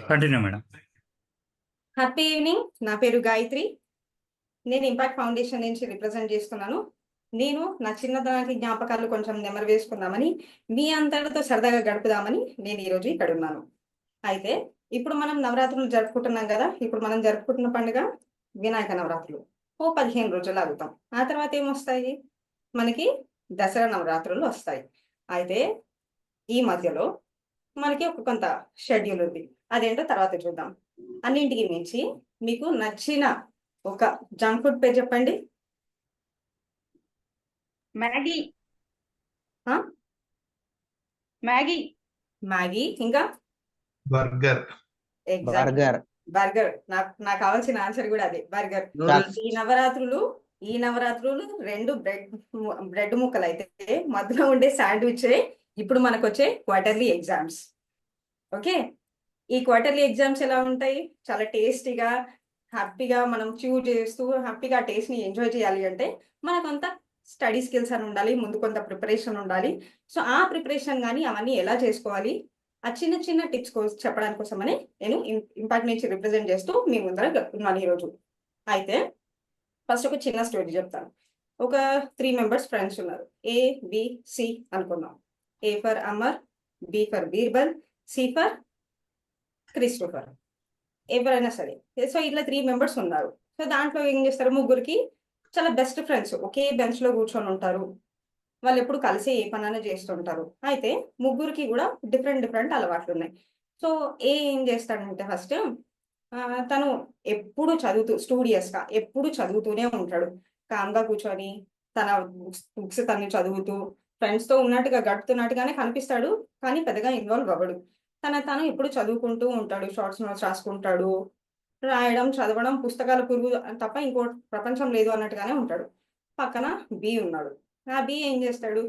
Continue madam. Happy evening. నా పేరు గాయత్రి. నేను ఇంపాక్ట్ ఫౌండేషన్ నుంచి రిప్రజెంట్ చేస్తున్నాను. నేను నా చిన్నతనానికి జ్ఞాపకాలు కొంచెం నెమరు వేసుకుందామని, మీ అందరితో సరదాగా గడుపుదామని నేను ఈరోజు ఇక్కడ ఉన్నాను. అయితే ఇప్పుడు మనం నవరాత్రులు జరుపుకుంటున్నాం కదా. ఇప్పుడు మనం జరుపుకుంటున్న పండుగ వినాయక నవరాత్రులు. ఓ 15 రోజులు ఆగుతాం. ఆ తర్వాత ఏమొస్తాయి? మనకి దసరా నవరాత్రులు వస్తాయి. అయితే ఈ మధ్యలో మనకి ఒక కొంత షెడ్యూల్ ఉంది. అదేంటో తర్వాత చూద్దాం. అన్నింటికి మించి మీకు నచ్చిన ఒక జంక్ ఫుడ్ పేరు చెప్పండి. మ్యాగీ. ఆ? మ్యాగీ. మ్యాగీ. ఇంకా బర్గర్. Exact burger. నాకు కావాల్సిన ఆన్సర్ కూడా అదే, బర్గర్. ఈ నవరాత్రులు 2 బ్రెడ్ ముక్కలు అయితే మధ్యలో ఉండే శాండ్విచ్ ఇప్పుడు మనకు వచ్చే క్వార్టర్లీ ఎగ్జామ్స్. ఓకే, ఈ క్వార్టర్లీ ఎగ్జామ్స్ ఎలా ఉంటాయి? చాలా టేస్టీగా, హ్యాపీగా మనం చూ చేస్తూ హ్యాపీగా టేస్ట్ ని ఎంజాయ్ చేయాలి అంటే మనకంత స్టడీ స్కిల్స్ అని ఉండాలి, ముందు కొంత ప్రిపరేషన్ ఉండాలి. సో ఆ ప్రిపరేషన్ కానీ అవన్నీ ఎలా చేసుకోవాలి, ఆ చిన్న చిన్న టిప్స్ చెప్పడానికి కోసమని నేను ఇంపాక్ట్ నుంచి రిప్రజెంట్ చేస్తూ మీ ముందర ఉన్నాను ఈరోజు. అయితే ఫస్ట్ ఒక చిన్న స్టోరీ చెప్తాను. ఒక 3 మెంబర్స్ ఫ్రెండ్స్ ఉన్నారు. A, B, C అనుకున్నాం. A for Amar, B for Birbal, C for Christopher. ఎవరైనా సరే. సో ఇట్లా 3 మెంబర్స్ ఉన్నారు. సో దాంట్లో ఏం చేస్తారు, ముగ్గురికి చాలా బెస్ట్ ఫ్రెండ్స్ ఒకే బెంచ్ లో కూర్చొని ఉంటారు. వాళ్ళు ఎప్పుడు కలిసి ఏ పనైనా చేస్తుంటారు. అయితే ముగ్గురికి కూడా డిఫరెంట్ అలవాట్లు ఉన్నాయి. సో ఏం చేస్తాడంటే ఫస్ట్ తను ఎప్పుడు స్టూడియస్ గా ఎప్పుడు చదువుతూనే ఉంటాడు. కామ్గా కూర్చొని తన బుక్స్ తను చదువుతూ ఫ్రెండ్స్ తో ఉన్నట్టుగా గడుపుతున్నట్టుగానే కనిపిస్తాడు, కానీ పెద్దగా ఇన్వాల్వ్ అవ్వడు. తను ఎప్పుడు చదువుకుంటూ ఉంటాడు, షార్ట్స్ నోట్స్ రాసుకుంటాడు. రాయడం, చదవడం, పుస్తకాల పురుగు తప్ప ఇంకో ప్రపంచం లేదు అన్నట్టుగానే ఉంటాడు. పక్కన బి ఉన్నాడు. ఆ బి ఏం చేస్తాడు,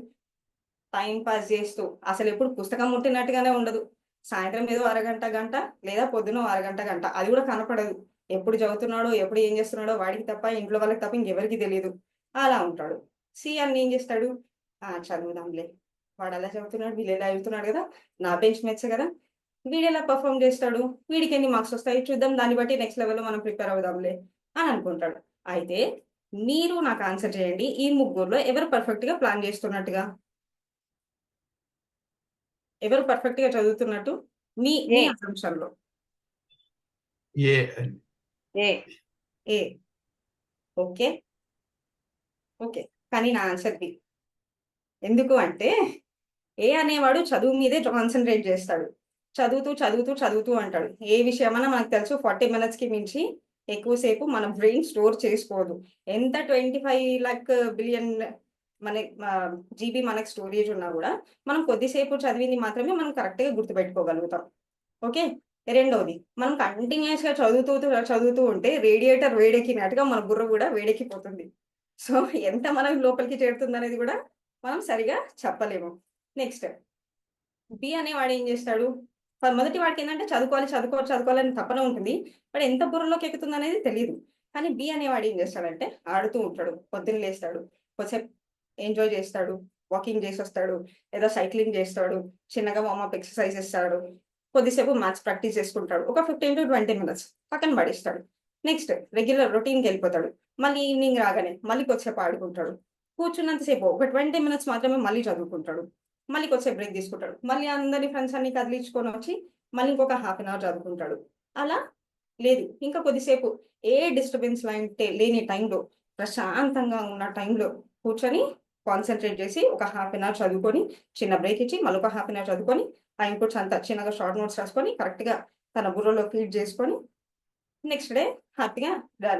టైం పాస్ చేస్తూ అసలు ఎప్పుడు పుస్తకం ముట్టినట్టుగానే ఉండదు. సాయంత్రం ఏదో అరగంట గంట, లేదా పొద్దున అరగంట గంట, అది కూడా కనపడదు. ఎప్పుడు చదువుతున్నాడో ఎప్పుడు ఏం చేస్తున్నాడో వాడికి తప్ప, ఇంట్లో వాళ్ళకి తప్ప ఇంకెవరికి తెలియదు. అలా ఉంటాడు. సి అని ఏం చేస్తాడు, చదువుదాంలే, వాడు అలా చదువుతున్నాడు, వీళ్ళు ఎలా చదువుతున్నాడు కదా, నా బెంచ్ మెట్స్ కదా, వీడు ఎలా పర్ఫామ్ చేస్తాడు, వీడికి ఎన్ని మార్క్స్ వస్తాయి చూద్దాం, దాన్ని బట్టి నెక్స్ట్ లెవెల్లో మనం ప్రిపేర్ అవుదాంలే అని అనుకుంటాడు. అయితే మీరు నాకు ఆన్సర్ చేయండి, ఈ ముగ్గురులో ఎవరు పర్ఫెక్ట్ గా ప్లాన్ చేస్తున్నట్టుగా, ఎవరు పర్ఫెక్ట్ గా చదువుతున్నట్టు మీ అసంప్షన్ లో? ఏ. ఓకే ఓకే, కానీ నా ఆన్సర్ బి. ఎందుకు అంటే ఏ అనేవాడు చదువు మీదే కాన్సన్ట్రేట్ చేస్తాడు. చదువుతూ అంటాడు. ఏ విషయమైనా మనకు తెలుసు 40 minutes కి మించి ఎక్కువసేపు మన బ్రెయిన్ స్టోర్ చేసుకోదు. ఎంత 25 lakh బిలియన్ మన జీబీ మనకు స్టోరేజ్ ఉన్నా కూడా మనం కొద్దిసేపు చదివింది మాత్రమే మనం కరెక్ట్ గా గుర్తుపెట్టుకోగలుగుతాం. ఓకే, రెండవది, మనం కంటిన్యూస్ గా చదువుతూ ఉంటే రేడియేటర్ వేడెక్కినట్టుగా మన బుర్ర కూడా వేడెక్కిపోతుంది. సో ఎంత మనం లోపలికి చేరుతుంది అనేది కూడా మనం సరిగా చెప్పలేము. నెక్స్ట్ బి అనేవాడు ఏం చేస్తాడు, మొదటి వాడికి ఏంటంటే చదువుకోవాలని తపన ఉంటుంది, బట్ ఎంత బుర్రలోకి ఎక్కుతుంది అనేది తెలియదు. కానీ బి అనేవాడు ఏం చేస్తాడంటే ఆడుతూ ఉంటాడు, పొద్దున్న లేస్తాడు, కొద్దిసేపు ఎంజాయ్ చేస్తాడు, వాకింగ్ చేసి వస్తాడు, లేదా సైక్లింగ్ చేస్తాడు, చిన్నగా వార్మప్ ఎక్సర్సైజ్ చేస్తాడు, కొద్దిసేపు మ్యాథ్స్ ప్రాక్టీస్ చేసుకుంటాడు, ఒక 15 to 20 minutes పక్కన పడేస్తాడు. నెక్స్ట్ రెగ్యులర్ రొటీన్కి వెళ్ళిపోతాడు. మళ్ళీ ఈవినింగ్ రాగానే మళ్ళీ కొద్దిసేపు ఆడుకుంటాడు, కూర్చున్నంతసేపు ఒక 20 minutes మాత్రమే మళ్ళీ చదువుకుంటాడు, మళ్ళీ కొద్దిసేపు బ్రేక్ తీసుకుంటాడు, మళ్ళీ అందరి ఫ్రెండ్స్ అన్ని కదిలించుకొని వచ్చి మళ్ళీ ఇంకొక ½ an hour చదువుకుంటాడు. అలా లేదు, ఇంకా కొద్దిసేపు ఏ డిస్టర్బెన్స్ లేని టైంలో, ప్రశాంతంగా ఉన్న టైంలో కూర్చొని కాన్సన్ట్రేట్ చేసి ఒక ½ an hour చదువుకొని, చిన్న బ్రేక్ ఇచ్చి మళ్ళీ ఒక ½ an hour చదువుకొని, ఆ ఇన్పుట్స్ అంతా చిన్నగా షార్ట్ నోట్స్ రాసుకొని కరెక్ట్గా తన బుర్రలో ఫీడ్ చేసుకొని నెక్స్ట్ డే హ్యాపీగా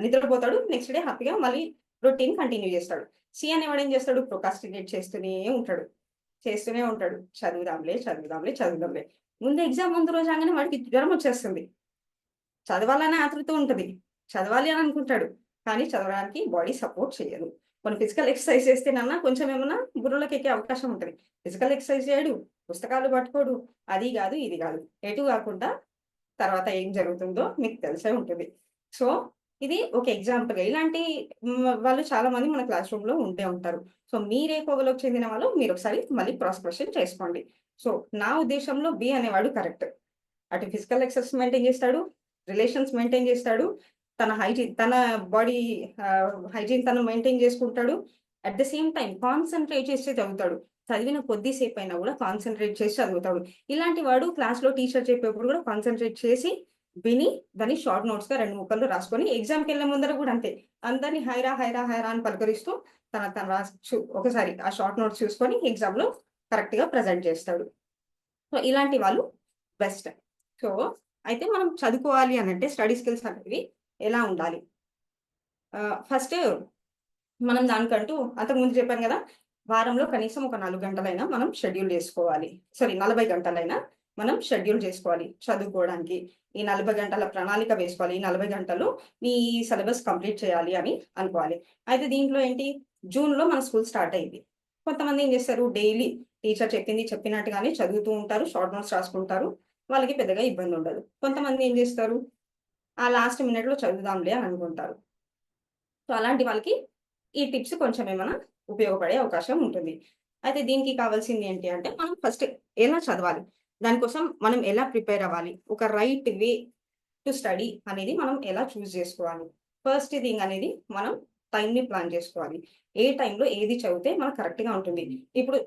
నిద్రపోతాడు. నెక్స్ట్ డే హ్యాపీగా మళ్ళీ రొటీన్ కంటిన్యూ చేస్తాడు. సి అనేవాడు ఏం చేస్తాడు, ప్రొకాస్టినేట్ చేస్తూనే ఉంటాడు. చదువుదాంలే. ముందు ఎగ్జామ్ ముందు రోజు రాగానే వాడికి జ్వరం వచ్చేస్తుంది. చదవాలనే ఆతృత ఉంటుంది, చదవాలి అని అనుకుంటాడు, కానీ చదవడానికి బాడీ సపోర్ట్ చేయదు. కొన్ని ఫిజికల్ ఎక్సర్సైజ్ చేస్తేనన్నా కొంచెం ఏమన్నా బుర్రలోకి ఎక్కే అవకాశం ఉంటుంది. ఫిజికల్ ఎక్సర్సైజ్ చేయడు, పుస్తకాలు పట్టుకోడు, అది కాదు ఇది కాదు, ఎటు కాకుండా తర్వాత ఏం జరుగుతుందో మీకు తెలిసే ఉంటుంది. సో ఇది ఒక ఎగ్జాంపుల్. ఇలాంటి వాళ్ళు చాలా మంది మన క్లాస్ రూమ్ లో ఉండే ఉంటారు. సో మీరే కోవలోకి చెందిన వాళ్ళు మీరు ఒకసారి మళ్ళీ క్రాస్ క్వశ్చన్ చేసుకోండి. సో నా ఉద్దేశంలో బి అనేవాడు కరెక్ట్. అటు ఫిజికల్ ఎక్సర్సైజ్ మెయింటైన్ చేస్తాడు, రిలేషన్స్ మెయింటైన్ చేస్తాడు, తన బాడీ హైజీన్ తను మెయింటైన్ చేసుకుంటాడు. At the same time concentrate చేసి చదువుతాడు. చదివిన కొద్దిసేపు అయినా కూడా కాన్సన్ట్రేట్ చేసి చదువుతాడు. ఇలాంటి వాడు క్లాస్‌లో టీచర్ చెప్పేప్పుడు కూడా కాన్సన్ట్రేట్ చేసి విని దాన్ని షార్ట్ నోట్స్‌గా 2 ముక్కల్లో రాసుకొని ఎగ్జామ్‌కెళ్ళే ముందర కూడా అంతే. అందరిని హైరా, హైరా, హైరా అని పలకరిస్తూ తను ఒకసారి ఆ షార్ట్ నోట్స్ చూసుకొని ఎగ్జామ్‌లో కరెక్ట్‌గా ప్రెజెంట్ చేస్తాడు. సో, ఇలాంటి వాళ్ళు బెస్ట్. సో, అయితే మనం చదువుకోవాలి అనంటే స్టడీ స్కిల్స్ అనేవి ఎలా ఉండాలి? ఫస్ట్ మనం దానికంటూ అంతకుముందు చెప్పాను గదా! వారంలో కనీసం ఒక 4 గంటలైనా మనం షెడ్యూల్ జేసుకోవాలి. సారీ 40 గంటలైనా మనం షెడ్యూల్ జేసుకోవాలి చదువుకోవడానికి. ఈ 40 గంటల ప్రణాళిక వేసుకోవాలి. ఈ 40 గంటలు ఈ సిలబస్ కంప్లీట్ చేయాలి అని అనుకోవాలి. అయితే దీంట్లో ఏంటి జూన్‌లో మన స్కూల్ స్టార్ట్ అయింది. కొంతమంది ఏం జేస్తారు డైలీ టీచర్ చెప్పింది చెప్పినట్టుగానే చదువుతూ ఉంటారు. షార్ట్ నోట్స్ రాసుకుంటారు. వాళ్ళకి పెద్దగా ఇబ్బందుండదు. కొంతమంది ఏం జేస్తారు ఆ లాస్ట్ మినిట్‌లో చదువుదాంలే అని అనుకుంటారు. సో, అలాంటి వాళ్ళకి ఈ టిప్స్ కొంచెం ఏమైనా ఉపయోగపడే అవకాశం ఉంటుంది. అయితే దీనికి కావాల్సింది ఏంటి అంటే, మనం ఫస్ట్ ఎలా చదవాలి? దానికోసం మనం ఎలా ప్రిపేర్ అవ్వాలి? ఒక రైట్ వే టు స్టడీ అనేది మనం ఎలా చూజ్ చేసుకోవాలి? ఫస్ట్ థింగ్ అనేది మనం టైమ్‌ని ప్లాన్ చేసుకోవాలి. ఏ టైంలో ఏది చదివితే మనకు కరెక్ట్‌గా ఉంటుంది. ఇప్పుడు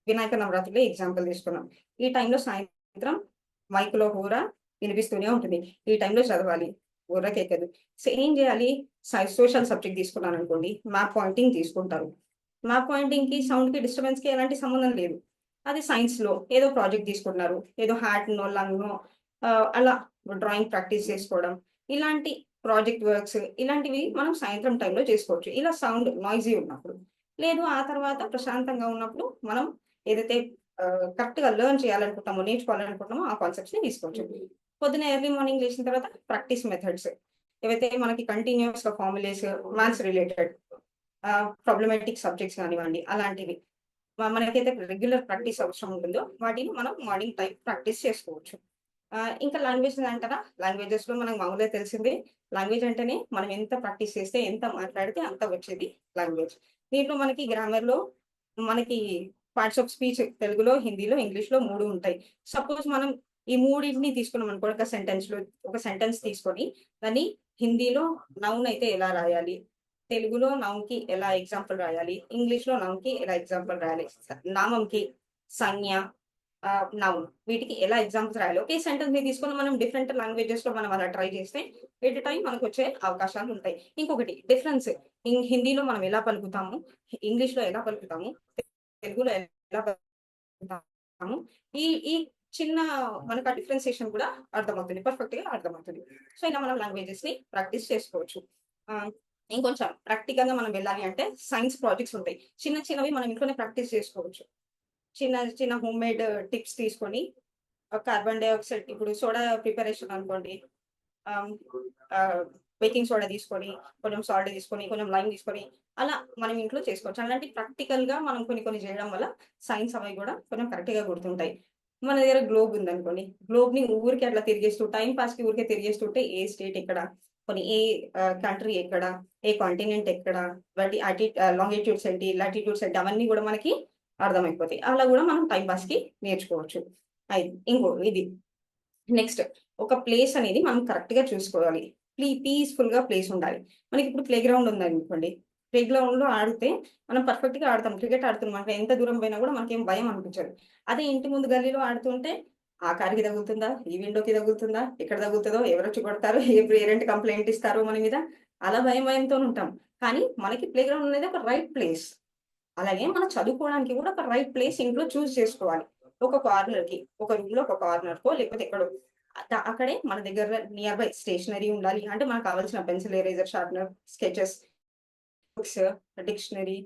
వినాయక నవరాత్రులే ఎగ్జాంపుల్ తీసుకున్నాం. ఈ టైంలో సాయంత్రం మైక్‌లో హోర వినిపిస్తూనే ఉంటుంది. ఈ టైంలో చదవాలి. బుర్రకెక్కదు. సో, ఏం జేయాలి? సోషల్ సబ్జెక్ట్ తీసుకున్నాననుకోండి, మ్యాప్ పాయింటింగ్ తీసుకుంటారు. మ్యాప్ పాయింటింగ్‌కి, సౌండ్‌కి, డిస్టర్బెన్స్‌కి ఎలాంటి సంబంధం లేదు. అది సైన్స్‌లో ఏదో ప్రాజెక్ట్ తీసుకుంటున్నారు. ఏదో హార్ట్‌నో, లంగ్‌నో అలా డ్రాయింగ్ ప్రాక్టీస్ చేసుకోవడం. ఇలాంటి ప్రాజెక్ట్ వర్క్స్ ఇలాంటివి మనం సాయంత్రం టైంలో చేసుకోవచ్చు. ఇలా సౌండ్ నాయిసీ ఉన్నప్పుడు. లేదు ఆ తర్వాత ప్రశాంతంగా ఉన్నప్పుడు మనం ఏదైతే కరెక్ట్‌గా లెర్న్ చేయాలనుకుంటామో, నేర్చుకోవాలనుకుంటున్నామో ఆ కాన్సెప్ట్స్‌ని తీసుకోవచ్చు. పొద్దున్న ఎర్లీ మార్నింగ్ లేచిన తర్వాత ప్రాక్టీస్ మెథడ్స్ ఏవైతే మనకి కంటిన్యూయస్‌గా ఫార్ములేస్, మ్యాథ్స్ రిలేటెడ్ ప్రాబ్లమాటిక్ సబ్జెక్ట్స్ కానివ్వండి అలాంటివి. మనకైతే రెగ్యులర్ ప్రాక్టీస్ అవసరం ఉంటుందో వాటిని మనం మార్నింగ్ టైమ్ ప్రాక్టీస్ చేసుకోవచ్చు. ఇంకా లాంగ్వేజెస్ అంటారా? లాంగ్వేజెస్‌లో మనకు మామూలుగా తెలిసిందే. లాంగ్వేజ్ అంటేనే మనం ఎంత ప్రాక్టీస్ చేస్తే, ఎంత మాట్లాడితే అంత వచ్చేది లాంగ్వేజ్. దీంట్లో మనకి గ్రామర్‌లో మనకి పార్ట్స్ ఆఫ్ స్పీచ్ తెలుగులో, హిందీలో, ఇంగ్లీష్‌లో 3 ఉంటాయి. సపోజ్ మనం ఈ మూడిటిని తీసుకున్నామనుకో ఒక సెంటెన్స్ తీసుకొని దాన్ని హిందీలో నౌన్ అయితే ఎలా రాయాలి? తెలుగులో నౌన్‌కి ఎలా ఎగ్జాంపుల్ రాయాలి? ఇంగ్లీష్‌లో నౌన్‌కి ఎలా ఎగ్జాంపుల్ రాయాలి? నామంకి సంజ్ఞ, నౌన్ వీటికి ఎలా ఎగ్జాంపుల్స్ రాయాలి? ఒకే సెంటెన్స్‌ని తీసుకొని మనం డిఫరెంట్ లాంగ్వేజెస్‌లో మనం అలా ట్రై చేస్తే ఎట్ ఎ టైమ్ మనకొచ్చే అవకాశాలుంటాయి. ఇంకొకటి డిఫరెన్స్ హిందీలో మనం ఎలా పలుకుతాము? ఇంగ్లీష్‌లో ఎలా పలుకుతాము? తెలుగులో ఎలా పలుకుతాము? ఈ ఈ చిన్న మనకు ఆ డిఫరెన్షియేషన్ కూడా అర్థమవుతుంది. పర్ఫెక్ట్‌గా అర్థమవుతుంది. సో, ఇలా మనం లాంగ్వేజెస్‌ని ప్రాక్టీస్ చేసుకోవచ్చు. ఆహ్, ఇంకొంచెం ప్రాక్టికల్‌గా మనం వెళ్ళాలి అంటే సైన్స్ ప్రాజెక్ట్స్ ఉంటాయి. చిన్న చిన్నవి మనం ఇంట్లోనే ప్రాక్టీస్ చేసుకోవచ్చు. చిన్న చిన్న హోమ్‌మేడ్ టిప్స్ తీసుకొని కార్బన్ డయాక్సైడ్ ఇప్పుడు సోడా ప్రిపరేషన్ అనుకోండి. ఆహ్, ఆహ్, బేకింగ్ సోడా తీసుకొని, కొంచెం సాల్ట్ తీసుకొని, కొంచెం లైమ్ తీసుకొని, అలా మనం ఇంట్లో చేసుకోవచ్చు. అలాంటి ప్రాక్టికల్‌గా మనం కొన్ని కొన్ని చేయడం వల్ల సైన్స్ అవి గూడా కొంచెం కరెక్ట్‌గా గుర్తుంటాయి. మన దగ్గర గ్లోబ్ ఉందనుకోండి. గ్లోబ్‌ని ఊరికే అట్లా తిరిగేస్తూ టైమ్ పాస్‌కి ఊరికే తిరిగేస్తుంటే ఏ స్టేట్ ఎక్కడ, పోనీ ఏ కంట్రీ ఎక్కడ, ఏ కాంటినెంట్ ఎక్కడ, వాటి లాంగిట్యూడ్స్ ఏంటి, లాటిట్యూడ్స్ ఏంటి అవన్నీ గూడా మనకి అర్థమైపోతాయి. అలా గూడా మనం టైమ్ పాస్‌కి నేర్చుకోవచ్చు. ఇది. నెక్స్ట్ ఒక ప్లేస్ అనేది మనం కరెక్ట్‌గా చూసుకోవాలి. పీస్‌ఫుల్‌గా ప్లేస్ ఉండాలి. మనకిప్పుడు ప్లే గ్రౌండ్ ఉందనుకోండి. ప్లే గ్రౌండ్‌లో ఆడితే మనం పర్ఫెక్ట్‌గా ఆడతాం. క్రికెట్ ఆడుతున్నాం. మనకి ఎంత దూరం పోయినా కూడా మనకేం భయం అనిపించదు. అదే ఇంటి ముందు గల్లీలో ఆడుతుంటే ఆ కారుకి తగులుతుందా? ఈ విండోకి తగులుతుందా? ఎక్కడ తగులుతదో? ఎవరొచ్చి కొడతారో? ఏ పేరెంట్ కంప్లెయింట్ ఇస్తారో మన మీద? అలా భయంతోనుంటాం. కానీ మనకి ప్లే గ్రౌండ్ అనేది ఒక రైట్ ప్లేస్. అలాగే మనం చదువుకోవడానికి కూడా ఒక రైట్ ప్లేస్ ఇంట్లో చూజ్ చేసుకోవాలి. ఒక కార్నర్‌కి, ఒక రూమ్‌లో ఒక కార్నర్‌కో లేకపోతే ఎక్కడో అక్కడే మన దగ్గర నియర్ బై స్టేషనరీ ఉండాలి. అంటే మనకు కావాల్సిన pencil, eraser, sharpener, sketches, books, dictionary,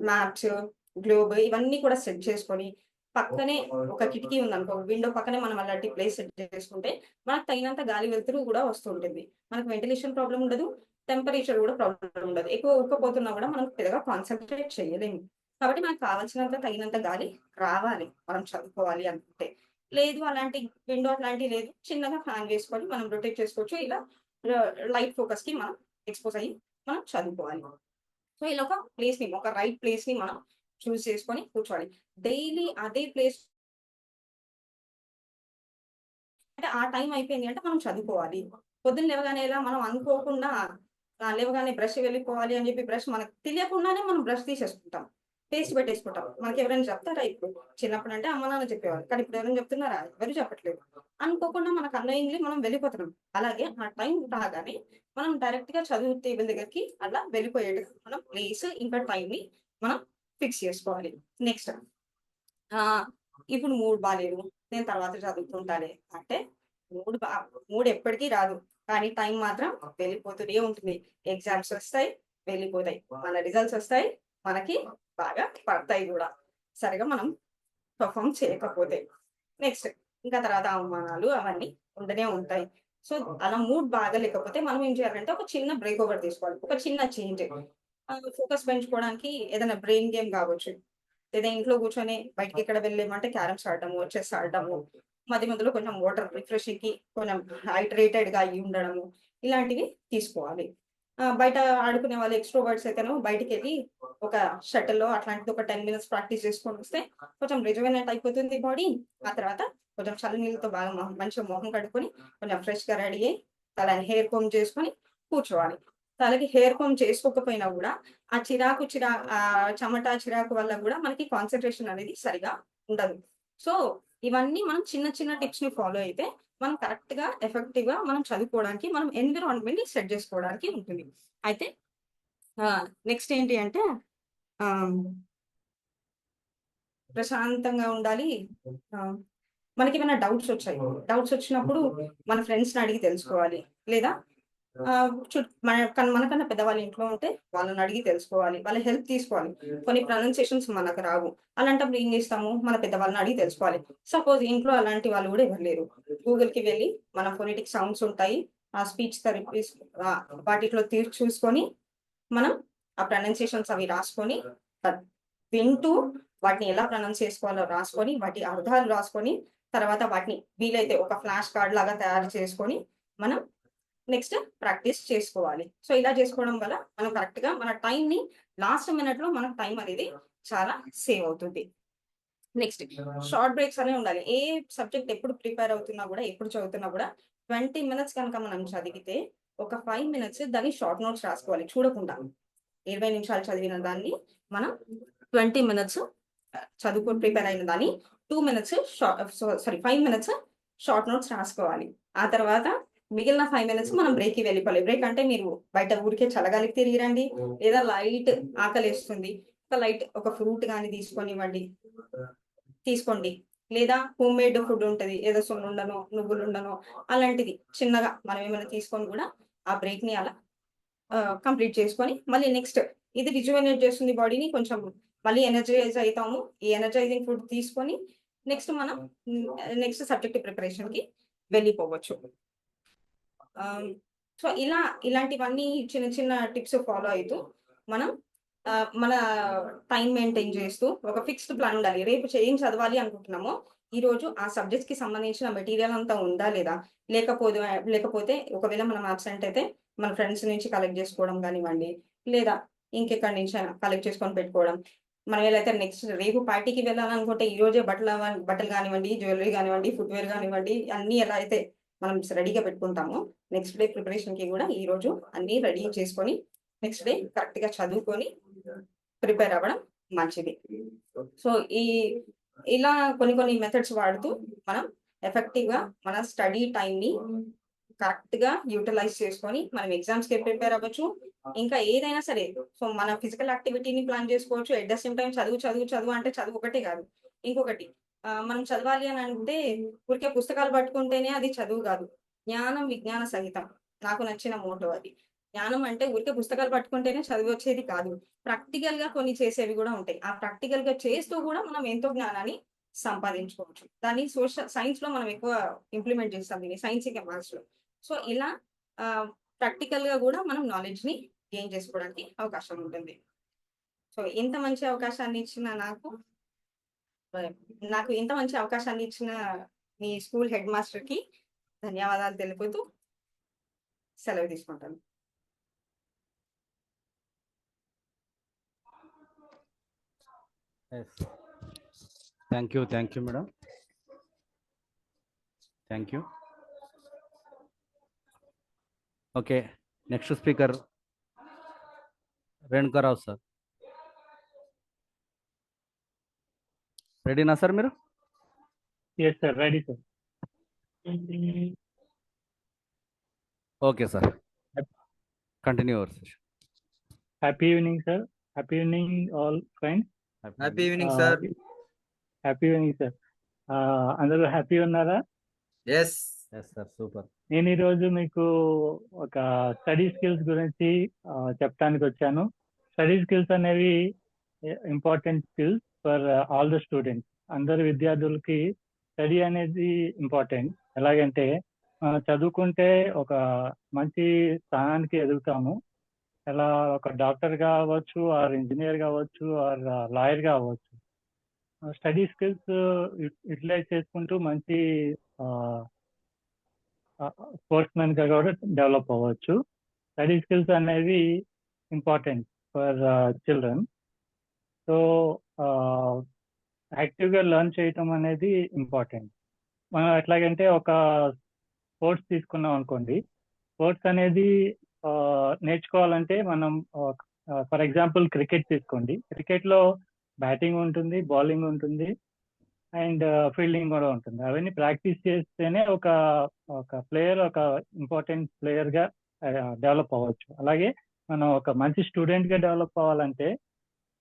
maps, globe ఇవన్నీ కూడా సెట్ చేసుకొని, పక్కనే ఒక కిటికీ ఉందనుకో, విండో పక్కనే మనం అలాంటి ప్లేస్ సెట్ చేసుకుంటే, మనకు తగినంత గాలి, వెలుతురు కూడా వస్తూ ఉంటుంది. మనకు వెంటిలేషన్ ప్రాబ్లమ్ ఉండదు. టెంపరేచర్ కూడా ప్రాబ్లమ్ ఉండదు. ఎక్కువ ఉక్కపోతున్నా కూడా మనం పెద్దగా కాన్సంట్రేట్ చేయలేము. కాబట్టి మనకు కావాల్సినంత తగినంత గాలి రావాలి. మనం చదువుకోవాలి అనుకుంటే. లేదు అలాంటి విండో అట్లాంటివి లేదు. చిన్నగా ఫ్యాన్ వేసుకొని మనం రొటేట్ చేసుకోవచ్చు. ఇలా లైట్ ఫోకస్‌కి మనం ఎక్స్‌పోజ్ అయ్యి మనం చదువుకోవాలి. సో, ఇలా ఒక రైట్ ప్లేస్‌ని మనం చూజ్ చేసుకొని కూర్చోవాలి. డైలీ అదే ప్లేస్ అంటే ఆ టైం అయిపోయింది అంటే మనం చదువుకోవాలి. పొద్దున్న లేవగానే ఎలా మనం అనుకోకుండా లేవగానే బ్రష్ వెళ్ళిపోవాలి అని చెప్పి బ్రష్ మనకు తెలియకుండానే మనం బ్రష్ తీసేసుకుంటాం. పేస్ట్ పెట్టేసుకుంటాం. మనకెవరైనా చెప్తారా ఇప్పుడు? చిన్నప్పుడంటే అమ్మ, నాన్న చెప్పేవాళ్ళు. కానీ ఇప్పుడు ఎవరైనా చెప్తున్నారా? ఎవరు చెప్పట్లేదు. అనుకోకుండా మనకు అన్‌నోయింగ్‌లీ మనం వెళ్ళిపోతున్నాం. అలాగే ఆ టైం రాగానే మనం డైరెక్ట్‌గా చదువు టేబుల్ దగ్గరికి అలా వెళ్ళిపోయేట్టుగా మనం ప్లేస్ ఇంకా టైంని మనం ఫిక్స్ చేసుకోవాలి. నెక్స్ట్ ఇప్పుడు మూడ్ బాలేదు. నేను తర్వాత చదువుకుంటాలే అంటే మూడ్ బా మూడ్ ఎప్పటికీ రాదు. కానీ టైం మాత్రం వెళ్ళిపోతూనే ఉంటుంది. ఎగ్జామ్స్ వస్తాయి, వెళ్ళిపోతాయి. మన రిజల్ట్స్ వస్తాయి, మనకి బాగా పడతాయి గూడా. సరిగ్గా మనం పెర్ఫార్మ్ చేయకపోతే. నెక్స్ట్ ఇంకా తర్వాత అవమానాలు అవన్నీ ఉండనే ఉంటాయి. సో, అలా మూడ్ బాగాలేకపోతే మనం ఏం చేయాలంటే ఒక చిన్న బ్రేక్ ఓవర్ తీసుకోవాలి. ఒక చిన్న చేంజ్. ఫోకస్ పెంచుకోవడానికి ఏదైనా బ్రెయిన్ గేమ్ కావచ్చు. లేదా ఇంట్లో కూర్చొని బయటికెక్కడ వెళ్ళలేమంటే క్యారమ్స్ ఆడడము, చెస్ ఆడడము, మధ్య మధ్యలో కొంచెం వాటర్ రిఫ్రెషింగ్‌కి కొంచెం హైడ్రేటెడ్‌గా అయ్యి ఉండడము, ఇలాంటివి తీసుకోవాలి. బయట ఆడుకునే వాళ్ళు ఎక్స్‌ట్రోవర్ట్స్ అయితేనేమో బయటికెళ్ళి ఒక షటిల్లో అట్లాంటిది ఒక 10 మినిట్స్ ప్రాక్టీస్ చేసుకొనొస్తే కొంచెం రిజువనేట్ అయిపోతుంది బాడీ. ఆ తర్వాత కొంచెం చల్లనీళ్ళతో బాగా మంచిగా మొహం కడుక్కొని, కొంచెం ఫ్రెష్‌గా రెడీ అయ్యి, తలని హెయిర్ కోంబ్ చేసుకొని కూర్చోవాలి. తలకి హెయిర్ కోంబ్ చేసుకోకపోయినా గూడా, ఆ చెమట, చిరాకు వల్ల గూడా మనకి కాన్సంట్రేషన్ అనేది సరిగా ఉండదు. సో, ఇవన్నీ మనం చిన్న చిన్న టిప్స్‌ని ఫాలో అయితే, మనం కరెక్ట్‌గా, ఎఫెక్టివ్‌గా మనం చదువుకోవడానికి, మనం ఎన్విరాన్మెంట్‌ని సెట్ జేసుకోవడానికి ఉంటుంది. అయితే నెక్స్ట్ ఏంటి అంటే ఆహ్, ప్రశాంతంగా ఉండాలి. ఆహ్, మనకేమైనా డౌట్సొచ్చాయి. డౌట్సొచ్చినప్పుడు మన ఫ్రెండ్స్‌ని అడిగి తెలుసుకోవాలి. లేదా మనకన్నా పెద్దవాళ్ళు ఇంట్లో ఉంటే వాళ్ళని అడిగి తెలుసుకోవాలి. వాళ్ళ హెల్ప్ తీసుకోవాలి. కొన్ని ప్రొనౌన్సియేషన్స్ మనకు రావు. అలాంటప్పుడు ఏం చేస్తాము? మన పెద్దవాళ్ళని అడిగి తెలుసుకోవాలి. సపోజ్ ఇంట్లో అలాంటి వాళ్ళు గూడా ఎవరు లేరు. గూగుల్‌కి వెళ్లి మన ఫొనెటిక్ సౌండ్స్ ఉంటాయి. ఆ స్పీచ్ థెరపీస్ వాటిట్లో చూసుకొని మనం ఆ ప్రొనౌన్సియేషన్స్ అవి రాసుకొని ఆహ్, వింటూ వాటిని ఎలా ప్రొనౌన్స్ చేసుకోవాలో రాసుకొని, వాటి అర్థాలు రాసుకొని, తర్వాత వాటిని వీలైతే ఒక ఫ్లాష్ కార్డ్ లాగా తయారు చేసుకొని, మనం నెక్స్ట్ ప్రాక్టీస్ చేసుకోవాలి. సో, ఇలా చేసుకోవడం వల్ల మనం కరెక్ట్‌గా మన టైంని లాస్ట్ మినిట్‌లో మనకు టైం అనేది చాలా సేవ్ అవుతుంది. నెక్స్ట్ షార్ట్ బ్రేక్స్ అనేవి ఉండాలి. ఏ సబ్జెక్ట్ ఎప్పుడు ప్రిపేర్ అవుతున్నా గూడా, ఎప్పుడు చదువుతున్నా గూడా 20 మినిట్స్ కనుక మనం చదివితే, ఒక 5 మినిట్స్ దాన్ని షార్ట్ నోట్స్ రాసుకోవాలి చూడకుండా. 20 నిమిషాలు చదివిన దాన్ని మనం 20 మినిట్స్ చదువుకొని ప్రిపేర్ అయిన దాన్ని 2 minutes sorry 5 minutes short notes రాసుకోవాలి. ఆ తర్వాత మిగిలిన 5 మినిట్స్ మనం బ్రేక్‌కి వెళ్ళిపోవాలి. బ్రేక్ అంటే మీరు బయట ఊరికే చల్లగాలికి తిరిగి రండి. లేదా లైట్ ఆకలేస్తుంది. ఒక ఫ్రూట్ గాని తీసుకోండి. లేదా హోమ్‌మేడ్ ఫుడ్ ఉంటది. ఏదో సున్నుండనో, నువ్వులుండనో అలాంటిది చిన్నగా మనం ఏమైనా తీసుకొని గూడా ఆ బ్రేక్‌ని అలా కంప్లీట్ చేసుకొని, మళ్ళీ నెక్స్ట్ ఇది రిజువనేట్ చేస్తుంది బాడీని. కొంచెం మళ్ళీ ఎనర్జైజ్ అయితాము. ఈ ఎనర్జైజింగ్ ఫుడ్ తీసుకొని నెక్స్ట్ మనం నెక్స్ట్ సబ్జెక్ట్ ప్రిపరేషన్‌కి వెళ్ళిపోవచ్చు. ఆహ్, సో, ఇలాంటివన్నీ చిన్న చిన్న టిప్స్ ఫాలో అయితూ మనం మన టైమ్ మెయింటైన్ చేస్తూ ఒక ఫిక్స్డ్ ప్లాన్ ఉండాలి. రేపు ఏం చదవాలి అనుకుంటున్నామో, ఈరోజు ఆ సబ్జెక్ట్స్‌కి సంబంధించిన మెటీరియల్ అంతా ఉందా లేదా? లేకపోతే ఒకవేళ మనం అబ్సెంట్ అయితే మన ఫ్రెండ్స్ నుంచి కలెక్ట్ చేసుకోవడం గానివ్వండి, లేదా ఇంకెక్కడి నుంచైనా కలెక్ట్ చేసుకొని పెట్టుకోవడం. మనం ఏదైతే నెక్స్ట్ రేపు పార్టీకి వెళ్ళాలనుకుంటే ఈరోజే బట్టలు గానివ్వండి, జ్యువెల్లరీ గానివ్వండి, ఫుట్‌వేర్ గానివ్వండి అన్నీ ఎలా అయితే మనం రెడీగా పెట్టుకుంటామో, నెక్స్ట్ డే ప్రిపరేషన్‌కి గూడా ఈరోజు అన్నీ రెడీ చేసుకొని, నెక్స్ట్ డే కరెక్ట్‌గా చదువుకొని ప్రిపేర్ అవ్వడం మంచిది. సో, ఇలా కొన్ని కొన్ని మెథడ్స్ వాడుతూ మనం ఎఫెక్టివ్‌గా మన స్టడీ టైమ్‌ని కరెక్ట్‌గా యుటిలైజ్ చేసుకొని మనం ఎగ్జామ్స్‌కి ప్రిపేర్ అవ్వచ్చు. ఇంకా ఏదైనా సరే మన ఫిజికల్ యాక్టివిటీని ప్లాన్ చేసుకోవచ్చు. ఎట్ ద సేమ్ టైమ్ చదువు అంటే చదువు ఒకటే కాదు. ఇంకొకటి మనం చదవాలి అని అంటే ఊరికే పుస్తకాలు పట్టుకుంటేనే అది చదువు కాదు. జ్ఞానం, విజ్ఞాన సహితం. నాకు నచ్చిన మోటో అది. జ్ఞానం అంటే ఊరికే పుస్తకాలు పట్టుకుంటేనే చదివొచ్చేది కాదు. ప్రాక్టికల్‌గా కొన్ని చేసేవి గూడా ఉంటాయి. ఆ ప్రాక్టికల్‌గా చేస్తూ గూడా మనం ఎంతో జ్ఞానాన్ని సంపాదించుకోవచ్చు. దాన్ని సైన్స్‌లో మనం ఎక్కువ ఇంప్లిమెంట్ చేస్తాం దీన్ని. సైన్స్ ఇంకా మ్యాథ్స్‌లో. సో, ఇలా ప్రాక్టికల్‌గా గూడా మనం నాలెడ్జ్‌ని గెయిన్ చేసుకోవడానికి అవకాశం ఉంటుంది. సో, ఇంత మంచి అవకాశాన్ని ఇచ్చిన ఆహ్, నాకు ఇంత మంచి అవకాశాన్ని ఇచ్చిన మీ స్కూల్ హెడ్ మాస్టర్‌కి ధన్యవాదాలు తెలుపుతూ సెలవు తీసుకుంటాను. Yes. Thank you, madam. Thank you. Okay, next speaker రేణుకారావు sir. రెడీనా సార్ మీరు? Yes, sir. Ready, sir. Okay sir, continue our session. Happy evening, sir. Happy evening, all friends. Happy evening sir. Happy evening, sir. అందరూ happy ఉన్నారా? Yes yes sir, super. నేను ఈరోజు మీకు ఒక study skills గురించి చెప్పడానికి వచ్చాను. స్టడీ స్కిల్స్ అనేవి important skills for all the students. అందరు విద్యార్థులకి స్టడీ అనేది ఇంపార్టెంట్. ఎలాగంటే చదువుకుంటే ఒక మంచి స్థానానికి ఎదుగుతాము. ఎలా ఒక డాక్టర్ కావచ్చు, ఆర్ ఇంజనీర్ కావచ్చు, ఆర్ లాయర్ కావచ్చు. స్టడీ స్కిల్స్ యూటిలైజ్ చేసుకుంటూ మంచి స్పోర్ట్స్ మ్యాన్ గా కూడా డెవలప్ అవ్వచ్చు. స్టడీ స్కిల్స్ అనేవి ఇంపార్టెంట్ ఫర్ చిల్డ్రన్. సో యాక్టివ్గా లెర్న్ చేయటం అనేది ఇంపార్టెంట్. మనం ఎట్లాగంటే ఒక స్పోర్ట్స్ తీసుకున్నాం అనుకోండి, స్పోర్ట్స్ అనేది నేర్చుకోవాలంటే మనం ఫర్ ఎగ్జాంపుల్ క్రికెట్ తీసుకోండి. క్రికెట్లో బ్యాటింగ్ ఉంటుంది, బౌలింగ్ ఉంటుంది, అండ్ ఫీల్డింగ్ కూడా ఉంటుంది. అవన్నీ ప్రాక్టీస్ చేస్తేనే ఒక ప్లేయర్ ఒక ఇంపార్టెంట్ ప్లేయర్గా డెవలప్ అవ్వచ్చు. అలాగే మనం ఒక మంచి స్టూడెంట్గా డెవలప్ అవ్వాలంటే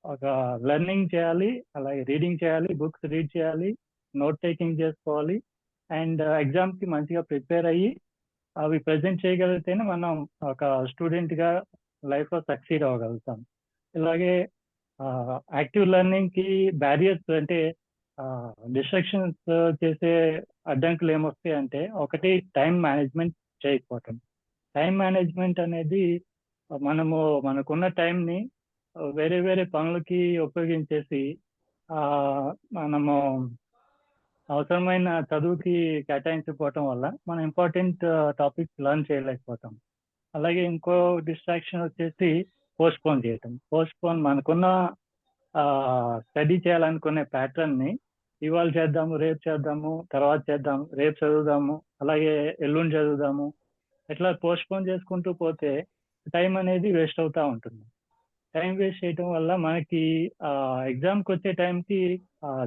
ఒక లెర్నింగ్ చేయాలి, అలాగే రీడింగ్ చేయాలి, బుక్స్ రీడ్ చేయాలి, నోట్ టేకింగ్ చేసుకోవాలి, అండ్ ఎగ్జామ్కి మంచిగా ప్రిపేర్ అయ్యి అవి ప్రజెంట్ చేయగలిగితేనే మనం ఒక స్టూడెంట్గా లైఫ్లో సక్సీడ్ అవ్వగలుగుతాం. ఇలాగే యాక్టివ్ లెర్నింగ్కి బ్యారియర్స్ అంటే డిస్ట్రక్షన్స్ చేసే అడ్డంకులు ఏమొస్తాయి అంటే, ఒకటి టైం మేనేజ్మెంట్ చేయకపోవటం. టైం మేనేజ్మెంట్ అనేది మనకున్న టైంని వేరే వేరే పనులకి ఉపయోగించేసి మనము అవసరమైన చదువుకి కేటాయించకపోవటం వల్ల మనం ఇంపార్టెంట్ టాపిక్స్ లెర్న్ చేయలేకపోతాం. అలాగే ఇంకో డిస్ట్రాక్షన్ వచ్చేసి పోస్ట్పోన్ చేయటం. మనకున్న స్టడీ చేయాలనుకునే ప్యాటర్న్ని ఇవాళ చేద్దాము, రేపు చేద్దాము, తర్వాత చేద్దాము, రేపు చదువుదాము, అలాగే ఎల్లుండి చదువుదాము, ఇట్లా పోస్ట్పోన్ చేసుకుంటూ పోతే టైం అనేది వేస్ట్ అవుతూ ఉంటుంది. టైం వేస్ట్ చేయటం వల్ల మనకి ఎగ్జామ్కి వచ్చే టైంకి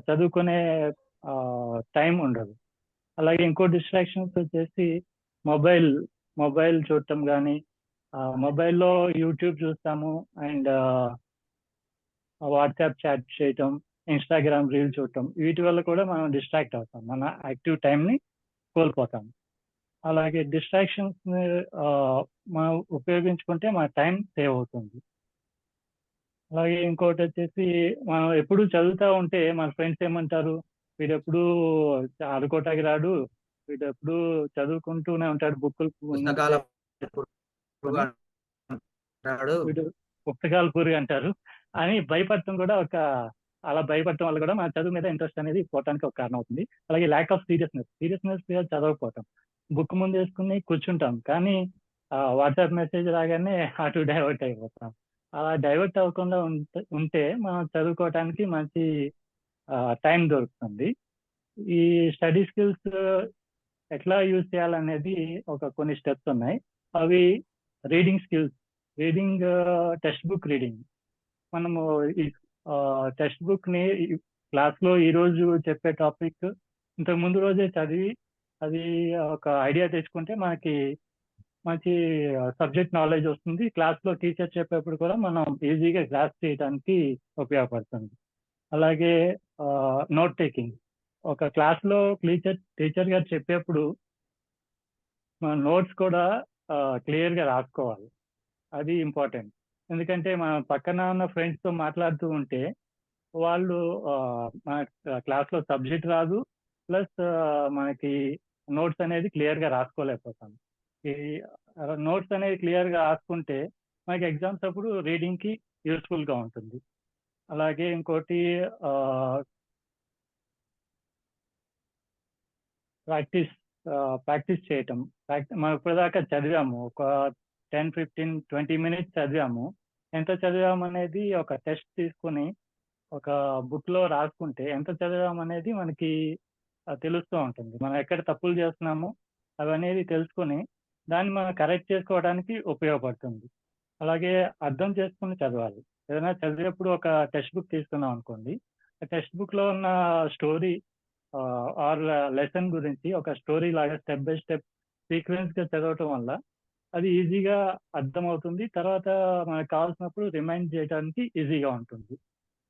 చదువుకునే టైం ఉండదు. అలాగే ఇంకో డిస్ట్రాక్షన్స్ వచ్చేసి మొబైల్ చూడటం కానీ, మొబైల్లో యూట్యూబ్ చూస్తాము, అండ్ వాట్సాప్ చాట్ చేయటం, ఇన్స్టాగ్రామ్ రీల్ చూడటం, వీటి వల్ల కూడా మనం డిస్ట్రాక్ట్ అవుతాం, మన యాక్టివ్ టైంని కోల్పోతాం. అలాగే డిస్ట్రాక్షన్స్ మనం ఉపయోగించుకుంటే మన టైం సేవ్ అవుతుంది. అలాగే ఇంకోటి వచ్చేసి మనం ఎప్పుడు చదువుతూ ఉంటే మన ఫ్రెండ్స్ ఏమంటారు, వీడెప్పుడు ఆడుకోవటానికి రాడు, వీడెప్పుడు చదువుకుంటూనే ఉంటాడు, వీడు పుస్తకాల పురుగు అంటారు అని భయపడటం కూడా అలా భయపడటం వల్ల కూడా మన చదువు మీద ఇంట్రెస్ట్ అనేది పోవటానికి ఒక కారణం అవుతుంది. అలాగే ల్యాక్ ఆఫ్ సీరియస్నెస్ చదవకపోవటం. బుక్ ముందు వేసుకుని కూర్చుంటాం, కానీ వాట్సాప్ మెసేజ్ రాగానే అటు డైవర్ట్ అయిపోతాం. అలా డైవర్ట్ అవ్వకుండా ఉంటే మనం చదువుకోవటానికి మంచి టైం దొరుకుతుంది. ఈ స్టడీ స్కిల్స్ ఎట్లా యూజ్ చేయాలనేది కొన్ని స్టెప్స్ ఉన్నాయి. అవి reading skills, text book reading. మనము ఈ టెక్స్ట్ బుక్ని క్లాస్లో ఈరోజు చెప్పే టాపిక్ ఇంతకు ముందు రోజే చదివి అది ఒక ఐడియా తెచ్చుకుంటే మనకి మంచి సబ్జెక్ట్ నాలెడ్జ్ వస్తుంది. క్లాస్లో టీచర్ చెప్పేప్పుడు కూడా మనం ఈజీగా గ్రాస్ప్ చేయడానికి ఉపయోగపడుతుంది. అలాగే నోట్ టేకింగ్. ఒక క్లాస్లో టీచర్ గారు చెప్పేప్పుడు మన నోట్స్ కూడా క్లియర్గా రాసుకోవాలి. అది ఇంపార్టెంట్. ఎందుకంటే మన పక్కన ఉన్న ఫ్రెండ్స్తో మాట్లాడుతూ ఉంటే వాళ్ళు మన క్లాస్లో సబ్జెక్ట్ రాదు, ప్లస్ మనకి నోట్స్ అనేది క్లియర్గా రాసుకోలేకపోతాం. ఈ నోట్స్ అనేది క్లియర్గా రాసుకుంటే మనకి ఎగ్జామ్స్ అప్పుడు రీడింగ్కి యూస్ఫుల్గా ఉంటుంది. అలాగే ఇంకోటి ప్రాక్టీస్ చేయటం. మనం ఇప్పటిదాకా చదివాము, ఒక 10, 15, 20 మినిట్స్ చదివాము. ఎంత చదివాము అనేది ఒక టెస్ట్ తీసుకుని ఒక బుక్లో రాసుకుంటే ఎంత చదివాము అనేది మనకి తెలుస్తూ ఉంటుంది. మనం ఎక్కడ తప్పులు చేస్తున్నాము అవనేది తెలుసుకుని దాన్ని మనం కరెక్ట్ చేసుకోవడానికి ఉపయోగపడుతుంది. అలాగే అర్థం చేసుకుని చదవాలి. ఏదైనా చదివేప్పుడు ఒక టెక్స్ట్ బుక్ తీసుకున్నాం అనుకోండి, ఆ టెక్స్ట్ బుక్లో ఉన్న స్టోరీ ఆర్ లెసన్ గురించి ఒక స్టోరీ లాగా స్టెప్ బై స్టెప్ సీక్వెన్స్గా చదవటం వల్ల అది ఈజీగా అర్థమవుతుంది. తర్వాత మనకు కావాల్సినప్పుడు రిమైండ్ చేయడానికి ఈజీగా ఉంటుంది.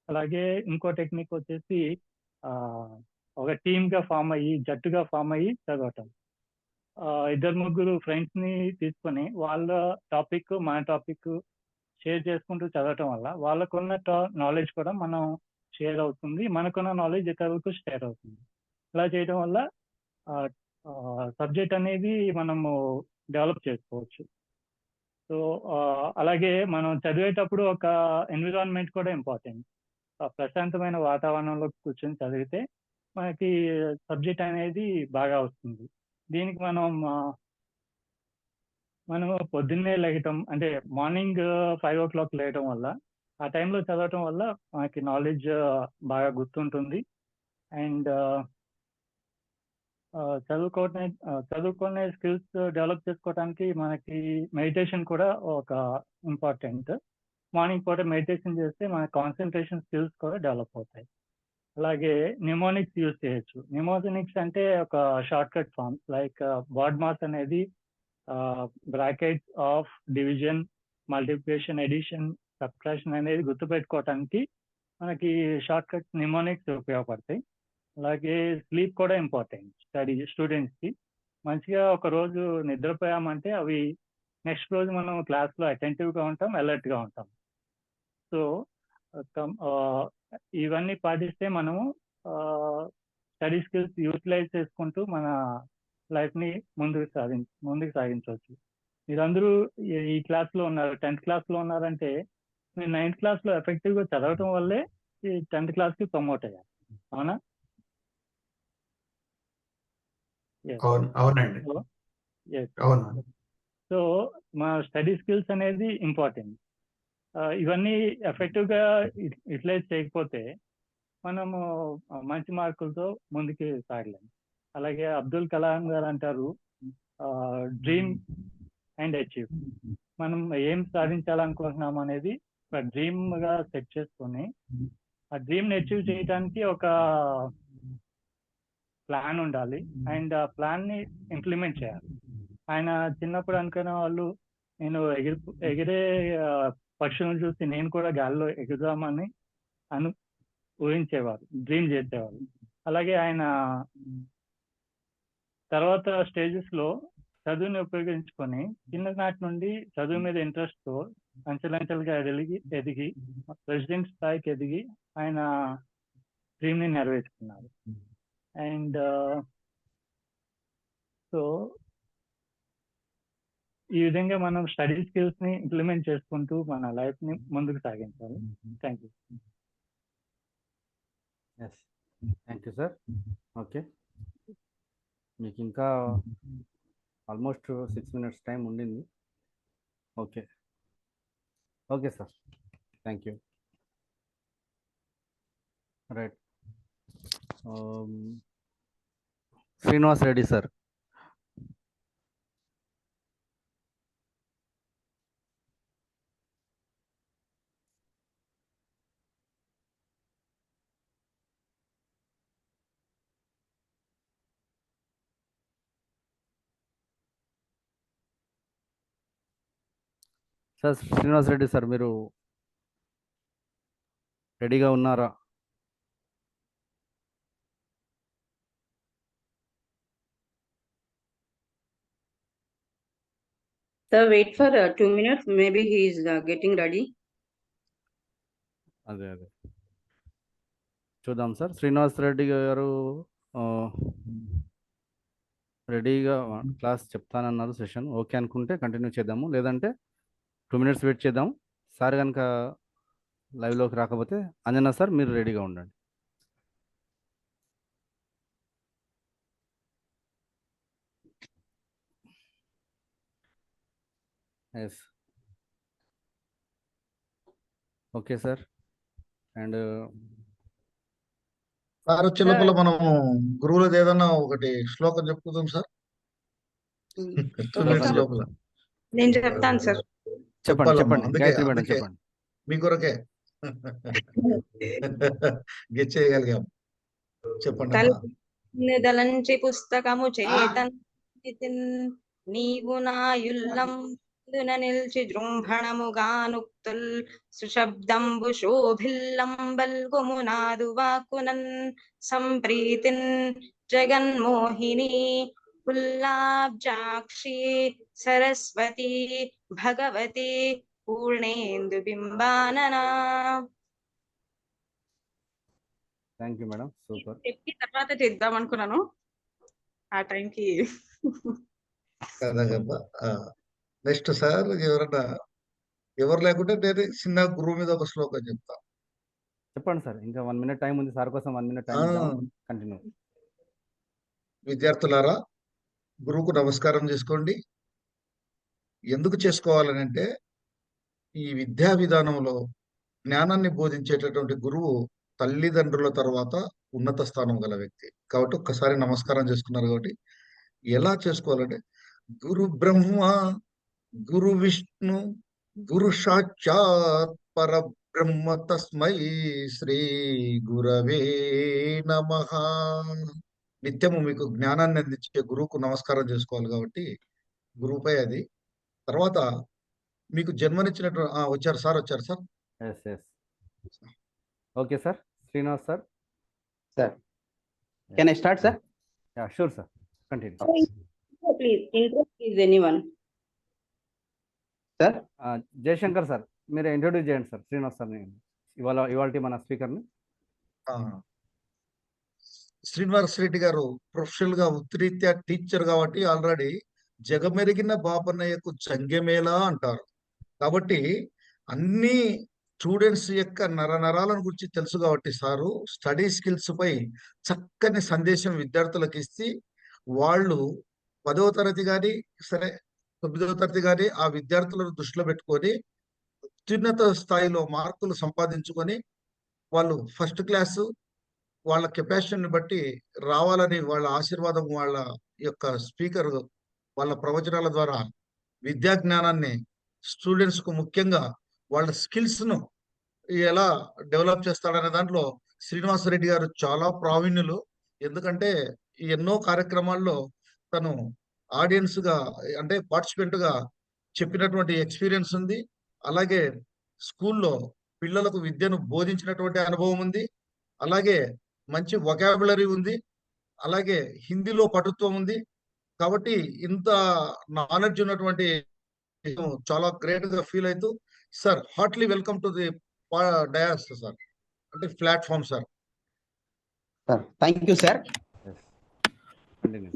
అలాగే ఇంకో టెక్నిక్ వచ్చేసి ఒక టీమ్గా ఫామ్ అయ్యి, జట్టుగా ఫామ్ అయ్యి చదవటం. ఇద్దరు ముగ్గురు ఫ్రెండ్స్ని తీసుకొని వాళ్ళ టాపిక్ మన టాపిక్ షేర్ చేసుకుంటూ చదవటం వల్ల వాళ్ళకున్న నాలెడ్జ్ కూడా మనం షేర్ అవుతుంది, మనకున్న నాలెడ్జ్ ఇతరులకు షేర్ అవుతుంది. ఇలా చేయడం వల్ల సబ్జెక్ట్ అనేది మనము డెవలప్ చేసుకోవచ్చు. సో అలాగే మనం చదివేటప్పుడు ఒక ఎన్విరాన్మెంట్ కూడా ఇంపార్టెంట్. ప్రశాంతమైన వాతావరణంలో కూర్చొని చదివితే మనకి సబ్జెక్ట్ అనేది బాగా వస్తుంది. దీనికి మనము పొద్దున్నే లేగటం, అంటే మార్నింగ్ 5 o'clock లేయటం వల్ల, ఆ టైంలో చదవటం వల్ల మనకి నాలెడ్జ్ బాగా గుర్తుంటుంది. అండ్ చదువుకునే స్కిల్స్ డెవలప్ చేసుకోవడానికి మనకి మెడిటేషన్ కూడా ఒక ఇంపార్టెంట్. మార్నింగ్ పూట మెడిటేషన్ చేస్తే మన కాన్సన్ట్రేషన్ స్కిల్స్ కూడా డెవలప్ అవుతాయి. అలాగే నిమోనిక్స్ యూజ్ చేయొచ్చు. నిమోనిక్స్ అంటే ఒక shortcut forms like BODMAS అనేది brackets of division, multiplication, addition, subtraction అనేది గుర్తుపెట్టుకోవటానికి మనకి షార్ట్ కట్ నిమోనిక్స్ ఉపయోగపడతాయి. అలాగే స్లీప్ కూడా ఇంపార్టెంట్ స్టూడెంట్స్కి. మంచిగా ఒక రోజు నిద్రపోయామంటే అవి నెక్స్ట్ రోజు మనం క్లాస్లో అటెంటివ్గా ఉంటాం, అలర్ట్గా ఉంటాం. సో ఇవన్నీ పాటిస్తే మనము స్టడీ స్కిల్స్ యూటిలైజ్ చేసుకుంటూ మన లైఫ్ని ముందుకు సాగించవచ్చు. మీరందరూ ఈ క్లాస్లో ఉన్నారు, 10th క్లాస్లో ఉన్నారంటే మీరు 9th క్లాస్లో ఎఫెక్టివ్గా చదవటం వల్లే ఈ 10th క్లాస్కి ప్రమోట్ అయ్యారు. అవునా? అవునండి. అవును. సో మా స్టడీ స్కిల్స్ అనేది ఇంపార్టెంట్. ఇవన్నీ ఎఫెక్టివ్గా యూటిలైజ్ చేయకపోతే మనము మంచి మార్కులతో ముందుకు సాగలేము. అలాగే అబ్దుల్ కలాం గారు అంటారు, డ్రీమ్ అండ్ అచీవ్. మనం ఏం సాధించాలనుకుంటున్నాం అనేది ఒక డ్రీమ్గా సెట్ చేసుకొని ఆ డ్రీమ్ని అచీవ్ చేయడానికి ఒక ప్లాన్ ఉండాలి అండ్ ఆ ప్లాన్ని ఇంప్లిమెంట్ చేయాలి. ఆయన చిన్నప్పుడు అనుకునే వాళ్ళు, నేను ఎగిరే పక్షులను చూసి నేను కూడా గాలిలో ఎగురుదామని ఊహించేవారు, డ్రీమ్ చేసేవారు. అలాగే ఆయన తర్వాత స్టేజెస్లో చదువుని ఉపయోగించుకొని చిన్ననాటి నుండి చదువు మీద ఇంట్రెస్ట్తో అంచెలంచెలుగా ఎదిగి ప్రెసిడెంట్ స్థాయికి ఎదిగి ఆయన డ్రీమ్ని నెరవేర్చుకున్నారు. అండ్ సో ఈ విధంగా మనం స్టడీ స్కిల్స్ని ఇంప్లిమెంట్ చేసుకుంటూ మన లైఫ్ని ముందుకు సాగించాలి. Thank you. Yes, thank you sir. Okay, మీకు ఇంకా ఆల్మోస్ట్ 6 minutes టైం ఉండింది. Okay okay sir, thank you. Right, Srinivas Reddy sir. Sir Srinivas Reddy sir, మీరు రెడీగా ఉన్నారా? Sir, wait for 2 minutes. Maybe he is getting ready. అదే చూద్దాం సార్. శ్రీనివాస్ రెడ్డి గారు రెడీగా క్లాస్ చెప్తానన్నారు, సెషన్ ఓకే అనుకుంటే కంటిన్యూ చేద్దాము, లేదంటే 2 minutes వెయిట్ చేద్దాం. సార్ కనుక లైవ్లోకి రాకపోతే అంజనా సార్ మీరు రెడీగా ఉండండి. Yes, okay sir. And sir వచ్చే లోపల మనము గురువులది ఏదన్నా ఒకటి శ్లోకం చెప్పుకుందాం సార్. 2 minutes లోపల నేను చెప్తాను సార్. చెప్పండి చెప్పాలమ్మా. చెప్పండి అందుకే గాయత్రి మేడం అందుకే చెప్పండి. మీ కొరకే గెట్ చేయగలిగాం. చెప్పండి అమ్మా. తలదలంచి పుస్తకము చేతన్ నీవు నాయుల్లం నిల్చి జృంభణముగానుక్తుల్ సుశబ్దంబు శోభిల్లం బల్గుమునాదు వాకునన్ సంప్రీతిన్ జగన్మోహిని పుల్లాబ్జాక్షి సరస్వతి భగవతి పూర్ణేందు బింబాననా. Thank you madam, super. చెప్పి తర్వాత చేద్దాం అనుకున్నాను ఆ టైంకి. కదమ్మా. నెక్స్ట్ సార్ ఎవరన్నా ఎవరు లేకుంటే నేను చిన్న గురువు మీద ఒక శ్లోకం చెప్తా. చెప్పండి సార్, ఇంకా 1 minute టైం ఉంది సార్ కోసం. 1 minute టైం ఇద్దాం. కంటిన్యూ. విద్యార్థులారా, గురువుకు నమస్కారం చేసుకోండి. ఎందుకు చేసుకోవాలని అంటే, ఈ విద్యా విధానంలో జ్ఞానాన్ని బోధించేటటువంటి గురువు తల్లిదండ్రుల తర్వాత ఉన్నత స్థానం గల వ్యక్తి కాబట్టి ఒక్కసారి నమస్కారం చేసుకున్నారు. కాబట్టి ఎలా చేసుకోవాలంటే, గురు బ్రహ్మ గురు విష్ణు గురు సాక్షాత్ పరబ్రహ్మ తస్మై శ్రీ గురవే నమః. నిత్యము మీకు జ్ఞానాన్ని అందించే గురువుకు నమస్కారం చేసుకోవాలి. కాబట్టి గురువుపై అది. తర్వాత మీకు జన్మనిచ్చినటువంటి వచ్చారు sir. Yes yes okay sir. Srinivas sir. Sir can I start sir? Yeah sure sir, continue. Please, interest is anyone. Sir Jayashankar sir, మీరు ఇంట్రొడ్యూస్ చేయండి సార్ శ్రీనివాస్ సార్ని, ఇవాళ మన స్పీకర్ని. శ్రీనివాస్ రెడ్డి గారు ప్రొఫెషనల్ గా వృత్తిరీత్యా టీచర్ కాబట్టి ఆల్రెడీ జగమెరిగిన బాపన్నయ్యకు జంగమేలా అంటారు. కాబట్టి అన్ని స్టూడెంట్స్ యొక్క నరాలను గురించి తెలుసు కాబట్టి సారు స్టడీ స్కిల్స్ పై చక్కని సందేశం విద్యార్థులకు ఇస్తే వాళ్ళు 10వ తరగతి కానీ సరే 9వ తరగతి కానీ ఆ విద్యార్థులను దృష్టిలో పెట్టుకొని అత్యున్నత స్థాయిలో మార్కులు సంపాదించుకొని వాళ్ళు ఫస్ట్ క్లాసు వాళ్ళ కెపాసిటీని బట్టి రావాలని వాళ్ళ ఆశీర్వాదం, వాళ్ళ యొక్క స్పీకర్ వాళ్ళ ప్రవచనాల ద్వారా విద్యా జ్ఞానాన్ని స్టూడెంట్స్ కు ముఖ్యంగా వాళ్ళ స్కిల్స్ ను ఎలా డెవలప్ చేస్తాడనే దాంట్లో శ్రీనివాసరెడ్డి గారు చాలా ప్రావీణ్యులు. ఎందుకంటే ఎన్నో కార్యక్రమాల్లో తను ఆడియన్స్ గా అంటే పార్టిసిపెంట్ గా చెప్పినటువంటి ఎక్స్పీరియన్స్ ఉంది. అలాగే స్కూల్లో పిల్లలకు విద్యను బోధించినటువంటి అనుభవం ఉంది. అలాగే మంచి వొకాబులరీ ఉంది. అలాగే హిందీలో పటుత్వం ఉంది. కాబట్టి ఇంత నాలెడ్జ్ ఉన్నటువంటి చాలా గ్రేట్ గా ఫీల్ అవుతూ sir heartly welcome to the dais sir, అంటే platform sir. Sir thank you sir. Continue.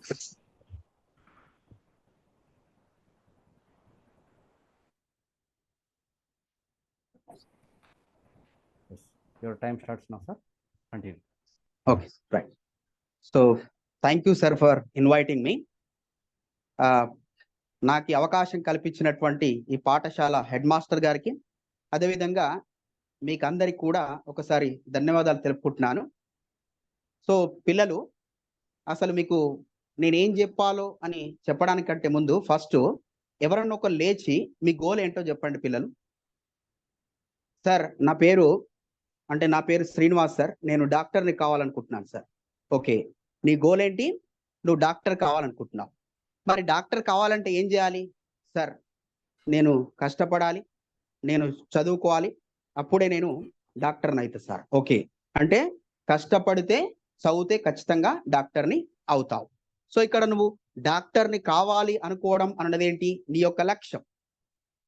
Your time starts now sir, continue. Okay right. So thank you sir for inviting me. నాకు ఈ అవకాశం కల్పించినటువంటి ఈ పాఠశాల head master గారికి, అదేవిధంగా మీకు అందరికి కూడా ఒకసారి ధన్యవాదాలు తెలుపుకుంటున్నాను. సో పిల్లలు, అసలు మీకు నేనేం చెప్పాలో అని చెప్పడానికంటే ముందు ఫస్ట్ ఎవరన్నా ఒక లేచి మీ గోల్ ఏంటో చెప్పండి పిల్లలు. సార్ నా పేరు శ్రీనివాస్ సార్, నేను డాక్టర్ని కావాలనుకుంటున్నాను సార్. ఓకే, నీ గోల్ ఏంటి? నువ్వు డాక్టర్ కావాలనుకుంటున్నావు. మరి డాక్టర్ కావాలంటే ఏం చేయాలి? సార్ నేను కష్టపడాలి, నేను చదువుకోవాలి, అప్పుడే నేను డాక్టర్ని అవుతా సార్. ఓకే, అంటే కష్టపడితే చదివితే ఖచ్చితంగా డాక్టర్ని అవుతావు. సో ఇక్కడ నువ్వు డాక్టర్ని కావాలి అనుకోవడం అన్నది ఏంటి? నీ యొక్క లక్ష్యం.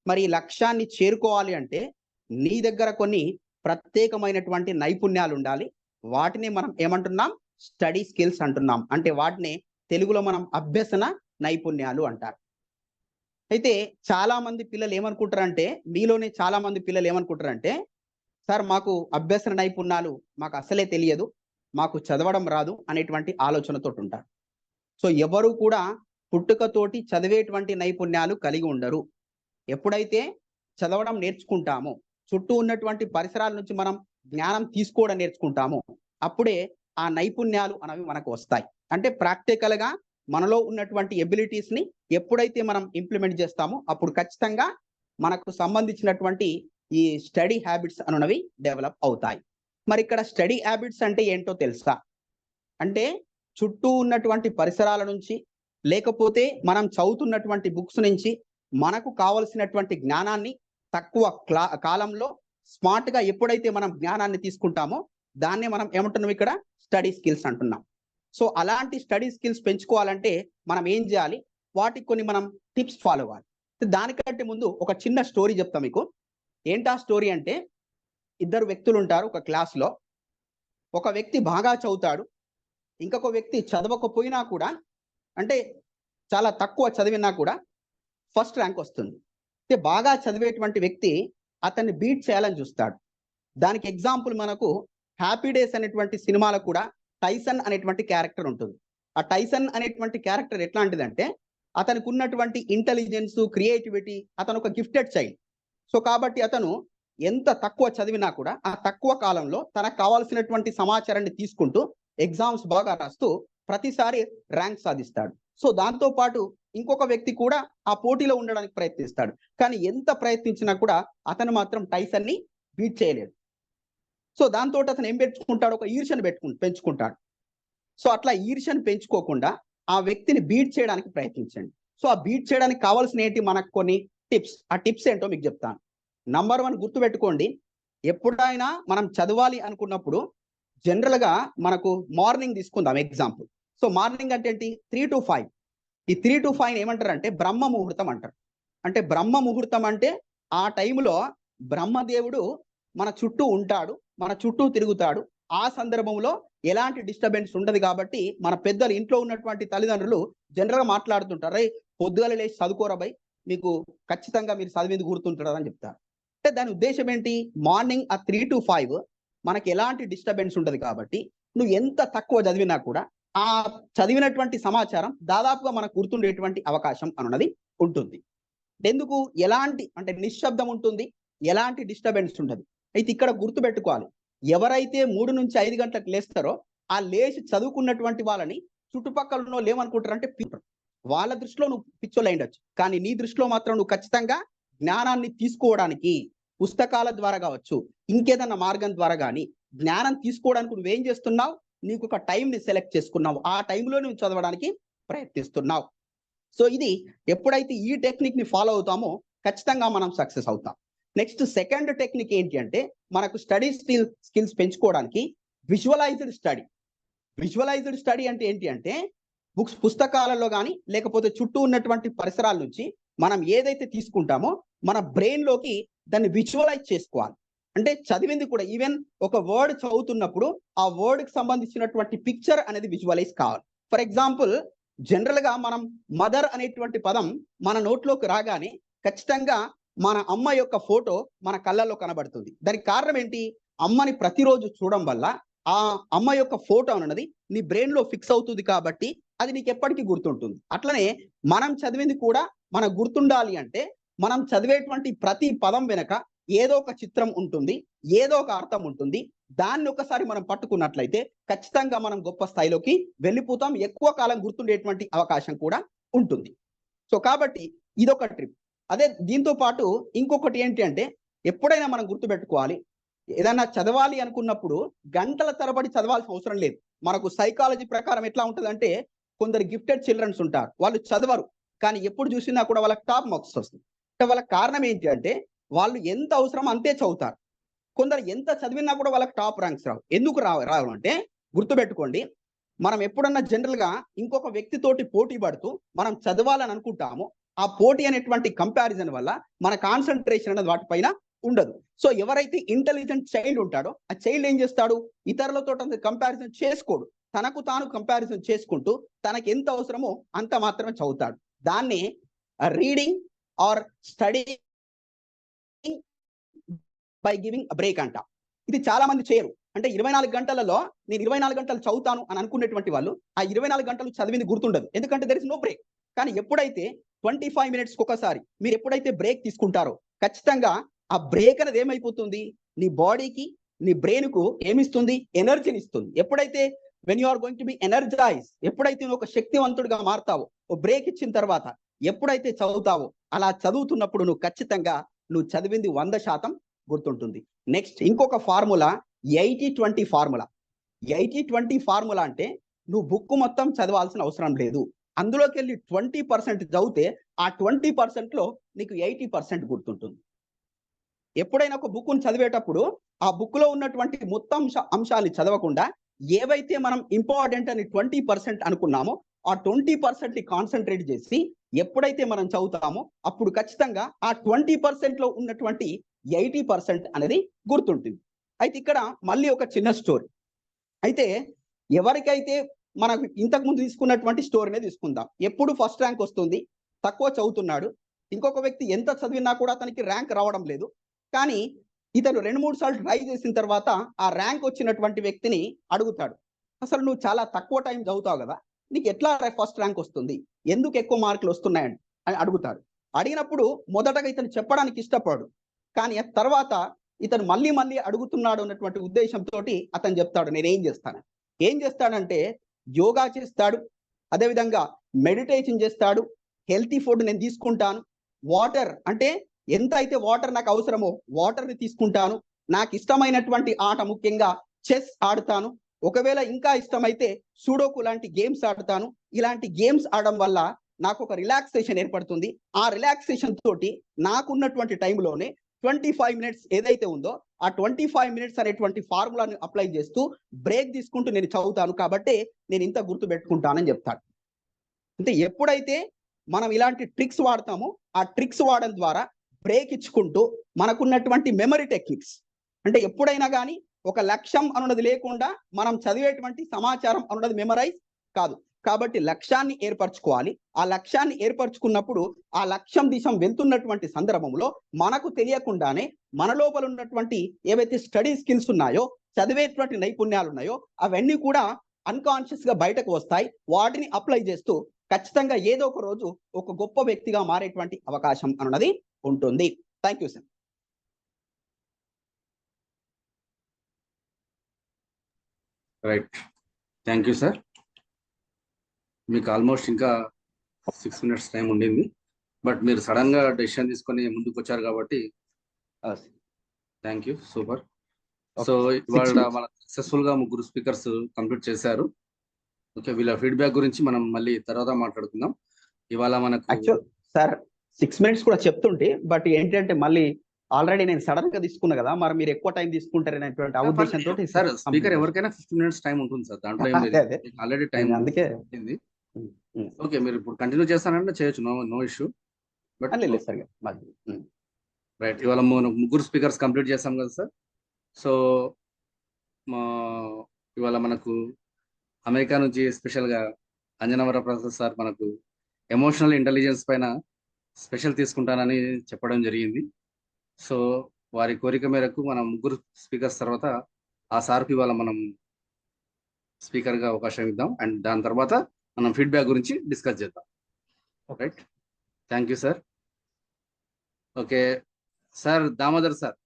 మరి ఈ లక్ష్యాన్ని చేరుకోవాలి అంటే నీ దగ్గర కొన్ని ప్రత్యేకమైనటువంటి నైపుణ్యాలు ఉండాలి. వాటిని మనం ఏమంటున్నాం? స్టడీ స్కిల్స్ అంటున్నాం. అంటే వాటిని తెలుగులో మనం అభ్యసన నైపుణ్యాలు అంటారు. అయితే చాలా మంది పిల్లలు ఏమనుకుంటారంటే, మీలోనే చాలా మంది పిల్లలు ఏమనుకుంటారంటే, సార్ మాకు అభ్యసన నైపుణ్యాలు మాకు అసలే తెలియదు, మాకు చదవడం రాదు అనేటువంటి ఆలోచనతో ఉంటారు. సో ఎవరు కూడా పుట్టుకతోటి చదివేటువంటి నైపుణ్యాలు కలిగి ఉండరు. ఎప్పుడైతే చదవడం నేర్చుకుంటామో, చుట్టూ ఉన్నటువంటి పరిసరాల నుంచి మనం జ్ఞానం తీసుకోవడం నేర్చుకుంటామో, అప్పుడే ఆ నైపుణ్యాలు అనేవి మనకు వస్తాయి. అంటే ప్రాక్టికల్ గా మనలో ఉన్నటువంటి ఎబిలిటీస్ ని ఎప్పుడైతే మనం ఇంప్లిమెంట్ చేస్తామో అప్పుడు ఖచ్చితంగా మనకు సంబంధించినటువంటి ఈ స్టడీ హ్యాబిట్స్ అనున్నవి డెవలప్ అవుతాయి. మరి ఇక్కడ స్టడీ హ్యాబిట్స్ అంటే ఏంటో తెలుసా? అంటే చుట్టూ ఉన్నటువంటి పరిసరాల నుంచి, లేకపోతే మనం చదువుతున్నటువంటి బుక్స్ నుంచి మనకు కావలసినటువంటి జ్ఞానాన్ని తక్కువ కాలంలో స్మార్ట్ గా ఎప్పుడైతే మనం జ్ఞానాన్ని తీసుకుంటామో దాన్నే మనం ఏమంటున్నాం ఇక్కడ స్టడీ స్కిల్స్ అంటున్నాం. సో అలాంటి స్టడీ స్కిల్స్ పెంచుకోవాలంటే మనం ఏం చేయాలి? వాటికి కొన్ని మనం టిప్స్ ఫాలో అవ్వాలి. దానికంటే ముందు ఒక చిన్న స్టోరీ చెప్తాం మీకు. ఏంటా స్టోరీ అంటే, ఇద్దరు వ్యక్తులు ఉంటారు ఒక క్లాస్లో. ఒక వ్యక్తి బాగా చదువుతాడు, ఇంకొక వ్యక్తి చదవకపోయినా కూడా, అంటే చాలా తక్కువ చదివినా కూడా ఫస్ట్ ర్యాంక్ వస్తుంది. అయితే బాగా చదివేటువంటి వ్యక్తి అతన్ని బీట్ చేయాలని చూస్తాడు. దానికి ఎగ్జాంపుల్ మనకు హ్యాపీ డేస్ అనేటువంటి సినిమాలో కూడా టైసన్ అనేటువంటి క్యారెక్టర్ ఉంటుంది. ఆ టైసన్ అనేటువంటి క్యారెక్టర్ ఎట్లాంటిదంటే, అతనికి ఉన్నటువంటి ఇంటెలిజెన్స్, క్రియేటివిటీ, అతను ఒక గిఫ్టెడ్ చైల్డ్. సో కాబట్టి అతను ఎంత తక్కువ చదివినా కూడా ఆ తక్కువ కాలంలో తనకు కావాల్సినటువంటి సమాచారాన్ని తీసుకుంటూ ఎగ్జామ్స్ బాగా రాస్తూ ప్రతిసారి ర్యాంక్ సాధిస్తాడు. సో దాంతో పాటు ఇంకొక వ్యక్తి కూడా ఆ పోటీలో ఉండడానికి ప్రయత్నిస్తాడు. కానీ ఎంత ప్రయత్నించినా కూడా అతను మాత్రం టైసన్ ని బీట్ చేయలేడు. సో దాంతో అతను ఏం పెంచుకుంటాడు? ఒక ఈర్ష్యను పెంచుకుంటాడు. సో అట్లా ఈర్ష్యను పెంచుకోకుండా ఆ వ్యక్తిని బీట్ చేయడానికి ప్రయత్నించండి. సో ఆ బీట్ చేయడానికి కావాల్సిన ఏంటి? మనకు కొన్ని టిప్స్. ఆ టిప్స్ ఏంటో మీకు చెప్తాను. నంబర్ 1 గుర్తుపెట్టుకోండి, ఎప్పుడైనా మనం చదవాలి అనుకున్నప్పుడు జనరల్ గా మనకు మార్నింగ్ తీసుకుందాం ఎగ్జాంపుల్. సో మార్నింగ్ అంటే ఏంటి? 3 to 5. ఈ 3 to 5 ఏమంటారు అంటే బ్రహ్మ ముహూర్తం అంటారు. అంటే బ్రహ్మ ముహూర్తం అంటే ఆ టైంలో బ్రహ్మదేవుడు మన చుట్టూ ఉంటాడు, మన చుట్టూ తిరుగుతాడు. ఆ సందర్భంలో ఎలాంటి డిస్టర్బెన్స్ ఉండదు. కాబట్టి మన పెద్దలు, ఇంట్లో ఉన్నటువంటి తల్లిదండ్రులు జనరల్ గా మాట్లాడుతుంటారు, పొద్దుగల లేచి చదువుకోరబై, మీకు ఖచ్చితంగా మీరు చదివింది గుర్తుంటారు అని చెప్తారు. అంటే దాని ఉద్దేశం ఏంటి? మార్నింగ్ ఆ 3 to 5 మనకి ఎలాంటి డిస్టర్బెన్స్ ఉండదు. కాబట్టి నువ్వు ఎంత తక్కువ చదివినా కూడా ఆ చదివినటువంటి సమాచారం దాదాపుగా మనకు గుర్తుండేటువంటి అవకాశం అన్నది ఉంటుంది. ఎందుకు? ఎలాంటి అంటే నిశ్శబ్దం ఉంటుంది, ఎలాంటి డిస్టర్బెన్స్ ఉండదు. అయితే ఇక్కడ గుర్తుపెట్టుకోవాలి, ఎవరైతే 3 నుంచి 5 గంటలకు లేస్తారో ఆ లేచి చదువుకున్నటువంటి వాళ్ళని చుట్టుపక్కల ఉన్న వాళ్ళు ఏమనుకుంటారంటే వాళ్ళ దృష్టిలో నువ్వు పిచ్చోళ్ళు అయ్యుండొచ్చు, కానీ నీ దృష్టిలో మాత్రం నువ్వు ఖచ్చితంగా జ్ఞానాన్ని తీసుకోవడానికి పుస్తకాల ద్వారా కావచ్చు, ఇంకేదన్నా మార్గం ద్వారా కానీ జ్ఞానం తీసుకోవడానికి నువ్వేం చేస్తున్నావు? నీకు ఒక టైంని సెలెక్ట్ చేసుకున్నావు, ఆ టైంలో నువ్వు చదవడానికి ప్రయత్నిస్తున్నావు. సో ఇది ఎప్పుడైతే ఈ టెక్నిక్ ని ఫాలో అవుతామో ఖచ్చితంగా మనం సక్సెస్ అవుతాం. నెక్స్ట్ సెకండ్ టెక్నిక్ ఏంటి అంటే, మనకు స్టడీ స్కిల్స్ పెంచుకోవడానికి విజువలైజ్డ్ స్టడీ. విజువలైజ్డ్ స్టడీ అంటే ఏంటి అంటే, పుస్తకాలలో కానీ లేకపోతే చుట్టూ ఉన్నటువంటి పరిసరాల నుంచి మనం ఏదైతే తీసుకుంటామో మన బ్రెయిన్ లోకి దాన్ని విజువలైజ్ చేసుకోవాలి. అంటే చదివింది కూడా, ఈవెన్ ఒక వర్డ్ చదువుతున్నప్పుడు ఆ వర్డ్ కి సంబంధించినటువంటి పిక్చర్ అనేది విజువలైజ్ కావాలి. ఫర్ ఎగ్జాంపుల్, జనరల్ గా మనం మదర్ అనేటువంటి పదం మన నోట్లోకి రాగానే ఖచ్చితంగా మన అమ్మ యొక్క ఫోటో మన కళ్ళల్లో కనబడుతుంది. దానికి కారణం ఏంటి? అమ్మని ప్రతిరోజు చూడడం వల్ల ఆ అమ్మ యొక్క ఫోటో అన్నది నీ బ్రెయిన్ లో ఫిక్స్ అవుతుంది. కాబట్టి అది నీకు ఎప్పటికీ గుర్తుంటుంది. అట్లనే మనం చదివింది కూడా మనకు గుర్తుండాలి అంటే మనం చదివేటువంటి ప్రతి పదం వెనక ఏదో ఒక చిత్రం ఉంటుంది, ఏదో ఒక అర్థం ఉంటుంది. దాన్ని ఒకసారి మనం పట్టుకున్నట్లయితే ఖచ్చితంగా మనం గొప్ప స్థాయిలోకి వెళ్ళిపోతాం, ఎక్కువ కాలం గుర్తుండేటువంటి అవకాశం కూడా ఉంటుంది. సో కాబట్టి ఇదొక ట్రిప్. అదే దీంతో పాటు ఇంకొకటి ఏంటి అంటే, ఎప్పుడైనా మనం గుర్తుపెట్టుకోవాలి, ఏదైనా చదవాలి అనుకున్నప్పుడు గంటల తరబడి చదవాల్సిన అవసరం లేదు. మనకు సైకాలజీ ప్రకారం ఎట్లా ఉంటుంది అంటే, కొందరు గిఫ్టెడ్ చిల్డ్రన్స్ ఉంటారు, వాళ్ళు చదవరు, కానీ ఎప్పుడు చూసినా కూడా వాళ్ళకి టాప్ మార్క్స్ వస్తుంది. అంటే వాళ్ళకి కారణం ఏంటి అంటే, వాళ్ళు ఎంత అవసరం అంతే చదువుతారు. కొందరు ఎంత చదివినా కూడా వాళ్ళకి టాప్ ర్యాంక్స్ రావు. ఎందుకు రావు అంటే, గుర్తుపెట్టుకోండి, మనం ఎప్పుడన్నా జనరల్ గా ఇంకొక వ్యక్తితోటి పోటీ పడుతూ మనం చదవాలని అనుకుంటాము, ఆ పోటీ అనేటువంటి కంపారిజన్ వల్ల మన కాన్సన్ట్రేషన్ అనేది వాటిపైన ఉండదు. సో ఎవరైతే ఇంటెలిజెంట్ చైల్డ్ ఉంటాడో ఆ చైల్డ్ ఏం చేస్తాడు? ఇతరులతో కంపారిజన్ చేసుకోడు, తనకు తాను కంపారిజన్ చేసుకుంటూ తనకి ఎంత అవసరమో అంత మాత్రమే చదువుతాడు. దాన్ని reading are study by giving break అంట. ఇది చాలా మంది చేయరు. అంటే 24 గంటలలో నేను 24 గంటలు చదువుతాను అని అనుకునేటువంటి వాళ్ళు ఆ 24 గంటలు చదివింది గుర్తుండదు, ఎందుకంటే దెర్ ఇస్ నో బ్రేక్. కానీ ఎప్పుడైతే 25 minutes ఒకసారి మీరు ఎప్పుడైతే బ్రేక్ తీసుకుంటారో ఖచ్చితంగా ఆ బ్రేక్ అనేది ఏమైపోతుంది? నీ బాడీకి, నీ బ్రెయిన్ కు ఏమిస్తుంది? ఎనర్జీని ఇస్తుంది. ఎప్పుడైతే when you are going to be energize, ఎప్పుడైతే నువ్వు ఒక శక్తివంతుడిగా మారుతావో, ఓ బ్రేక్ ఇచ్చిన తర్వాత ఎప్పుడైతే చదువుతావో, అలా చదువుతున్నప్పుడు నువ్వు ఖచ్చితంగా నువ్వు చదివింది 100% గుర్తుంటుంది. నెక్స్ట్ ఇంకొక ఫార్ములా 80-20 ఫార్ములా. 80-20 ఫార్ములా అంటే నువ్వు బుక్ మొత్తం చదవాల్సిన అవసరం లేదు. అందులోకి వెళ్ళి 20% చదివితే ఆ 20% లో నీకు 80% గుర్తుంటుంది. ఎప్పుడైనా ఒక బుక్ను చదివేటప్పుడు ఆ బుక్ లో ఉన్నటువంటి మొత్తం అంశాలు చదవకుండా ఏవైతే మనం ఇంపార్టెంట్ అని 20% అనుకున్నామో ఆ 20% ని కాన్సన్ట్రేట్ చేసి ఎప్పుడైతే మనం చదువుతామో అప్పుడు ఖచ్చితంగా ఆ 20% లో ఉన్నటువంటి 80% అనేది గుర్తుంటుంది. అయితే ఇక్కడ మళ్ళీ ఒక చిన్న స్టోరీ. అయితే ఎవరికైతే మనకు ఇంతకు ముందు తీసుకున్నటువంటి స్టోరీనే తీసుకుందాం. ఎప్పుడు ఫస్ట్ ర్యాంక్ వస్తుంది, తక్కువ చదువుతున్నాడు. ఇంకొక వ్యక్తి ఎంత చదివినా కూడా అతనికి ర్యాంక్ రావడం లేదు. కానీ ఇతను 2-3 సార్లు ట్రై చేసిన తర్వాత ఆ ర్యాంక్ వచ్చినటువంటి వ్యక్తిని అడుగుతాడు, అసలు నువ్వు చాలా తక్కువ టైం చదువుతావు కదా, నీకు ఎట్లా ఫస్ట్ ర్యాంక్ వస్తుంది, ఎందుకు ఎక్కువ మార్కులు వస్తున్నాయని అని అడుగుతాడు. అడిగినప్పుడు మొదటగా ఇతను చెప్పడానికి ఇష్టపడు, కానీ తర్వాత ఇతను మళ్ళీ మళ్ళీ అడుగుతున్నాడు అన్నటువంటి ఉద్దేశంతో అతను చెప్తాడు, నేనేం చేస్తాను. ఏం చేస్తాడంటే యోగా చేస్తాడు, అదేవిధంగా మెడిటేషన్ చేస్తాడు, హెల్తీ ఫుడ్ నేను తీసుకుంటాను, వాటర్ అంటే ఎంత అయితే వాటర్ నాకు అవసరమో వాటర్ని తీసుకుంటాను, నాకు ఇష్టమైనటువంటి ఆట ముఖ్యంగా చెస్ ఆడతాను, ఒకవేళ ఇంకా ఇష్టమైతే సూడోకు లాంటి గేమ్స్ ఆడతాను. ఇలాంటి గేమ్స్ ఆడడం వల్ల నాకు ఒక రిలాక్సేషన్ ఏర్పడుతుంది. ఆ రిలాక్సేషన్ తోటి నాకున్నటువంటి టైంలోనే 25 మినిట్స్ ఏదైతే ఉందో ఆ 25 మినిట్స్ అనేటువంటి ఫార్ములాని అప్లై చేస్తూ బ్రేక్ తీసుకుంటూ నేను చదువుతాను, కాబట్టి నేను ఇంత గుర్తు పెట్టుకుంటానని చెప్తాడు. అంటే ఎప్పుడైతే మనం ఇలాంటి ట్రిక్స్ వాడతామో ఆ ట్రిక్స్ వాడడం ద్వారా బ్రేక్ ఇచ్చుకుంటూ మనకున్నటువంటి మెమరీ టెక్నిక్స్, అంటే ఎప్పుడైనా కానీ ఒక లక్ష్యం అనున్నది లేకుండా మనం చదివేటువంటి సమాచారం అనున్నది మెమరైజ్ కాదు. కాబట్టి లక్ష్యాన్ని ఏర్పరచుకోవాలి. ఆ లక్ష్యాన్ని ఏర్పరచుకున్నప్పుడు ఆ లక్ష్యం దిశం వెళ్తున్నటువంటి సందర్భంలో మనకు తెలియకుండానే మన లోపల ఉన్నటువంటి ఏవైతే స్టడీ స్కిల్స్ ఉన్నాయో, చదివేటువంటి నైపుణ్యాలు ఉన్నాయో అవన్నీ కూడా అన్కాన్షియస్ గా బయటకు వస్తాయి. వాటిని అప్లై చేస్తూ ఖచ్చితంగా ఏదో ఒక రోజు ఒక గొప్ప వ్యక్తిగా మారేటువంటి అవకాశం అన్నది ఉంటుంది. Thank you sir. Right, thank you sir. మీకు ఆల్మోస్ట్ ఇంకా 6 మినిట్స్ టైం ఉండింది, బట్ మీరు సడన్ గా డెసిషన్ తీసుకొని ముందుకు వచ్చారు కాబట్టి థ్యాంక్ యూ, సూపర్. సో ఇవాళ మన సక్సెస్ఫుల్ గా 3 స్పీకర్స్ కంప్లీట్ చేశారు. ఓకే, వీళ్ళ ఫీడ్బ్యాక్ గురించి మనం మళ్ళీ తర్వాత మాట్లాడుకుందాం. ఇవాళ మనకు యాక్చువల్ సార్ 6 మినిట్స్ కూడా చెప్తుంటే, బట్ ఏంటంటే మళ్ళీ ఆల్రెడీ నేను సడన్ గా తీసుకున్నా కదా, మరి మీరు ఎక్కువ టైం తీసుకుంటారనేటువంటి ఉద్దేశంతో సార్ స్పీకర్ ఎవరికైనా 15 మినిట్స్ టైం ఉంటుంది సార్, దాంట్లో ఆల్రెడీ టైం అందుకే. ఓకే, మీరు ఇప్పుడు కంటిన్యూ చేస్తానంటే చేయొచ్చు, నో ఇష్యూ. బట్ లేదు సార్. రైట్, ఇవాళ 3 స్పీకర్స్ కంప్లీట్ చేస్తాం కదా సార్. సో ఇవాళ మనకు అమెరికా నుంచి స్పెషల్గా అంజనవర ప్రసాద్ సార్ మనకు ఎమోషనల్ ఇంటెలిజెన్స్ పైన స్పెషల్ తీసుకుంటానని చెప్పడం జరిగింది. సో వారి కోరిక మేరకు మనం 3 స్పీకర్స్ తర్వాత ఆ సార్కి ఇవాళ మనం స్పీకర్గా అవకాశం ఇద్దాం, అండ్ దాని తర్వాత మనం ఫీడ్బ్యాక్ గురించి డిస్కస్ చేద్దాం. Right, thank you sir. Okay sir, Damodar sir,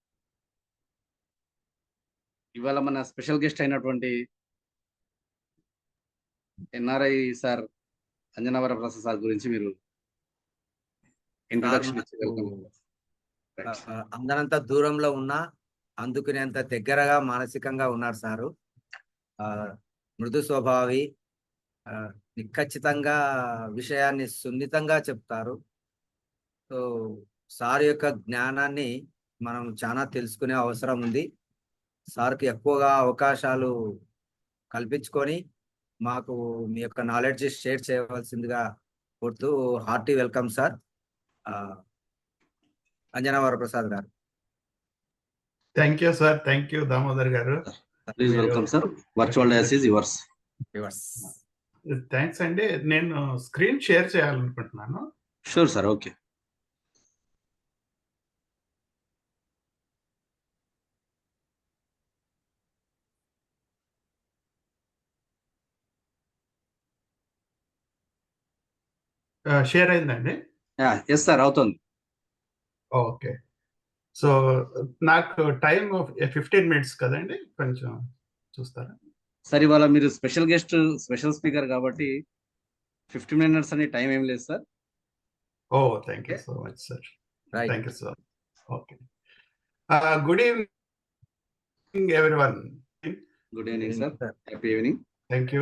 ఇవాళ మన స్పెషల్ గెస్ట్ అయినటువంటి NRI sir Anjanavara Prasad sir గురించి మీరు ఇంట్రొడక్షన్ ఇచ్చగలుగుతారు. అందరంత దూరంలో ఉన్నా అందుకునేంత దగ్గరగా మానసికంగా ఉన్నారు సారు. మృదు స్వభావి, నిఖచ్చితంగా విషయాన్ని సున్నితంగా చెప్తారు. సో సార్ యొక్క జ్ఞానాన్ని మనం చాలా తెలుసుకునే అవసరం ఉంది. సార్కి ఎక్కువగా అవకాశాలు కల్పించుకొని మాకు మీ యొక్క నాలెడ్జ్ షేర్ చేయవలసిందిగా కోరుతూ hearty welcome sir Anjanavara Prasad garu. Thank you sir, thank you Damodar garu. Please welcome sir, virtual dais is yours. Thanks అండి. నేను స్క్రీన్ షేర్ చేయాలనుకుంటున్నాను. Sure sir, okay. షేర్ అయిందండి? ఎస్ సార్, అవుతుంది. ఓకే, సో నాకు టైం 15 మినిట్స్ కదండి, కొంచెం చూస్తారా? సార్ ఇవాళ మీరు స్పెషల్ గెస్ట్, స్పెషల్ స్పీకర్ కాబట్టి 50 minutes అని టైం ఏం లేదు sir. Oh, thank you so much, sir. Right. Thank you, sir. Okay. Good evening, everyone. Good evening sir, happy evening. Thank you.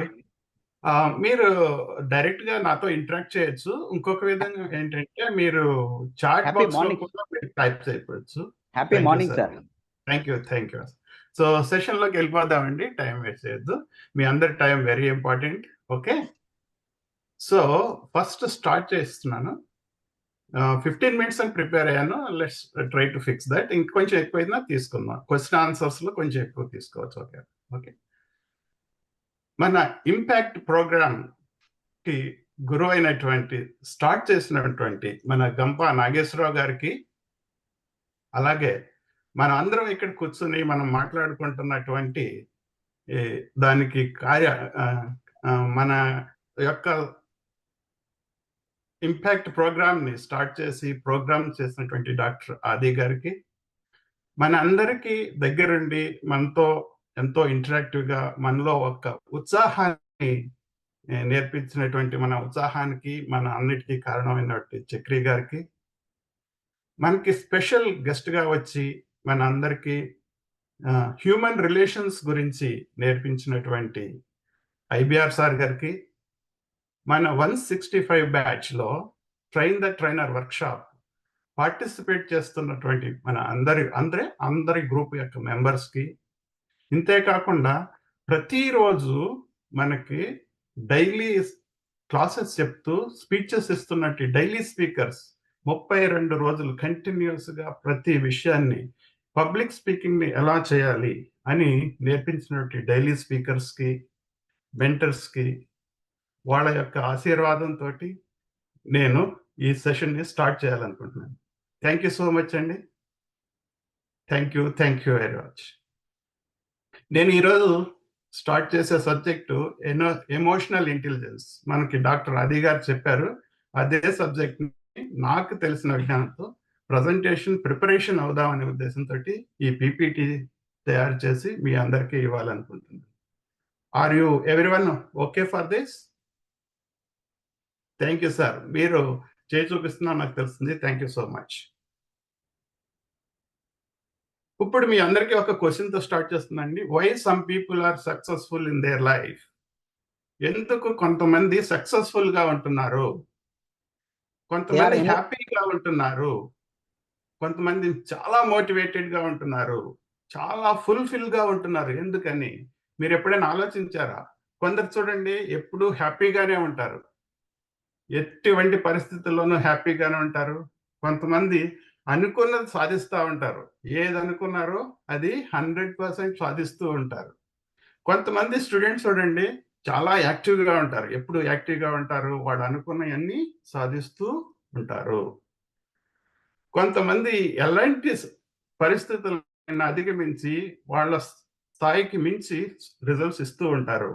మీరు డైరెక్ట్ గా నాతో ఇంటరాక్ట్ చేయొచ్చు. ఇంకొక విధంగా ఏంటంటే మీరు చాట్ Happy బాక్స్ లో morning. కూడా మీరు టైప్ చేయవచ్చు. Happy Thank you, morning sir. Sir. Thank you. So session లోకి వెళ్ళిపోదామండి, టైం వేస్ట్ చేయొద్దు. మీ అందరి time very important. Okay, so first start చేస్తున్నాను. 15 minutes అని ప్రిపేర్ అయ్యాను. Let's try to fix that. ఇంకొంచెం ఎక్కువైనా తీసుకుందాం. క్వశ్చన్ ఆన్సర్స్ లో కొంచెం ఎక్కువ తీసుకోవచ్చు. Okay okay. మన ఇంపాక్ట్ ప్రోగ్రామ్ కి గురువు అయినటువంటి స్టార్ట్ చేసినటువంటి మన గంప నాగేశ్వరరావు గారికి, అలాగే మనం అందరం ఇక్కడ కూర్చుని మనం మాట్లాడుకుంటున్నటువంటి దానికి మన యొక్క ఇంపాక్ట్ ప్రోగ్రామ్ ని స్టార్ట్ చేసి ప్రోగ్రామ్ చేసినటువంటి డాక్టర్ ఆది గారికి, మన అందరికీ దగ్గరుండి మనతో ఎంతో ఇంటరాక్టివ్ గా మనలో ఒక ఉత్సాహాన్ని నేర్పించినటువంటి మన ఉత్సాహానికి మన అన్నిటికీ కారణమైనటువంటి చక్రి గారికి, మనకి స్పెషల్ గెస్ట్ గా వచ్చి మన అందరికీ హ్యూమన్ రిలేషన్స్ గురించి నేర్పించినటువంటి ఐబిఆర్ సార్ గారికి, మన 165 బ్యాచ్ లో train the trainer workshop participate చేస్తున్నటువంటి మన అందరి గ్రూప్ యొక్క మెంబర్స్ కి, ఇంతేకాకుండా ప్రతిరోజు మనకి డైలీ క్లాసెస్ చెప్తూ స్పీచెస్ ఇస్తున్నట్టు డైలీ స్పీకర్స్ 32 రోజులు కంటిన్యూస్ గా ప్రతి విషయాన్ని పబ్లిక్ స్పీకింగ్ ని ఎలా చేయాలి అని నేర్పించినటువంటి డైలీ స్పీకర్స్ కి, మెంటర్స్ కి, వాళ్ళ యొక్క ఆశీర్వాదంతో నేను ఈ సెషన్ ని స్టార్ట్ చేయాలనుకుంటున్నాను. థ్యాంక్ యూ సో మచ్ అండి. Thank you very much. నేను ఈరోజు స్టార్ట్ చేసే సబ్జెక్టు ఎమోషనల్ ఇంటెలిజెన్స్. మనకి డాక్టర్ ఆది గారు చెప్పారు. అదే సబ్జెక్ట్ ని నాకు తెలిసిన విజ్ఞానంతో ప్రజెంటేషన్ ప్రిపరేషన్ అవుదామనే ఉద్దేశంతో ఈ పీపీటీ తయారు చేసి మీ అందరికీ ఇవ్వాలనుకుంటున్నాను. Are you everyone okay for this? Thank you sir. మీరు చేయి చూపిస్తున్నా నాకు తెలుస్తుంది. Thank you so much. ఇప్పుడు మీ అందరికీ ఒక క్వశ్చన్ తో స్టార్ట్ చేస్తుందండి. Why some people are successful in their life? ఎందుకు కొంతమంది సక్సెస్ఫుల్ గా ఉంటున్నారు, కొంతమంది హ్యాపీగా ఉంటున్నారు, కొంతమంది చాలా మోటివేటెడ్ గా ఉంటున్నారు, చాలా ఫుల్ఫిల్ గా ఉంటున్నారు. ఎందుకని మీరు ఎప్పుడైనా ఆలోచించారా? కొందరు చూడండి ఎప్పుడు హ్యాపీగానే ఉంటారు, ఎటువంటి పరిస్థితుల్లోనూ హ్యాపీగానే ఉంటారు. కొంతమంది అనుకున్నది సాధిస్తూ ఉంటారు, ఏది అనుకున్నారో అది 100% సాధిస్తూ ఉంటారు. కొంతమంది స్టూడెంట్స్ చూడండి చాలా యాక్టివ్గా ఉంటారు, ఎప్పుడు యాక్టివ్గా ఉంటారు, వాడు అనుకున్నవన్నీ సాధిస్తూ ఉంటారు. కొంతమంది ఎలాంటి పరిస్థితులను అధిగమించి వాళ్ళ స్థాయికి మించి రిజల్ట్స్ ఇస్తూ ఉంటారు.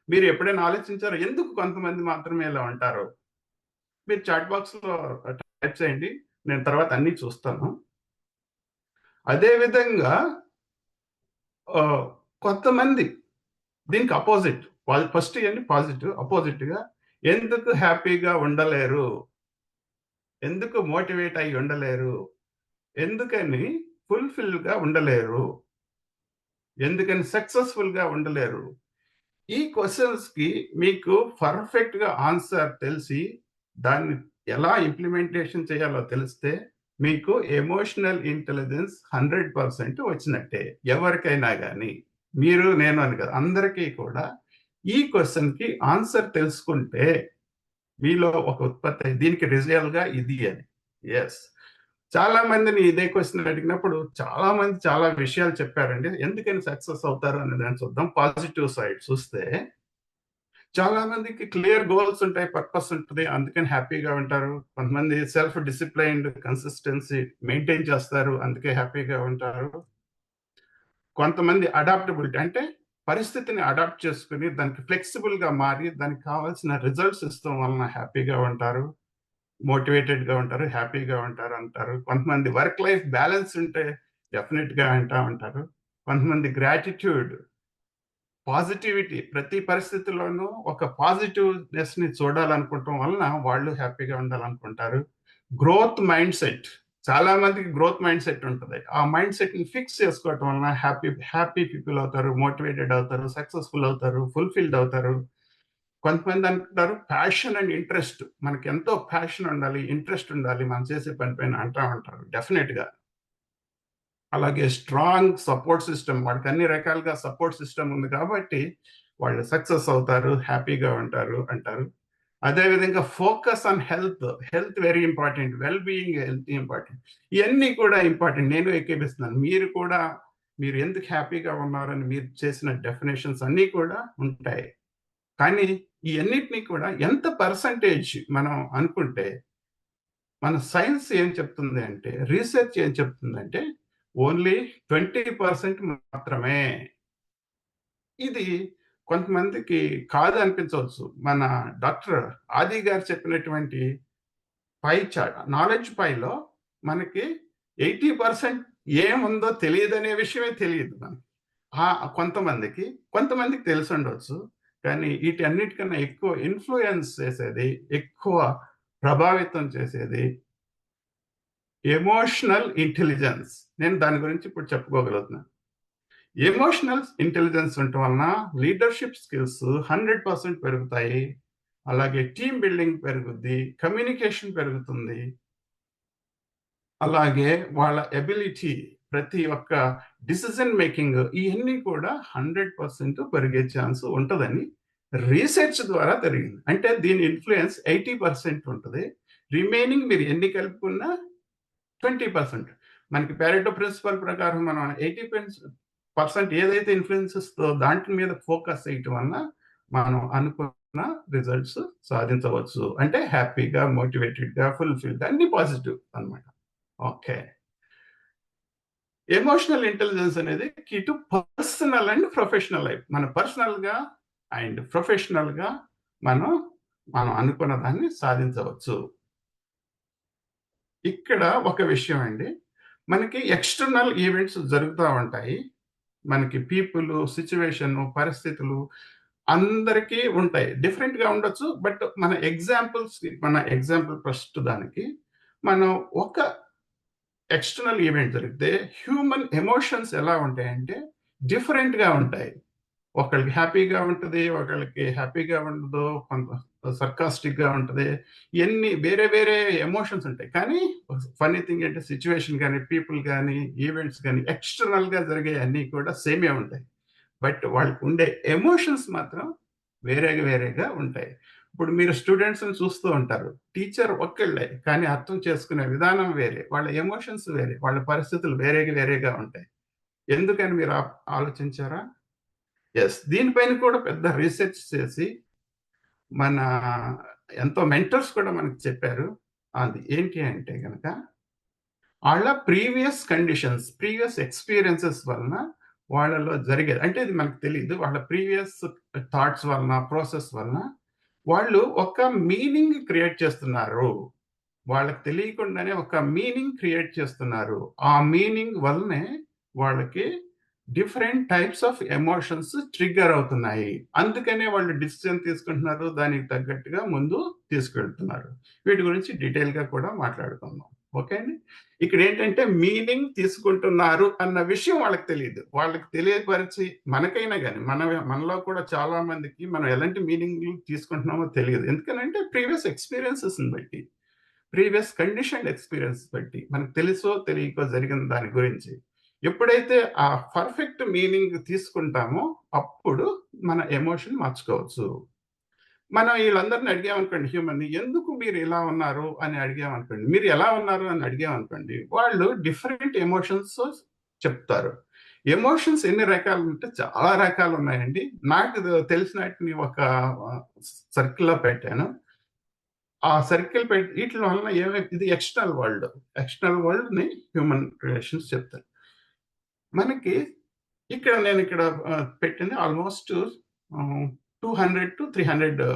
మీరు ఎప్పుడైనా ఆలోచించారో ఎందుకు కొంతమంది మాత్రమే ఇలా ఉంటారు? మీరు చాట్ బాక్స్ లో టైప్ చేయండి, నేను తర్వాత అన్ని చూస్తాను. అదే విధంగా కొంతమంది దీనికి అపోజిట్, ఫస్ట్ ఏంటి పాజిటివ్, అపోజిట్ గా ఎందుకు హ్యాపీగా ఉండలేరు, ఎందుకు మోటివేట్ అయి ఉండలేరు, ఎందుకని ఫుల్ఫిల్ గా ఉండలేరు, ఎందుకని సక్సెస్ఫుల్ గా ఉండలేరు? ఈ క్వశ్చన్స్ కి మీకు పర్ఫెక్ట్ గా ఆన్సర్ తెలిసి దాన్ని ఎలా ఇంప్లిమెంటేషన్ చేయాలో తెలిస్తే మీకు ఎమోషనల్ ఇంటెలిజెన్స్ 100% వచ్చినట్టే. ఎవరికైనా కానీ, మీరు నేను అని కదా, అందరికీ కూడా ఈ క్వశ్చన్ కి ఆన్సర్ తెలుసుకుంటే మీలో ఒక ఉత్పత్తి, దీనికి రిజల్ట్ గా ఇది అని. ఎస్, చాలా మందిని ఇదే క్వశ్చన్ అడిగినప్పుడు చాలా మంది చాలా విషయాలు చెప్పారండి. ఎందుకని సక్సెస్ అవుతారు అని దాన్ని చూద్దాం. పాజిటివ్ సైడ్ చూస్తే చాలా మందికి క్లియర్ గోల్స్ ఉంటాయి, పర్పస్ ఉంటుంది, అందుకని హ్యాపీగా ఉంటారు. కొంతమంది సెల్ఫ్ డిసిప్లైన్డ్, కన్సిస్టెన్సీ మెయింటైన్ చేస్తారు, అందుకే హ్యాపీగా ఉంటారు. కొంతమంది అడాప్టబిలిటీ అంటే పరిస్థితిని అడాప్ట్ చేసుకుని దానికి ఫ్లెక్సిబుల్ గా మారి దానికి కావాల్సిన రిజల్ట్స్ ఇస్తాం వలన హ్యాపీగా ఉంటారు, మోటివేటెడ్ గా ఉంటారు, హ్యాపీగా ఉంటారు అంటారు. కొంతమంది వర్క్ లైఫ్ బ్యాలెన్స్ ఉంటే డెఫినెట్ గా అంటా ఉంటారు. కొంతమంది గ్రాటిట్యూడ్, పాజిటివిటీ, ప్రతి పరిస్థితుల్లోనూ ఒక పాజిటివ్నెస్ ని చూడాలనుకోవటం వలన వాళ్ళు హ్యాపీగా ఉండాలనుకుంటారు. గ్రోత్ మైండ్ సెట్, చాలా మందికి గ్రోత్ మైండ్ సెట్ ఉంటుంది. ఆ మైండ్ సెట్ ని ఫిక్స్ చేసుకోవటం వలన హ్యాపీ పీపుల్ అవుతారు, మోటివేటెడ్ అవుతారు, సక్సెస్ఫుల్ అవుతారు, ఫుల్ఫిల్డ్ అవుతారు. కొంతమంది అనుకుంటారు ప్యాషన్ అండ్ ఇంట్రెస్ట్, మనకి ఎంతో ప్యాషన్ ఉండాలి, ఇంట్రెస్ట్ ఉండాలి మనం చేసే పని పైన అంటా ఉంటారు. డెఫినెట్ గా. అలాగే స్ట్రాంగ్ సపోర్ట్ సిస్టమ్, వాళ్ళకి అన్ని రకాలుగా సపోర్ట్ సిస్టమ్ ఉంది కాబట్టి వాళ్ళు సక్సెస్ అవుతారు, హ్యాపీగా ఉంటారు అంటారు. అదేవిధంగా focus on health, health very important, well being health important. ఇవన్నీ కూడా ఇంపార్టెంట్. నేను ఏకీపిస్తున్నాను. మీరు కూడా మీరు ఎందుకు హ్యాపీగా ఉన్నారని మీరు చేసిన డెఫినేషన్స్ అన్నీ కూడా ఉంటాయి. కానీ ఈ అన్నిటినీ కూడా ఎంత పర్సంటేజ్ మనం అనుకుంటే, మన సైన్స్ ఏం చెప్తుంది అంటే, రీసెర్చ్ ఏం చెప్తుందంటే ఓన్లీ 20% మాత్రమే. ఇది కొంతమందికి కాదు అనిపించవచ్చు. మన డాక్టర్ ఆది గారు చెప్పినటువంటి పై చార్ట్, నాలెడ్జ్ పైలో మనకి 80% ఏముందో తెలియదనే విషయమే తెలియదు మనకి. కొంతమందికి తెలిసి ఉండవచ్చు. కానీ వీటన్నిటికన్నా ఎక్కువ ఇన్ఫ్లుయెన్స్ చేసేది, ఎక్కువ ప్రభావితం చేసేది ఎమోషనల్ ఇంటెలిజెన్స్. నేను దాని గురించి ఇప్పుడు చెప్పుకోగలుగుతున్నాను. ఎమోషనల్ ఇంటెలిజెన్స్ ఉండటం వలన లీడర్షిప్ స్కిల్స్ 100% పెరుగుతాయి. అలాగే టీమ్ బిల్డింగ్ పెరుగుద్ది, కమ్యూనికేషన్ పెరుగుతుంది. అలాగే వాళ్ళ ఎబిలిటీ, ప్రతి ఒక్క డిసిజన్ మేకింగ్, ఇవన్నీ కూడా 100% పెరిగే ఛాన్స్ ఉంటుందని రీసెర్చ్ ద్వారా జరిగింది. అంటే దీని ఇన్ఫ్లుయెన్స్ 80% ఉంటుంది. రిమైనింగ్ మీరు ఎన్ని కలుపుకున్నా 20%. మనకి ప్యారెటో ప్రిన్సిపల్ ప్రకారం మనం 80% ఏదైతే ఇన్ఫ్లుయెన్స్ ఇస్తుందో దాంట్లో మీద ఫోకస్ చేయటం వలన మనం అనుకున్న రిజల్ట్స్ సాధించవచ్చు. అంటే హ్యాపీగా, మోటివేటెడ్గా, ఫుల్ఫిల్గా, అన్ని పాజిటివ్ అన్నమాట. ఓకే. ఎమోషనల్ ఇంటెలిజెన్స్ అనేది key to personal and professional life. మన పర్సనల్గా అండ్ ప్రొఫెషనల్గా మనం అనుకున్న దాన్ని సాధించవచ్చు. ఇక్కడ ఒక విషయం అండి, మనకి ఎక్స్టర్నల్ ఈవెంట్స్ జరుగుతూ ఉంటాయి. మనకి పీపుల్, సిచ్యువేషన్, పరిస్థితులు అందరికీ ఉంటాయి. డిఫరెంట్గా ఉండొచ్చు. బట్ మన ఎగ్జాంపుల్ ఫస్ట్ దానికి మనం ఒక ఎక్స్టర్నల్ ఈవెంట్ జరిగితే హ్యూమన్ ఎమోషన్స్ ఎలా ఉంటాయంటే డిఫరెంట్గా ఉంటాయి. ఒకళ్ళకి హ్యాపీగా ఉంటుంది, ఒకళ్ళకి హ్యాపీగా ఉండదు, కొంత సర్కాస్టిక్గా ఉంటుంది. ఇవన్నీ వేరే వేరే ఎమోషన్స్ ఉంటాయి. కానీ ఫన్నీ థింగ్ అంటే సిచ్యువేషన్ కానీ, పీపుల్ కానీ, ఈవెంట్స్ కానీ ఎక్స్టర్నల్గా జరిగే అన్నీ కూడా సేమే ఉంటాయి. బట్ వాళ్ళకి ఉండే ఎమోషన్స్ మాత్రం వేరేగా ఉంటాయి. ఇప్పుడు మీరు స్టూడెంట్స్ని చూస్తూ ఉంటారు. టీచర్ ఒక్కళ్ళే, కానీ అర్థం చేసుకునే విధానం వేరే, వాళ్ళ ఎమోషన్స్ వేరే, వాళ్ళ పరిస్థితులు వేరేగా ఉంటాయి. ఎందుకని మీరు ఆలోచించారా? ఎస్, దీనిపైన కూడా పెద్ద రీసెర్చ్ చేసి మన ఎంతో మెంటర్స్ కూడా మనకు చెప్పారు. అది ఏంటి అంటే కనుక వాళ్ళ ప్రీవియస్ కండిషన్స్, ప్రీవియస్ ఎక్స్పీరియన్సెస్ వలన వాళ్ళలో జరిగేది, అంటే ఇది మనకు తెలియదు, వాళ్ళ ప్రీవియస్ థాట్స్ వలన, ప్రాసెస్ వలన వాళ్ళు ఒక మీనింగ్ క్రియేట్ చేస్తున్నారు. వాళ్ళకి తెలియకుండానే ఒక మీనింగ్ క్రియేట్ చేస్తున్నారు. ఆ మీనింగ్ వల్లనే వాళ్ళకి different types of emotions trigger అవుతున్నాయి. అందుకనే వాళ్ళు డిసిజన్ తీసుకుంటున్నారు, దానికి తగ్గట్టుగా ముందు తీసుకెళ్తున్నారు. వీటి గురించి డీటెయిల్గా కూడా మాట్లాడుకుందాం. ఓకే అండి. ఇక్కడ ఏంటంటే మీనింగ్ తీసుకుంటున్నారు అన్న విషయం వాళ్ళకి తెలియదు. వాళ్ళకి తెలియపరిచి మనకైనా కానీ మనలో కూడా చాలా మందికి మనం ఎలాంటి మీనింగ్ తీసుకుంటున్నామో తెలియదు. ఎందుకనంటే ప్రీవియస్ ఎక్స్పీరియన్సెస్ని బట్టి, ప్రీవియస్ కండిషన్ ఎక్స్పీరియన్స్ బట్టి మనకు తెలుసో తెలియకో జరిగిన దాని గురించి ఎప్పుడైతే ఆ పర్ఫెక్ట్ మీనింగ్ తీసుకుంటామో అప్పుడు మన ఎమోషన్ మార్చుకోవచ్చు. మనం వీళ్ళందరినీ అడిగామనుకోండి, హ్యూమన్ ఎందుకు మీరు ఇలా ఉన్నారు అని అడిగామనుకోండి, మీరు ఎలా ఉన్నారు అని అడిగామనుకోండి, వాళ్ళు డిఫరెంట్ ఎమోషన్స్ చెప్తారు. ఎమోషన్స్ ఎన్ని రకాలు ఉంటే చాలా రకాలు ఉన్నాయండి. నాకు తెలిసినట్టు ఒక సర్కిల్లో పెట్టాను. ఆ సర్కిల్ పెట్టి వీటి వలన ఇది ఎక్స్టర్నల్ వరల్డ్ని హ్యూమన్ రిలేషన్స్ చెప్తారు. మనకి నేను ఇక్కడ పెట్టింది almost 200 to 300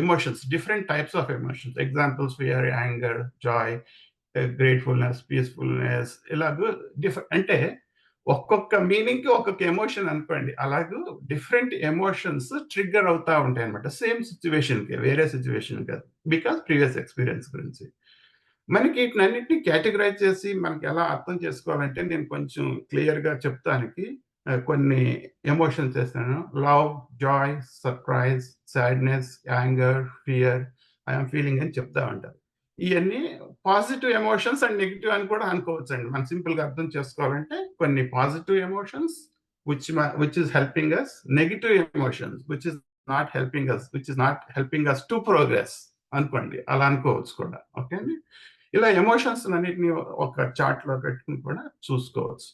emotions, different types of emotions. Examples: fear, anger, Joy, gratefulness, peacefulness. ఇలాగ అంటే ఒక్కొక్క మీనింగ్ కి ఒక్కొక్క ఎమోషన్ అనుకోండి, అలాగే డిఫరెంట్ ఎమోషన్స్ ట్రిగ్గర్ అవుతా ఉంటాయి అనమాట. సేమ్ సిచ్యువేషన్ కి, వేరే సిచ్యువేషన్ కాదు, బికాస్ ప్రీవియస్ ఎక్స్పీరియన్స్ గురించి. మనకి వీటినన్నింటినీ కేటగరైజ్ చేసి మనకి ఎలా అర్థం చేసుకోవాలంటే నేను కొంచెం క్లియర్ గా చెప్తానికి కొన్ని ఎమోషన్స్ చేస్తాను. Love, Joy, surprise, sadness, anger, fear, I'm feeling అని చెప్తా ఉంటారు. ఇవన్నీ పాజిటివ్ ఎమోషన్స్ అండ్ నెగిటివ్ అని కూడా అనుకోవచ్చు అండి. మనం సింపుల్ గా అర్థం చేసుకోవాలంటే కొన్ని positive emotions which is helping us, negative emotions which is not helping us to progress అనుకోండి, అలా అనుకోవచ్చు కూడా. ఓకే అండి, ఇలా ఎమోషన్స్ అన్నిటిని ఒక చార్ట్ లో పెట్టుకుని కూడా చూసుకోవచ్చు.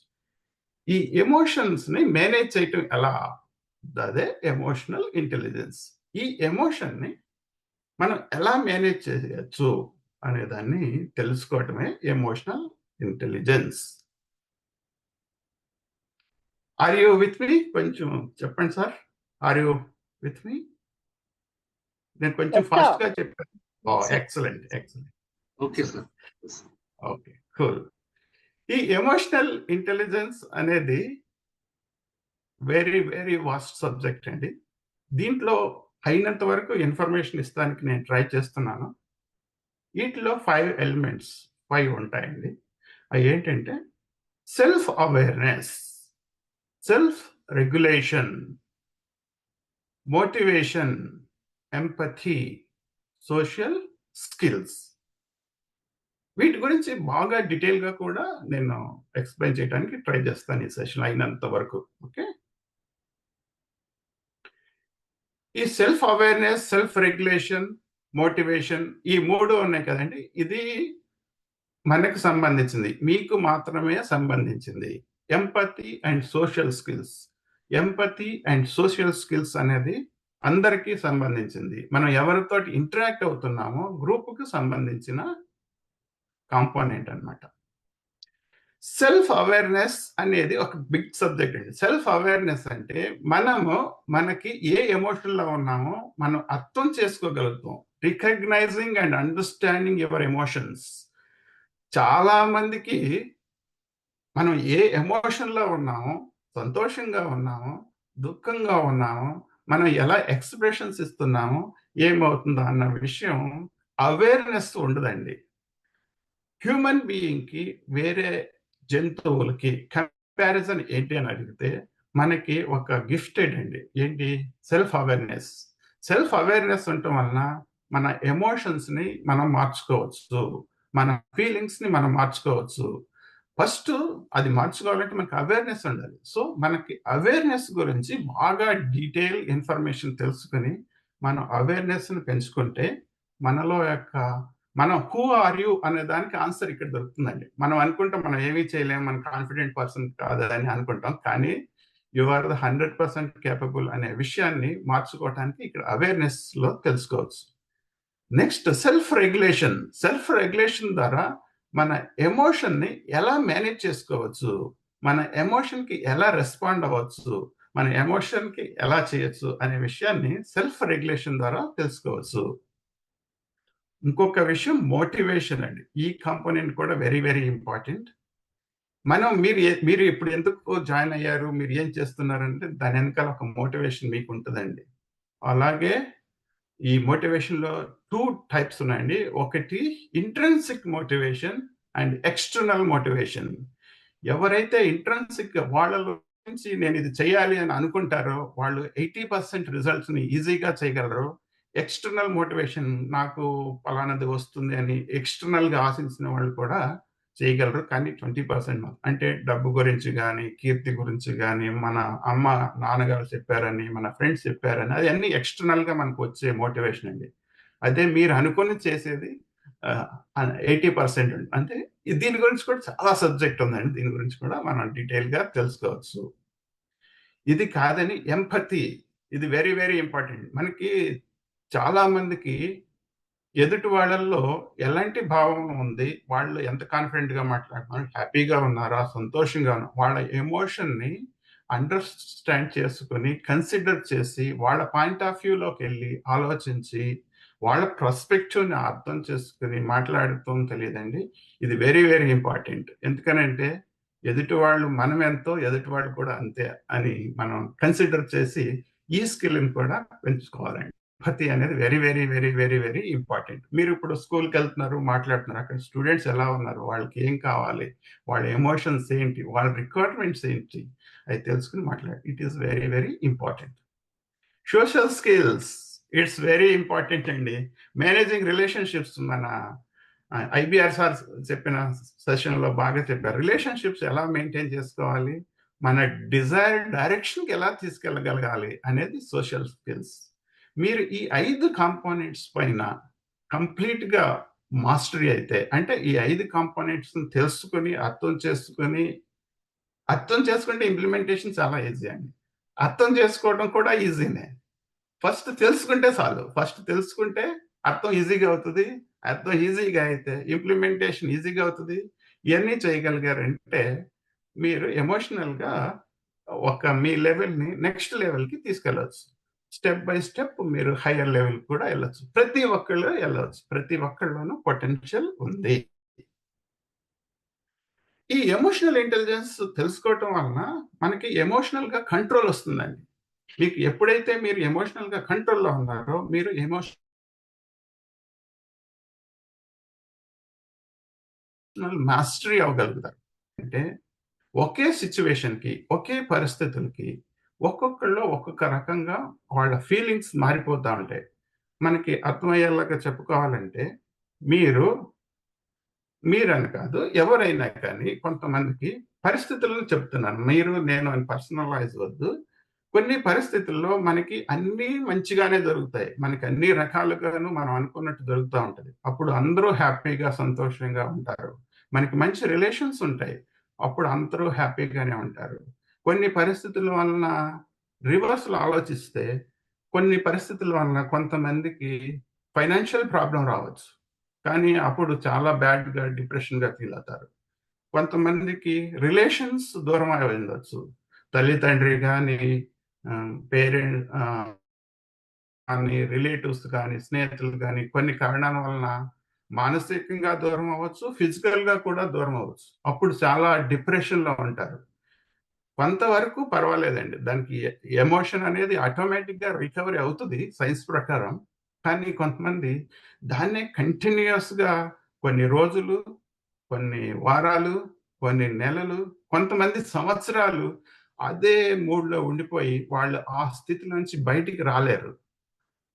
ఈ ఎమోషన్స్ ని మేనేజ్ చేయటం ఎలా, అదే ఎమోషనల్ ఇంటెలిజెన్స్. ఈ ఎమోషన్ ని మనం ఎలా మేనేజ్ చేయవచ్చు అనే దాన్ని తెలుసుకోవటమే emotional intelligence. Are you with me? కొంచెం చెప్పండి sir, are you with me? నేను కొంచెం ఫాస్ట్ గా చెప్పాను. Excellent. Okay sir. Okay, cool. ఈ ఎమోషనల్ ఇంటెలిజెన్స్ అనేది వెరీ వెరీ వాస్ట్ సబ్జెక్ట్ అండి. దీంట్లో అయినంత వరకు ఇన్ఫర్మేషన్ ఇస్తానికి నేను ట్రై చేస్తున్నాను. వీటిలో 5 ఎలిమెంట్స్ 5 ఉంటాయండి. అవి ఏంటంటే self awareness, self regulation, motivation, empathy, social skills. వీటి గురించి బాగా డీటెయిల్ గా కూడా నేను ఎక్స్ప్లెయిన్ చేయడానికి ట్రై చేస్తాను ఈ సెషన్ అయినంత వరకు. ఓకే, ఈ self awareness, self regulation, motivation, ఈ 3 ఉన్నాయి కదండి, ఇది మనకు సంబంధించింది, మీకు మాత్రమే సంబంధించింది. Empathy and social skills, empathy and social skills అనేది అందరికీ సంబంధించింది. మనం ఎవరితో ఇంటరాక్ట్ అవుతున్నామో గ్రూప్కి సంబంధించిన కాంపోనెంట్ అన్నమాట. సెల్ఫ్ అవేర్నెస్ అనేది ఒక బిగ్ సబ్జెక్ట్ అండి. సెల్ఫ్ అవేర్నెస్ అంటే మనకి ఏ ఎమోషన్ లో ఉన్నామో మనం అర్థం చేసుకోగలుగుతాం. Recognizing and understanding your emotions. చాలా మందికి మనం ఏ ఎమోషన్ లో ఉన్నామో, సంతోషంగా ఉన్నామో, దుఃఖంగా ఉన్నామో, మనం ఎలా ఎక్స్ప్రెషన్స్ ఇస్తున్నామో, ఏమవుతుందో అన్న విషయం అవేర్నెస్ ఉండదండి. హ్యూమన్ బీయింగ్ కి వేరే జంతువులకి కంపారిజన్ ఏంటి అని అడిగితే మనకి ఒక గిఫ్టెడ్ అండి. ఏంటి? Self awareness. సెల్ఫ్ అవేర్నెస్ ఉండటం వలన మన ఎమోషన్స్ ని మనం మార్చుకోవచ్చు, మన ఫీలింగ్స్ ని మనం మార్చుకోవచ్చు. ఫస్ట్ అది మార్చుకోవాలంటే మనకి అవేర్నెస్ ఉండాలి. సో మనకి అవేర్నెస్ గురించి బాగా డీటెయిల్ ఇన్ఫర్మేషన్ తెలుసుకుని మనం అవేర్నెస్ ని పెంచుకుంటే మనలో మనం హూ ఆర్ యూ అనే దానికి ఆన్సర్ ఇక్కడ దొరుకుతుందండి. మనం అనుకుంటాం మనం ఏమీ చేయలేము, మన కాన్ఫిడెంట్ పర్సన్ కాదని అనుకుంటాం, కానీ యు ఆర్ ద 100% కేపబుల్ అనే విషయాన్ని మార్చుకోవడానికి ఇక్కడ అవేర్నెస్ లో తెలుసుకోవచ్చు. Next self regulation. Self regulation ద్వారా మన ఎమోషన్ ని ఎలా మేనేజ్ చేసుకోవచ్చు, మన ఎమోషన్ కి ఎలా రెస్పాండ్ అవ్వచ్చు, మన ఎమోషన్ కి ఎలా చేయొచ్చు అనే విషయాన్ని సెల్ఫ్ రెగ్యులేషన్ ద్వారా తెలుసుకోవచ్చు. ఇంకొక విషయం మోటివేషన్ అండి. ఈ కాంపోనెంట్ కూడా వెరీ వెరీ ఇంపార్టెంట్. మీరు ఇప్పుడు ఎందుకు జాయిన్ అయ్యారు, మీరు ఏం చేస్తున్నారంటే దాని వెనకాల ఒక మోటివేషన్ మీకు ఉంటుందండి. అలాగే ఈ మోటివేషన్ లో 2 టైప్స్ ఉన్నాయండి. ఒకటి intrinsic motivation and external motivation. ఎవరైతే ఇంట్రెన్సిక్ వాళ్ళ నుంచి నేను ఇది చేయాలి అని అనుకుంటారో వాళ్ళు 80% రిజల్ట్స్ ని ఈజీగా చేయగలరు. ఎక్స్టర్నల్ మోటివేషన్, నాకు పలానాది వస్తుంది అని ఎక్స్టర్నల్ గా ఆశించిన వాళ్ళు కూడా చేయగలరు, కానీ 20% అంటే డబ్బు గురించి కానీ, కీర్తి గురించి కానీ, మన అమ్మ నాన్నగారు చెప్పారని, మన ఫ్రెండ్స్ చెప్పారని, అది అన్ని ఎక్స్టర్నల్ గా మనకు వచ్చే మోటివేషన్ అండి. అదే మీరు అనుకుని చేసేది 80% ఉంది. అంటే దీని గురించి కూడా చాలా సబ్జెక్ట్ ఉందండి, దీని గురించి కూడా మనం డీటెయిల్ గా తెలుసుకోవచ్చు. ఇది కాదని ఎంపథీ, ఇది వెరీ వెరీ ఇంపార్టెంట్. మనకి చాలా మందికి ఎదుటి వాళ్ళల్లో ఎలాంటి భావం ఉంది, వాళ్ళు ఎంత కాన్ఫిడెంట్ గా మాట్లాడుతున్నారు, హ్యాపీగా ఉన్నారా, సంతోషంగా ఉన్నారు, వాళ్ళ ఎమోషన్ ని అండర్స్టాండ్ చేసుకుని కన్సిడర్ చేసి వాళ్ళ పాయింట్ ఆఫ్ వ్యూలోకి వెళ్ళి ఆలోచించి వాళ్ళ పర్స్పెక్టివ్ ని అర్థం చేసుకుని మాట్లాడుతూ తెలియదండి. ఇది వెరీ వెరీ ఇంపార్టెంట్. ఎందుకనంటే ఎదుటి వాళ్ళు మనం ఎంతో ఎదుటి వాళ్ళు కూడా అంతే అని మనం కన్సిడర్ చేసి ఈ స్కిల్ని కూడా పెంచుకోవాలండి. ఎంపతి అనేది very very very very very important. మీరు ఇప్పుడు స్కూల్కి వెళ్తున్నారు, మాట్లాడుతున్నారు, అక్కడ స్టూడెంట్స్ ఎలా ఉన్నారు, వాళ్ళకి ఏం కావాలి, వాళ్ళ ఎమోషన్స్ ఏంటి, వాళ్ళ రిక్వైర్మెంట్స్ ఏంటి, అది తెలుసుకుని మాట్లాడాలి. It is very very important. Social skills it's very important అండి. మేనేజింగ్ రిలేషన్షిప్స్ మన ఐబిఆర్ సార్ చెప్పిన సెషన్లో బాగా చెప్పారు. రిలేషన్షిప్స్ ఎలా మెయింటైన్ చేసుకోవాలి, మన డిజైర్డ్ డైరెక్షన్కి ఎలా తీసుకెళ్ళగలగాలి అనేది సోషల్ స్కిల్స్. మీరు ఈ 5 కాంపోనెంట్స్ పైన కంప్లీట్గా మాస్టరీ అయితే, అంటే ఈ 5 కాంపోనెంట్స్ని తెలుసుకొని అర్థం చేసుకుంటే ఇంప్లిమెంటేషన్ చాలా ఈజీ అండి. అర్థం చేసుకోవడం కూడా ఈజీనే. ఫస్ట్ తెలుసుకుంటే చాలు. ఫస్ట్ తెలుసుకుంటే అర్థం ఈజీగా అవుతుంది. అర్థం ఈజీగా అయితే ఇంప్లిమెంటేషన్ ఈజీగా అవుతుంది. ఇవన్నీ చేయగలిగారంటే మీరు ఎమోషనల్గా మీ లెవెల్ని నెక్స్ట్ లెవెల్కి తీసుకెళ్ళవచ్చు. స్టెప్ బై స్టెప్ మీరు హయ్యర్ లెవెల్ కూడా వెళ్ళొచ్చు. ప్రతి ఒక్కళ్ళు వెళ్ళవచ్చు. ప్రతి ఒక్కళ్ళలోనూ పొటెన్షియల్ ఉంది. ఈ ఎమోషనల్ ఇంటెలిజెన్స్ తెలుసుకోవటం వలన మనకి ఎమోషనల్గా కంట్రోల్ వస్తుందండి. మీకు ఎప్పుడైతే మీరు ఎమోషనల్గా కంట్రోల్లో ఉన్నారో మీరు ఎమోషనల్ మాస్టరీ అవ్వగలుగుతారు. అంటే ఒకే సిచ్యువేషన్కి, ఒకే పరిస్థితులకి ఒక్కొక్కళ్ళు ఒక్కొక్క రకంగా వాళ్ళ ఫీలింగ్స్ మారిపోతూ ఉంటాయి. మనకి అర్థమయ్యేలాగా చెప్పుకోవాలంటే మీరని కాదు, ఎవరైనా కానీ కొంతమందికి పరిస్థితులను చెప్తున్నాను. నేను అని పర్సనలైజ్ వద్దు. కొన్ని పరిస్థితుల్లో మనకి అన్నీ మంచిగానే జరుగుతాయి. మనకి అన్ని రకాలుగాను మనం అనుకున్నట్టు జరుగుతూ ఉంటుంది. అప్పుడు అందరూ హ్యాపీగా సంతోషంగా ఉంటారు. మనకి మంచి రిలేషన్స్ ఉంటాయి. అప్పుడు అందరూ హ్యాపీగానే ఉంటారు. కొన్ని పరిస్థితుల వలన రివర్స్లో ఆలోచిస్తే కొన్ని పరిస్థితుల వలన కొంతమందికి ఫైనాన్షియల్ ప్రాబ్లం రావచ్చు. కానీ అప్పుడు చాలా బ్యాడ్గా డిప్రెషన్గా ఫీల్ అవుతారు. కొంతమందికి రిలేషన్స్ దూరం అయి ఉండొచ్చు. తల్లిదండ్రి కానీ, పేరెంట్ కానీ, రిలేటివ్స్ కానీ, స్నేహితులు కానీ కొన్ని కారణాల వలన మానసికంగా దూరం అవ్వచ్చు, ఫిజికల్గా కూడా దూరం అవ్వచ్చు. అప్పుడు చాలా డిప్రెషన్లో ఉంటారు. కొంతవరకు పర్వాలేదండి. దానికి ఎమోషన్ అనేది ఆటోమేటిక్గా రికవరీ అవుతుంది సైన్స్ ప్రకారం. కానీ కొంతమంది దాన్నే కంటిన్యూస్గా కొన్ని రోజులు, కొన్ని వారాలు, కొన్ని నెలలు, కొంతమంది సంవత్సరాలు అదే మూడ్లో ఉండిపోయి వాళ్ళు ఆ స్థితి నుంచి బయటికి రాలేరు.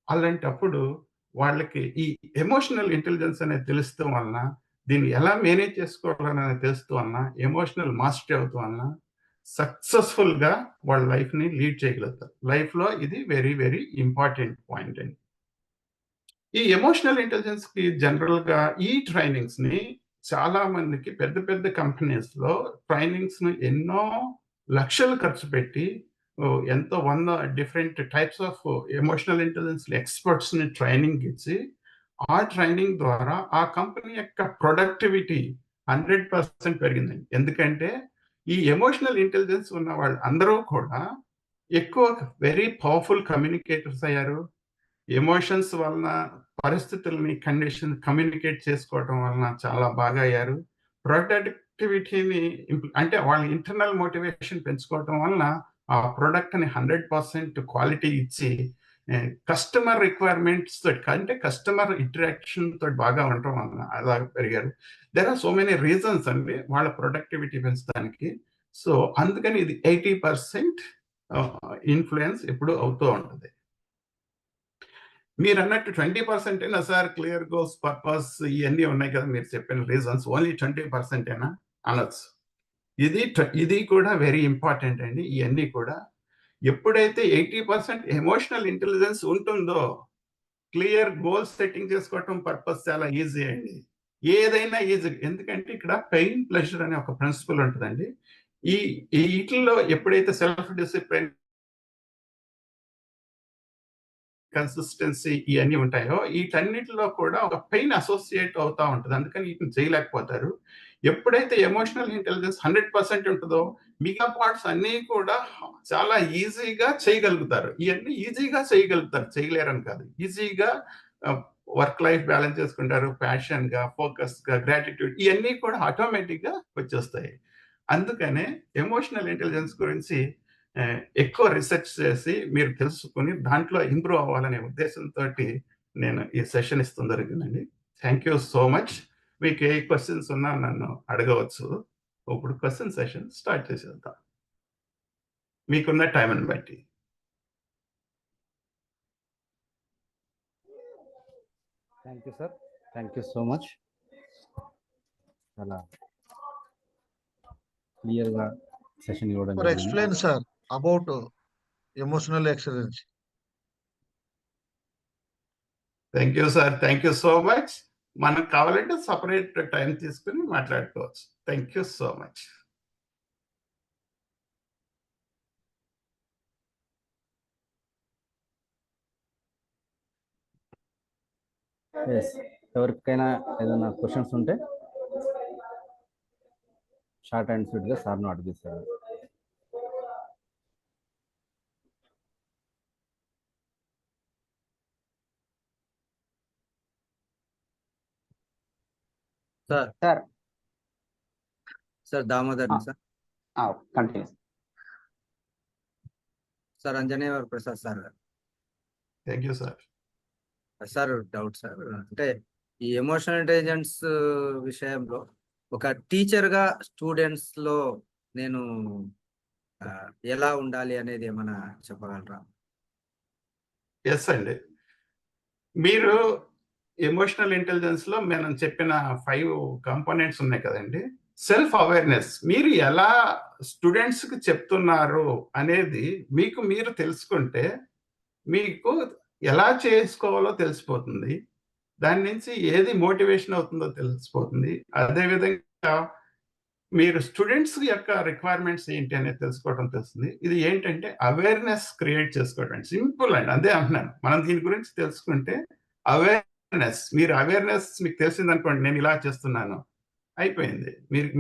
అలాంటప్పుడు వాళ్ళకి ఈ ఎమోషనల్ ఇంటెలిజెన్స్ అనేది తెలుస్తూ వలన, దీన్ని ఎలా మేనేజ్ చేసుకోవాలనేది తెలుస్తూ వలన, ఎమోషనల్ మాస్టరీ అవుతూ వలన సక్సెస్ఫుల్గా వాళ్ళ లైఫ్ని లీడ్ చేయగలుగుతారు. లైఫ్లో ఇది వెరీ వెరీ ఇంపార్టెంట్ పాయింట్ అండి. ఈ ఎమోషనల్ ఇంటెలిజెన్స్కి జనరల్గా ఈ ట్రైనింగ్స్ని చాలా మందికి పెద్ద పెద్ద కంపెనీస్లో ట్రైనింగ్స్ని ఎన్నో లక్షలు ఖర్చు పెట్టి ఎంతో 100 different types of emotional intelligence ఎక్స్పర్ట్స్ని ట్రైనింగ్ ఇచ్చి ఆ ట్రైనింగ్ ద్వారా ఆ కంపెనీ యొక్క ప్రొడక్టివిటీ 100% పెరిగిందండి. ఎందుకంటే ఈ ఎమోషనల్ ఇంటెలిజెన్స్ ఉన్న వాళ్ళు అందరూ కూడా ఎక్కువ వెరీ పవర్ఫుల్ కమ్యూనికేటర్స్ అయ్యారు. ఎమోషన్స్ వలన పరిస్థితుల్ని కమ్యూనికేట్ చేసుకోవడం వలన చాలా బాగా అయ్యారు. ప్రొడక్టివిటీని అంటే వాళ్ళ ఇంటర్నల్ మోటివేషన్ పెంచుకోవడం వలన ఆ ప్రొడక్ట్ని 100% క్వాలిటీ ఇచ్చి కస్టమర్ రిక్వైర్మెంట్స్ తోటి అంటే కస్టమర్ ఇంటరాక్షన్ తోటి బాగా ఉండటం వలన అలా పెరిగారు. There are so many reasons అండి వాళ్ళ ప్రొడక్టివిటీ పెంచడానికి. సో అందుకని ఇది 80% ఇన్ఫ్లుయెన్స్ ఎప్పుడు అవుతూ ఉంటుంది. మీరు అన్నట్టు 20% అయినా సార్ క్లియర్ గోల్స్, పర్పస్ ఇవన్నీ ఉన్నాయి కదా మీరు చెప్పిన రీజన్స్, ఓన్లీ 20% అయినా అనొచ్చు. ఇది కూడా వెరీ ఇంపార్టెంట్ అండి. ఇవన్నీ కూడా ఎప్పుడైతే 80% ఎమోషనల్ ఇంటెలిజెన్స్ ఉంటుందో క్లియర్ గోల్స్ సెట్టింగ్ చేసుకోవటం పర్పస్ చాలా ఈజీ అండి. ఏదైనా ఈజీ. ఎందుకంటే ఇక్కడ పెయిన్ ప్లెజర్ అనే ఒక ప్రిన్సిపల్ ఉంటుందండి. వీటిల్లో ఎప్పుడైతే సెల్ఫ్ డిసిప్లిన్, కన్సిస్టెన్సీ ఇవన్నీ ఉంటాయో వీటన్నిటిలో కూడా ఒక పెయిన్ అసోసియేట్ అవుతూ ఉంటుంది. అందుకని వీటిని చేయలేకపోతారు. ఎప్పుడైతే ఎమోషనల్ ఇంటెలిజెన్స్ 100% ఉంటుందో మిగతా పార్ట్స్ అన్నీ కూడా చాలా ఈజీగా చేయగలుగుతారు. ఇవన్నీ ఈజీగా చేయగలుగుతారు, చేయలేరని కాదు. ఈజీగా వర్క్ లైఫ్ బ్యాలెన్స్ చేసుకుంటారు, ప్యాషన్గా, ఫోకస్గా, గ్రాటిట్యూడ్ ఇవన్నీ కూడా ఆటోమేటిక్గా వచ్చేస్తాయి. అందుకనే ఎమోషనల్ ఇంటెలిజెన్స్ గురించి ఎక్కువ రీసెర్చ్ చేసి మీరు తెలుసుకుని దాంట్లో ఇంప్రూవ్ అవ్వాలనే ఉద్దేశంతో నేను ఈ సెషన్ ఇస్తుంది జరిగిందండి. Thank you so much. మీకు ఏ క్వశ్చన్స్ ఉన్నా నన్ను అడగవచ్చు. ఇప్పుడు క్వశ్చన్ సెషన్ స్టార్ట్ చేసేద్దాం మీకున్న టైంని బట్టి. Thank you sir, thank you so much. చాలా క్లియర్గా సెషన్ ఇవ్వడం for explain sir about emotional excellence. Thank you sir, thank you so much. మనకు కావాలంటే సపరేట్ టైం తీసుకుని మాట్లాడుకోవచ్చు. Thank you so much. ఎవరికైనా ఏదైనా క్వశ్చన్స్ ఉంటే షార్ట్ అండ్ స్వీట్గా సార్ను అడిగిస్తారు. Sir sir sir Damodar sir. Continue. Sir Anjaneya Prasad sir గారు. Thank you sir. Sir doubt sir, అంటే ఈ ఎమోషనల్ ఇంటెలిజెన్స్ విషయంలో ఒక టీచర్గా స్టూడెంట్స్లో నేను ఎలా ఉండాలి అనేది ఏమైనా చెప్పగలరా? ఎస్ అండి. మీరు ఎమోషనల్ ఇంటెలిజెన్స్లో మనం చెప్పిన 5 కాంపోనెంట్స్ ఉన్నాయి కదండి. సెల్ఫ్ అవేర్నెస్, మీరు ఎలా స్టూడెంట్స్కి చెప్తున్నారు అనేది మీకు మీరు తెలుసుకుంటే మీకు ఎలా చేసుకోవాలో తెలిసిపోతుంది. దాని నుంచి ఏది మోటివేషన్ అవుతుందో తెలిసిపోతుంది. అదేవిధంగా మీరు స్టూడెంట్స్ యొక్క రిక్వైర్మెంట్స్ ఏంటి అనేది తెలుసుకోవడం తెలుస్తుంది. ఇది ఏంటంటే అవేర్నెస్ క్రియేట్ చేసుకోవడం. సింపుల్ అండి, అదే అంటున్నాను. మనం దీని గురించి తెలుసుకుంటే అవేర్నెస్, మీరు అవేర్నెస్ మీకు తెలిసింది అనుకోండి, నేను ఇలా చేస్తున్నాను అయిపోయింది.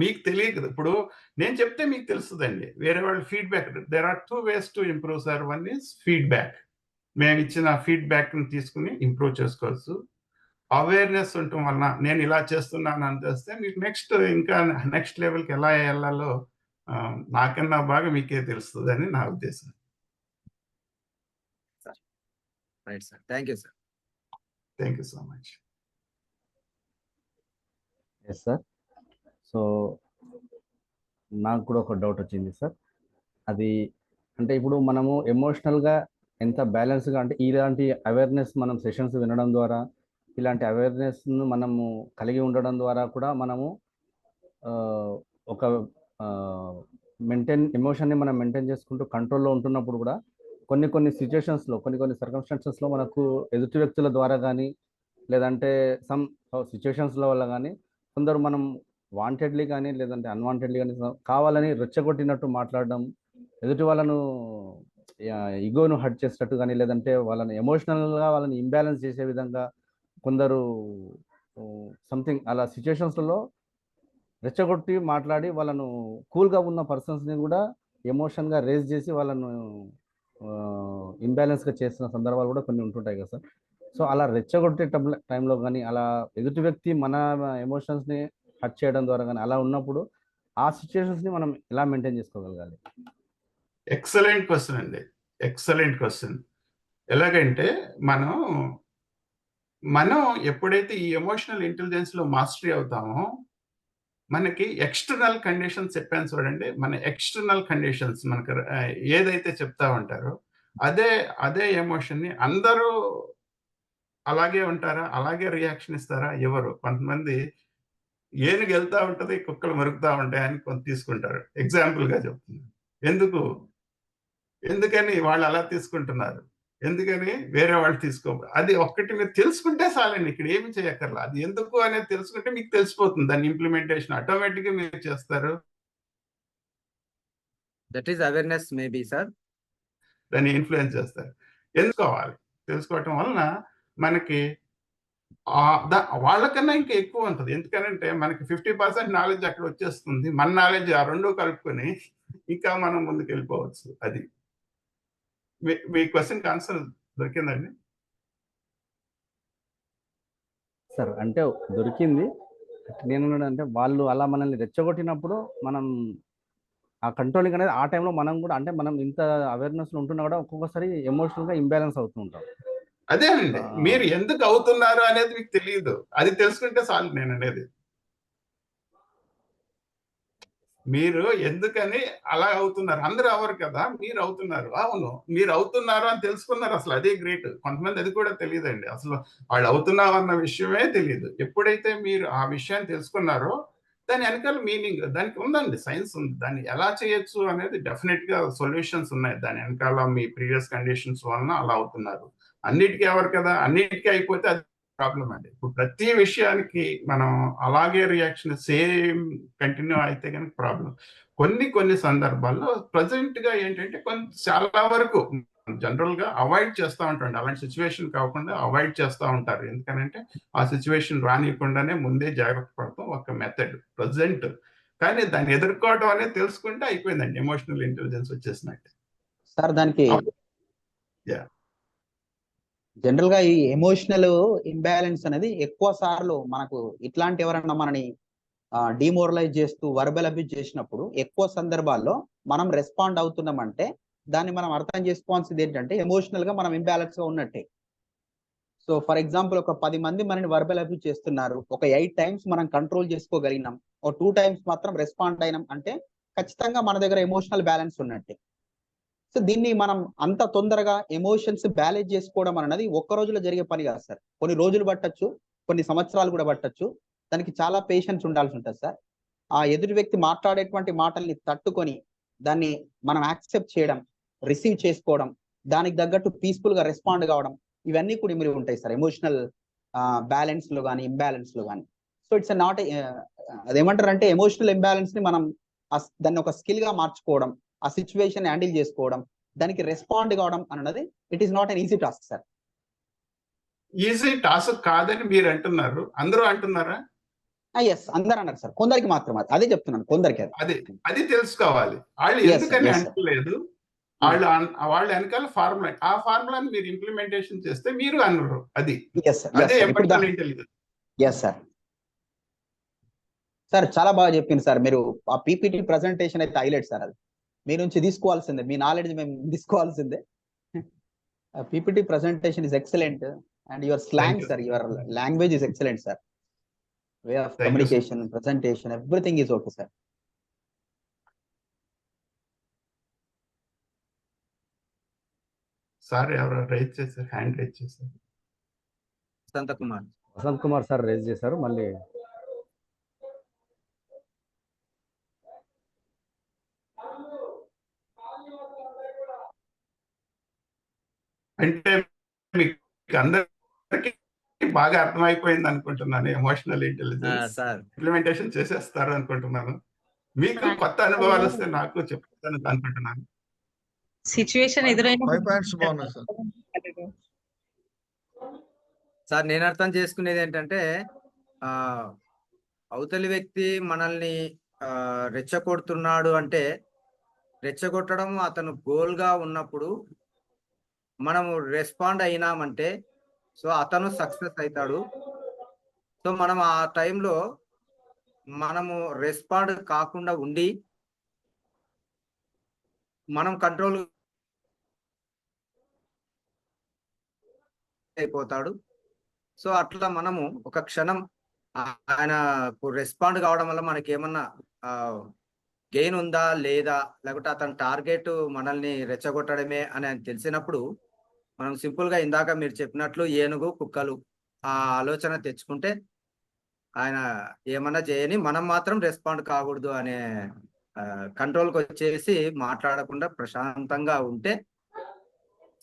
మీకు తెలియదు. ఇప్పుడు నేను చెప్తే మీకు తెలుస్తుందండి. వేరే వాళ్ళు feedback, there are 2 ways to improve sir. One is feedback, మేము ఇచ్చిన ఫీడ్బ్యాక్ని తీసుకుని ఇంప్రూవ్ చేసుకోవచ్చు. అవేర్నెస్ ఉండటం వలన నేను ఇలా చేస్తున్నాను అని తెలిస్తే మీకు నెక్స్ట్ లెవెల్కి ఎలా వెళ్ళాలో నాకన్నా బాగా మీకే తెలుస్తుంది అని నా ఉద్దేశం. Right sir, thank you sir. Thank you so much. Yes sir. So నాకు కూడా ఒక డౌట్ వచ్చింది సార్. అది అంటే ఇప్పుడు మనము ఎమోషనల్గా ఎంత బ్యాలెన్స్గా, అంటే ఇలాంటి అవేర్నెస్ మనం సెషన్స్ వినడం ద్వారా, ఇలాంటి అవేర్నెస్ను మనము కలిగి ఉండడం ద్వారా కూడా మనము ఒక ఎమోషన్ని మనం మెయింటైన్ చేసుకుంటూ కంట్రోల్లో ఉంటున్నప్పుడు కూడా కొన్ని సిచ్యుయేషన్స్లో, కొన్ని సర్కమ్స్టాన్సెస్లో మనకు ఎదుటి వ్యక్తుల ద్వారా కానీ, లేదంటే సమ్ సిచ్యుయేషన్స్ల వల్ల కానీ కొందరు మనం వాంటెడ్లీ కానీ లేదంటే అన్వాంటెడ్లీ కానీ కావాలని రెచ్చగొట్టినట్టు మాట్లాడడం, ఎదుటి వాళ్ళను ఈగోను హర్ట్ చేసేటట్టు కానీ, లేదంటే వాళ్ళని ఎమోషనల్గా వాళ్ళని ఇంబ్యాలెన్స్ చేసే విధంగా కొందరు సంథింగ్ అలా సిచ్యుయేషన్స్లలో రెచ్చగొట్టి మాట్లాడి వాళ్ళను కూల్గా ఉన్న పర్సన్స్ని కూడా ఎమోషన్గా రేజ్ చేసి వాళ్ళను ఇంబ్యాలెన్స్గా చేసిన సందర్భాలు కూడా కొన్ని ఉంటుంటాయి కదా సార్. సో అలా రెచ్చగొట్టే టైంలో కానీ, అలా ఎదుటి వ్యక్తి మన ఎమోషన్స్ని హర్ట్ చేయడం ద్వారా కానీ అలా ఉన్నప్పుడు ఆ సిచ్యుయేషన్స్ని మనం ఎలా మెయింటైన్ చేసుకోగలగాలి? ఎక్సలెంట్ క్వశ్చన్ అండి, ఎక్సలెంట్ క్వశ్చన్. ఎలాగంటే మనం ఎప్పుడైతే ఈ ఎమోషనల్ ఇంటెలిజెన్స్లో మాస్టరీ అవుతామో, మనకి ఎక్స్టర్నల్ కండిషన్స్ చెప్పాను చూడండి. మన ఎక్స్టర్నల్ కండిషన్స్ మనకు ఏదైతే చెప్తా ఉంటారో అదే ఎమోషన్ని అందరూ అలాగే ఉంటారా, అలాగే రియాక్షన్ ఇస్తారా? ఎవరు? కొంతమంది ఏనుగు వెళ్తా ఉంటుంది, కుక్కలు మరుగుతూ ఉంటాయని కొంత తీసుకుంటారు. ఎగ్జాంపుల్గా చెప్తున్నాను. ఎందుకని వాళ్ళు అలా తీసుకుంటున్నారు, ఎందుకని వేరే వాళ్ళు అది ఒక్కటి మీరు తెలుసుకుంటే చాలండి. ఇక్కడ ఏమి చేయక్కర్లా. అది ఎందుకు అనేది తెలుసుకుంటే మీకు తెలిసిపోతుంది. దాని ఇంప్లిమెంటేషన్ ఆటోమేటిక్గా మీరు చేస్తారు. That is awareness maybe sir. దాన్ని ఇన్ఫ్లుయెన్స్ చేస్తారు. తెలుసుకోవటం వలన మనకి వాళ్ళకన్నా ఇంకా ఎక్కువ ఉంటుంది. ఎందుకనంటే మనకి 50% నాలెడ్జ్ అక్కడ వచ్చేస్తుంది. మన నాలెడ్జ్ ఆ రెండు కలుపుకొని ఇంకా మనం ముందుకు వెళ్ళిపోవచ్చు. అది మీ క్వశ్చన్కి ఆన్సర్ దొరికిందండి సార్? అంటే దొరికింది. నేను అంటే వాళ్ళు అలా మనల్ని రెచ్చగొట్టినప్పుడు మనం ఆ కంట్రోలింగ్ అనేది ఆ టైంలో మనం కూడా అంటే మనం ఇంత అవేర్నెస్లో ఉంటున్నా కూడా ఒక్కొక్కసారి ఎమోషనల్గా ఇంబ్యాలెన్స్ అవుతూ ఉంటాం. అదేనండి, మీరు ఎందుకు అవుతున్నారు అనేది మీకు తెలియదు. అది తెలుసుకుంటే చాలు నేను అనేది. మీరు ఎందుకని అలా అవుతున్నారు, అందరూ అవరు కదా, మీరు అవుతున్నారు. అవును, మీరు అవుతున్నారు అని తెలుసుకున్నారు, అసలు అదే గ్రేట్. కొంతమంది అది కూడా తెలియదండి, అసలు వాళ్ళు అవుతున్నావు అన్న విషయమే తెలియదు. ఎప్పుడైతే మీరు ఆ విషయాన్ని తెలుసుకున్నారో దాని వెనకాల మీనింగ్ దానికి ఉందండి, సైన్స్ ఉంది. దాన్ని ఎలా చేయొచ్చు అనేది డెఫినెట్ గా సొల్యూషన్స్ ఉన్నాయి దాని వెనకాల. మీ ప్రీవియస్ కండిషన్స్ వలన అలా అవుతున్నారు. అన్నిటికీ ఎవరు కదా, అన్నిటికీ అయిపోతే అది ప్రాబ్లం అండి. ఇప్పుడు ప్రతి విషయానికి మనం అలాగే రియాక్షన్ సేమ్ కంటిన్యూ అయితే కనుక ప్రాబ్లం. కొన్ని సందర్భాల్లో ప్రజెంట్ గా ఏంటంటే చాలా వరకు జనరల్ గా అవాయిడ్ చేస్తూ ఉంటారు. అలాంటి సిచ్యువేషన్ కాకుండా అవాయిడ్ చేస్తూ ఉంటారు. ఎందుకనంటే ఆ సిచ్యువేషన్ రానియకుండానే ముందే జాగ్రత్త పడతాం, ఒక మెథడ్ ప్రజెంట్. కానీ దాన్ని ఎదుర్కోవడం అనేది తెలుసుకుంటే అయిపోయిందండి, ఎమోషనల్ ఇంటెలిజెన్స్ వచ్చేసినట్టు. సార్ దానికి యా, జనరల్ గా ఈ ఎమోషనల్ ఇంబ్యాలెన్స్ అనేది ఎక్కువ సార్లు మనకు ఇట్లాంటి ఎవరన్నా మనని డిమోరలైజ్ చేస్తూ వర్బల్ అబ్యూజ్ చేసినప్పుడు ఎక్కువ సందర్భాల్లో మనం రెస్పాండ్ అవుతున్నామంటే దాన్ని మనం అర్థం చేసుకోవాల్సింది ఏంటంటే ఎమోషనల్ గా మనం ఇంబ్యాలెన్స్ గా ఉన్నట్టే. సో ఫర్ ఎగ్జాంపుల్ ఒక 10 మంది మనని వర్బల్ అబ్యూజ్ చేస్తున్నారు, ఒక 8 టైమ్స్ మనం కంట్రోల్ చేసుకోగలిగినాం, ఒక 2 టైమ్స్ మాత్రం రెస్పాండ్ అయినాం అంటే ఖచ్చితంగా మన దగ్గర ఎమోషనల్ బ్యాలెన్స్ ఉన్నట్టే. సో దీన్ని మనం అంత తొందరగా ఎమోషన్స్ బ్యాలెన్స్ చేసుకోవడం అన్నది ఒక్క రోజులో జరిగే పని కాదు సార్. కొన్ని రోజులు పట్టొచ్చు, కొన్ని సంవత్సరాలు కూడా పట్టొచ్చు. దానికి చాలా పేషెన్స్ ఉండాల్సి ఉంటుంది సార్. ఆ ఎదుటి వ్యక్తి మాట్లాడేటువంటి మాటల్ని తట్టుకొని దాన్ని మనం యాక్సెప్ట్ చేయడం, రిసీవ్ చేసుకోవడం, దానికి తగ్గట్టు పీస్ఫుల్ గా రెస్పాండ్ కావడం, ఇవన్నీ కూడా మీరు ఉంటాయి సార్ ఎమోషనల్ బ్యాలెన్స్ లో కానీ ఇంబ్యాలెన్స్ లో కానీ. సో ఇట్స్ నాట్ అదేమంటారు అంటే ఎమోషనల్ ఇంబ్యాలెన్స్ ని మనం దాన్ని ఒక స్కిల్ గా మార్చుకోవడం, ఆ సిచ్యువేషన్ హ్యాండిల్ చేసుకోవడం, దానికి రెస్పాండ్ కావడం అన్నది it is not an easy task sir. Easy task కాదని మీరు అంటున్నారు, అందరూ అంటున్నారా? ఎస్, అందరూ అన్నారు సార్, కొందరికి మాత్రం అదే చెప్తున్నాను, కొందరికి అది తెలుసుకోవాలి. వాళ్ళు ఎందుకని అంటలేదు, వాళ్ళ వెనకాల ఫార్ములా, ఆ ఫార్ములాని మీరు ఇంప్లిమెంటేషన్ చేస్తే మీరు అన్నారు. అదే emotional intelligence. Yes sir. Sir చాలా బాగా చెప్పింది సార్ మీరు. ఆ పీపీటీ ప్రెజెంటేషన్ అయితే హైలైట్ సార్. అది మీ నుంచి తీసుకోవాల్సిందే, మీ నాలెడ్జ్ మేము తీసుకోవాల్సిందే. PPT presentation is excellent and your slang sir, your language is excellent sir. Way of communication, presentation, everything is okay sir. Sir ఎవరు రైజ్ చేశారు, హ్యాండ్ రైజ్ చేశారు? వసంత్ కుమార్ సార్ రైజ్ చేశారు. మళ్ళీ అంటే మీకు అందరికీ బాగా అర్థమైపోయింది అనుకుంటున్నాను. ఎమోషనల్ ఇంటెలిజెన్స్ ఇంప్లిమెంటేషన్ చేసేస్తారు అనుకుంటున్నాను. మీకు కొత్త అనుభవాలు వస్తే నాకు చెప్తాను అనుకుంటున్నాను. సిచ్యువేషన్ ఎదురైన సార్ నేను అర్థం చేసుకునేది ఏంటంటే అవతలి వ్యక్తి మనల్ని రెచ్చగొడుతున్నాడు అంటే, రెచ్చగొట్టడం అతను గోల్ గా ఉన్నప్పుడు మనము రెస్పాండ్ అయినామంటే సో అతను సక్సెస్ అవుతాడు. సో మనం ఆ టైంలో మనము రెస్పాండ్ కాకుండా ఉండి మనం కంట్రోల్ అయిపోతాడు. సో అట్లా మనము ఒక క్షణం ఆయనకు రెస్పాండ్ కావడం వల్ల మనకి ఏమన్నా గెయిన్ ఉందా లేదా, లేకపోతే అతని టార్గెట్ మనల్ని రెచ్చగొట్టడమే అని తెలిసినప్పుడు మనం సింపుల్ గా ఇందాక మీరు చెప్పినట్లు ఏనుగు కుక్కలు ఆ ఆలోచన తెచ్చుకుంటే ఆయన ఏమన్నా చేయని, మనం మాత్రం రెస్పాండ్ కాకూడదు అనే కంట్రోల్కి వచ్చేసి మాట్లాడకుండా ప్రశాంతంగా ఉంటే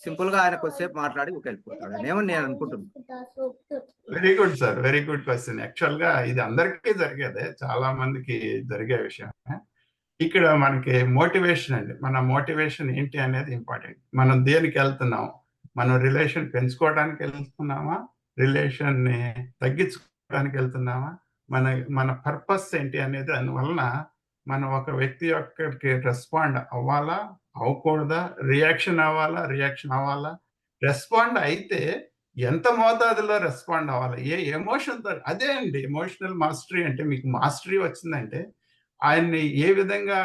సింపుల్ గా ఆయన కొద్దిసేపు మాట్లాడి వెళ్ళిపోతాడు అనేమో నేను అనుకుంటున్నాను. Very good sir, very good question. Actual గా ఇది అందరికీ జరిగేదే, చాలా మందికి జరిగే విషయం. ఇక్కడ మనకి మోటివేషన్ అండి, మన మోటివేషన్ ఏంటి అనేది ఇంపార్టెంట్. మనం దేనికి వెళ్తున్నాం, మనం రిలేషన్ పెంచుకోవడానికి వెళ్తున్నామా, రిలేషన్ ని తగ్గించుకోవడానికి వెళ్తున్నామా, మన పర్పస్ ఏంటి అనేది దానివలన మనం ఒక వ్యక్తి యొక్కకి రెస్పాండ్ అవ్వాలా అవ్వకూడదా, రియాక్షన్ అవ్వాలా, రెస్పాండ్ అయితే ఎంత మోతాదులో రెస్పాండ్ అవ్వాలి, ఏ ఎమోషన్తో. అదే అండి ఎమోషనల్ మాస్టరీ అంటే. మీకు మాస్టరీ వచ్చిందంటే ఆయన్ని ఏ విధంగా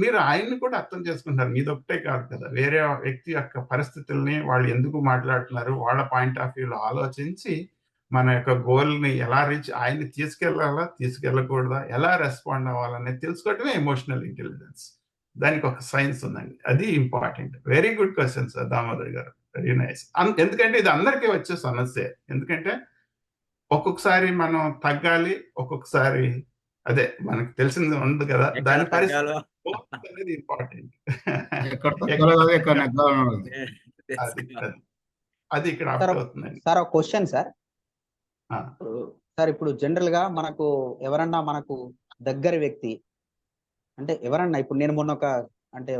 మీరు ఆయన్ని కూడా అర్థం చేసుకుంటారు. మీదొక్కటే కాదు కదా, వేరే వ్యక్తి యొక్క పరిస్థితుల్ని, వాళ్ళు ఎందుకు మాట్లాడుతున్నారు, వాళ్ళ పాయింట్ ఆఫ్ వ్యూలో ఆలోచించి మన యొక్క గోల్ని ఎలా ఆయన్ని తీసుకెళ్లాలా, తీసుకెళ్ళకూడదా, ఎలా రెస్పాండ్ అవ్వాలనేది తెలుసుకోవటమే ఎమోషనల్ ఇంటెలిజెన్స్. దానికి ఒక సైన్స్ ఉందండి, అది important. Very good question sir Damodar గారు, వెరీ నైస్. ఎందుకంటే ఇది అందరికీ వచ్చే సమస్య. ఎందుకంటే ఒక్కొక్కసారి మనం తగ్గాలి, ఒక్కొక్కసారి అదే మనకు తెలిసింది ఉంది కదా, దాని పరిస్థితి అనేది ఇంపార్టెంట్. అది ఇక్కడ అవుతుందండి సార్. ఒక క్వశ్చన్ సార్. సార్ ఇప్పుడు జనరల్ గా మనకు ఎవరన్నా మనకు దగ్గర వ్యక్తి అంటే ఎవరన్నా, ఇప్పుడు నేను మొన్న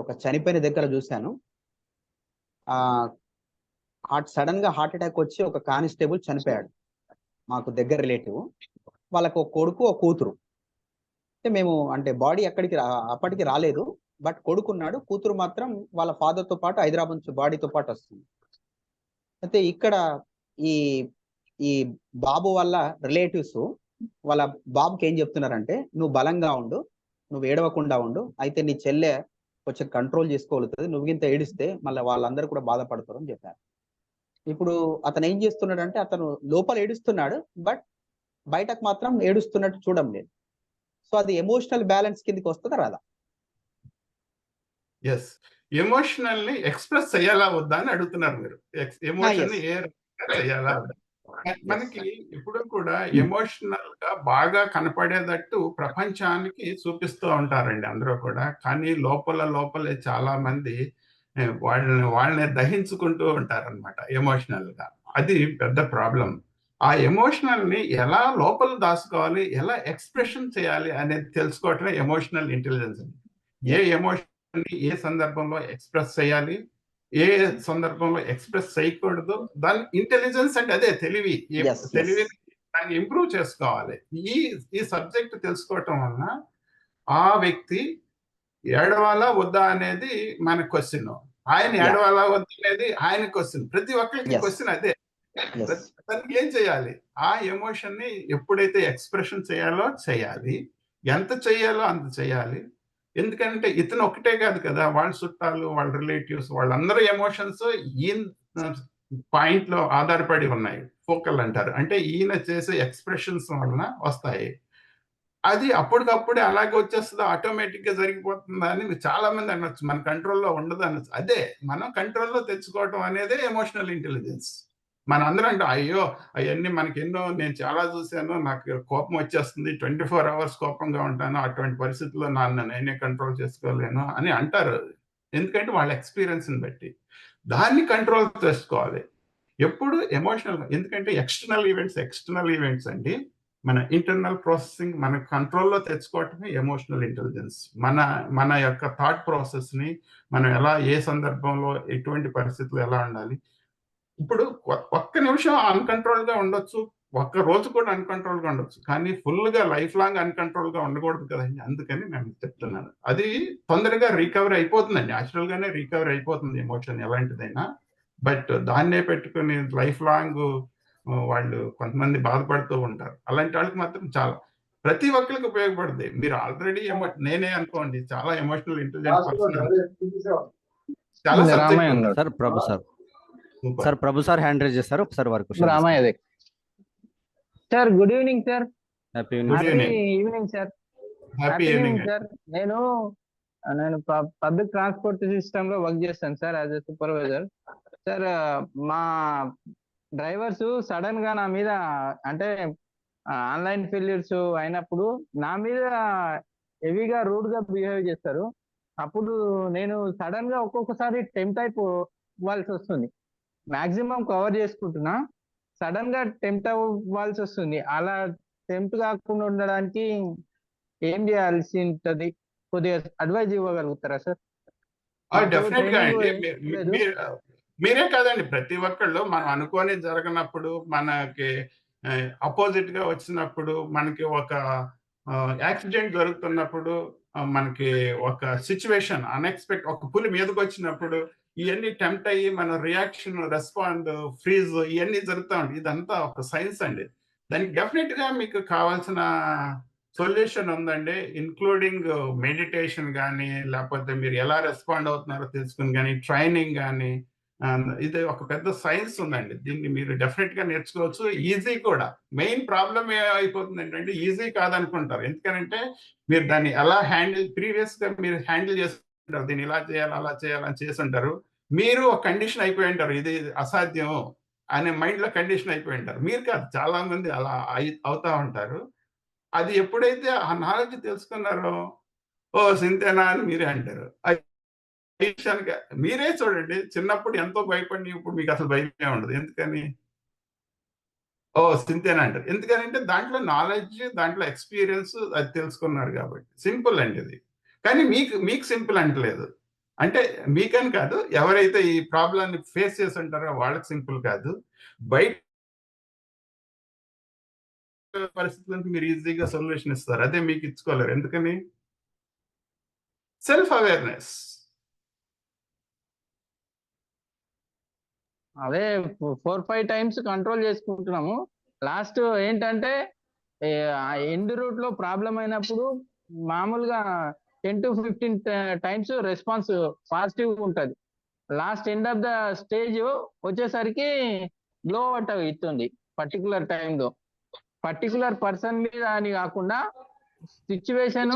ఒక చనిపోయిన దగ్గర చూశాను. సడన్ గా హార్ట్ అటాక్ వచ్చి ఒక కానిస్టేబుల్ చనిపోయాడు, మాకు దగ్గర రిలేటివ్. వాళ్ళకు ఒక కొడుకు, ఒక కూతురు. అంటే మేము అంటే బాడీ అప్పటికి రాలేదు, బట్ కొడుకున్నాడు, కూతురు మాత్రం వాళ్ళ ఫాదర్ తో పాటు హైదరాబాద్ నుంచి బాడీతో పాటు వస్తుంది. అయితే ఇక్కడ ఈ బాబు వాళ్ళ రిలేటివ్స్ వాళ్ళ బాబుకి ఏం చెప్తున్నారంటే, నువ్వు బలంగా ఉండు, నువ్వు ఏడవకుండా ఉండు, అయితే నీ చెల్లె కొంచెం కంట్రోల్ చేసుకోగలుగుతుంది, నువ్వు ఇంత ఏడిస్తే మళ్ళీ వాళ్ళందరూ కూడా బాధపడతారు అని చెప్పారు. ఇప్పుడు అతను ఏం చేస్తున్నాడంటే, అతను లోపల ఏడుస్తున్నాడు, బట్ బయటకు మాత్రం ఏడుస్తున్నట్టు చూడడం లేదు. సో అది ఎమోషనల్ బ్యాలెన్స్ కిందకి వస్తుందా రాదా? ఎస్, ఎమోషనల్ ని ఎక్స్ప్రెస్ చేయాలా వద్దా అని అడుగుతున్నారు మీరు. ఎమోషన్ ని ఏ రకంగా చేయాలా? మనకి ఇప్పుడు కూడా ఎమోషనల్ గా బాగా కనపడేటట్టు ప్రపంచానికి చూపిస్తూ ఉంటారండి అందరూ కూడా. కానీ లోపలే చాలా మంది వాళ్ళని దహించుకుంటూ ఉంటారన్నమాట ఎమోషనల్ గా. అది పెద్ద ప్రాబ్లం. ఆ ఎమోషనల్ ని ఎలా లోపల దాచుకోవాలి, ఎలా ఎక్స్ప్రెషన్ చేయాలి అనేది తెలుసుకోవటమే ఎమోషనల్ ఇంటెలిజెన్స్. ఏ ఎమోషన్ ని ఏ సందర్భంలో ఎక్స్ప్రెస్ చేయాలి, ఏ సందర్భంలో ఎక్స్ప్రెస్ చేయకూడదు, దాని ఇంటెలిజెన్స్ అంటే అదే తెలివిని దాన్ని ఇంప్రూవ్ చేసుకోవాలి. ఈ సబ్జెక్ట్ తెలుసుకోవటం వలన ఆ వ్యక్తి ఏడవాలా వద్దా అనేది మన క్వశ్చన్, ఆయన ఏడవాలా వద్దా అనేది ఆయన క్వశ్చన్. ప్రతి ఒక్కరికి క్వశ్చన్ అదే. దానికి ఏం చేయాలి? ఆ ఎమోషన్ ని ఎప్పుడైతే ఎక్స్ప్రెషన్ చేయాలో చేయాలి, ఎంత చేయాలో అంత చేయాలి. ఎందుకంటే ఇతను ఒకటే కాదు కదా, వాళ్ళ చుట్టాలు, వాళ్ళ రిలేటివ్స్, వాళ్ళందరూ ఎమోషన్స్ ఈయన పాయింట్ లో ఆధారపడి ఉన్నాయి. ఫోకల్ అంటారు, అంటే ఈయన చేసే ఎక్స్ప్రెషన్స్ వలన వస్తాయి. అది అప్పటికప్పుడే అలాగే వచ్చేస్తుందా, ఆటోమేటిక్ గా జరిగిపోతుందా అని చాలా మంది అనొచ్చు. మన కంట్రోల్లో ఉండదు అనొచ్చు. అదే మనం కంట్రోల్లో తెచ్చుకోవటం అనేదే ఎమోషనల్ ఇంటెలిజెన్స్. మన అందరం అంటే అయ్యో అవన్నీ మనకి ఎన్నో, నేను చాలా చూశాను, నాకు కోపం వచ్చేస్తుంది, 24 hours కోపంగా ఉంటాను, అటువంటి పరిస్థితుల్లో నేనే కంట్రోల్ చేసుకోలేను అని అంటారు. ఎందుకంటే వాళ్ళ ఎక్స్పీరియన్స్ని బట్టి. దాన్ని కంట్రోల్ చేసుకోవాలి ఎప్పుడు ఎమోషనల్. ఎందుకంటే ఎక్స్టర్నల్ ఈవెంట్స్ అండి, మన ఇంటర్నల్ ప్రాసెసింగ్ మన కంట్రోల్లో తెచ్చుకోవటమే ఎమోషనల్ ఇంటెలిజెన్స్. మన యొక్క థాట్ ప్రాసెస్ని మనం ఎలా, ఏ సందర్భంలో, ఎటువంటి పరిస్థితులు ఎలా ఉండాలి. ఇప్పుడు ఒక్క నిమిషం అన్కంట్రోల్ గా ఉండొచ్చు, ఒక్క రోజు కూడా అన్కంట్రోల్ గా ఉండొచ్చు, కానీ ఫుల్ గా లైఫ్ లాంగ్ అన్కంట్రోల్ గా ఉండకూడదు కదండి. అందుకని నేను చెప్తున్నాను, అది తొందరగా రికవర్ అయిపోతుందండి, న్యాచురల్ గానే రికవర్ అయిపోతుంది ఎమోషన్ ఎలాంటిదైనా. బట్ దాన్నే పెట్టుకుని లైఫ్ లాంగ్ వాళ్ళు కొంతమంది బాధపడుతూ ఉంటారు. అలాంటి వాళ్ళకి మాత్రం చాలా ప్రతి ఒక్కరికి ఉపయోగపడుతుంది. మీరు ఆల్రెడీ నేనే అనుకోండి చాలా ఎమోషనల్ ఇంటెలిజెంట్ పర్సన్, చాలా సబ్జెక్ట్. సార్ ప్రభు సార్ హ్యాండ్ రైజ్ చేస్తారు, ఒకసారి వారికి sir. Good evening sir. Happy evening sir. Happy evening sir. నేను పబ్లిక్ ట్రాన్స్పోర్ట్ సిస్టమ్ లో వర్క్ చేస్తాను sir, as a supervisor. Sir మా డ్రైవర్స్ సడన్ గా నా మీద, అంటే ఆన్లైన్ ఫెయిల్యూర్స్ అయినప్పుడు నా మీద హెవీగా రూడ్ గా బిహేవ్ చేస్తారు. అప్పుడు నేను సడన్ గా ఒక్కొక్కసారి టెంప్ట్ అయిపోవాల్సి వస్తుంది. మాక్సిమం కవర్ చేసుకుంటున్నా, సడన్ గా టెంప్ట్ అవ్వాల్సి వస్తుంది. అలా టెంప్ట్ కాకుండా ఉండడానికి ఏం చేయాల్సి ఉంటది, కొద్దిగా అడ్వైజ్ ఇవ్వగలుగుతారా సార్? డెఫినెట్ గా అండి. మీరే కాదండి, ప్రతి ఒక్కళ్ళు మనం అనుకోని జరగనప్పుడు, మనకి అపోజిట్ గా వచ్చినప్పుడు, మనకి ఒక యాక్సిడెంట్ జరుగుతున్నప్పుడు, మనకి ఒక సిచ్యువేషన్ అన్ఎక్స్పెక్ట్, ఒక పులి మీదకి వచ్చినప్పుడు, ఇవన్నీ టెంప్ట్ అయ్యి మన రియాక్షన్, రెస్పాండ్, ఫ్రీజ్, ఇవన్నీ జరుగుతూ ఉంటాయి. ఇదంతా ఒక సైన్స్ అండి. దానికి డెఫినెట్ గా మీకు కావాల్సిన సొల్యూషన్ ఉందండి, ఇన్క్లూడింగ్ మెడిటేషన్ కానీ, లేకపోతే మీరు ఎలా రెస్పాండ్ అవుతున్నారో తెలుసుకుని కానీ, ట్రైనింగ్ కానీ. ఇది ఒక పెద్ద సైన్స్ ఉందండి, దీన్ని మీరు డెఫినెట్ గా నేర్చుకోవచ్చు. ఈజీ కూడా. మెయిన్ ప్రాబ్లం ఏమైపోతుంది ఏంటంటే ఈజీ కాదనుకుంటారు, ఎందుకంటే మీరు దాన్ని ఎలా ప్రీవియస్ గా మీరు హ్యాండిల్ చేస్తుంటారు, దీన్ని ఇలా చేయాలి అలా చేయాలని చేసి ఉంటారు. మీరు ఒక కండిషన్ అయిపోయి ఉంటారు, ఇది అసాధ్యం అనే మైండ్ లో కండిషన్ అయిపోయి ఉంటారు. మీరు కాదు, చాలా మంది అలా అవుతా ఉంటారు. అది ఎప్పుడైతే ఆ నాలెడ్జ్ తెలుసుకున్నారో, ఓ సింతేనా అని మీరే అంటారు. మీరే చూడండి, చిన్నప్పుడు ఎంతో భయపడి ఇప్పుడు మీకు అసలు భయమే ఉండదు. ఎందుకని? ఓ సింతేనా అంటారు. ఎందుకనంటే దాంట్లో నాలెడ్జ్, దాంట్లో ఎక్స్పీరియన్స్ అది తెలుసుకున్నారు కాబట్టి. సింపుల్ అండి ఇది. కానీ మీకు సింపుల్ అంటలేదు. అంటే మీకని కాదు, ఎవరైతే ఈ ప్రాబ్లాన్ని ఫేస్ చేసి ఉంటారో వాళ్ళకి సింపుల్ కాదు. బయట పరిస్థితులకు మీరు ఈజీగా సొల్యూషన్ ఇస్తారు, అదే మీకు ఇచ్చుకోలేరు. ఎందుకని? Self awareness. అదే 4-5 టైమ్స్ కంట్రోల్ చేసుకుంటున్నాము. లాస్ట్ ఏంటంటే ఎండ్ రూట్ లో ప్రాబ్లం అయినప్పుడు మామూలుగా 10 to 15 టైమ్స్ రెస్పాన్స్ పాజిటివ్ ఉంటుంది. Last end of the stage వచ్చేసరికి గ్లో అవుట్ అవుతుంది పర్టికులర్ టైంలో. పర్టికులర్ పర్సన్ మీద అని కాకుండా సిచ్యువేషన్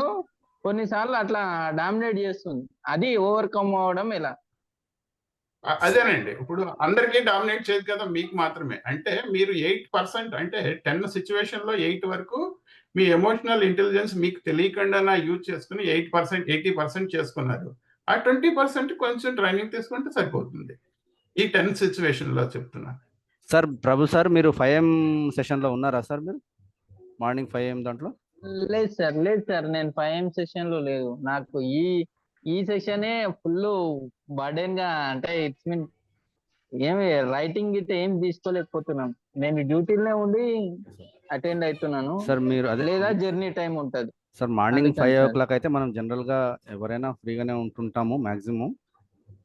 కొన్నిసార్లు అట్లా డామినేట్ చేస్తుంది. అది ఓవర్కమ్ అవడం ఎలా? అదేనండి, ఇప్పుడు అందరికీ డామినేట్ చేయదు కదా, మీకు మాత్రమే. అంటే మీరు 8%, అంటే 10 సిచ్యువేషన్ లో 8 వరకు మీ ఎమోషనల్ ఇంటెలిజెన్స్ మీకు తెలియకుండా యూజ్ చేసుకుని 8%, 80% చేసుకున్నారు. ఆ 20% కొంచెం ట్రైనింగ్ తీసుకుంటే సరిపోతుంది. ఈ 10 సిచ్యువేషన్ లో చెప్తున్నా. సార్ ప్రభు సార్, మీరు 5 AM సెషన్ లో ఉన్నారా సార్? మీరు మార్నింగ్ 5 AM దాంట్లో? లేదు సార్, నేను 5 AM సెషన్ లో లేదు. నాకు ఈ సెషనే ఫుల్ బర్డెన్ గా, అంటే ఇట్స్ మీన్ ఏమి రైటింగ్ అయితే ఏం తీసుకోలేకపోతున్నాను. నేను డ్యూటీలోనే ఉండి అటెండ్ అవుతున్నాను సార్. మీరు అదే లేదా జర్నీ టైం ఉంటుంది సార్, మార్నింగ్ 5 సార్. o'clock అయితే మనం జనరల్ గా ఎవరైనా ఫ్రీగానే ఉంటుంటాము మాక్సిమం.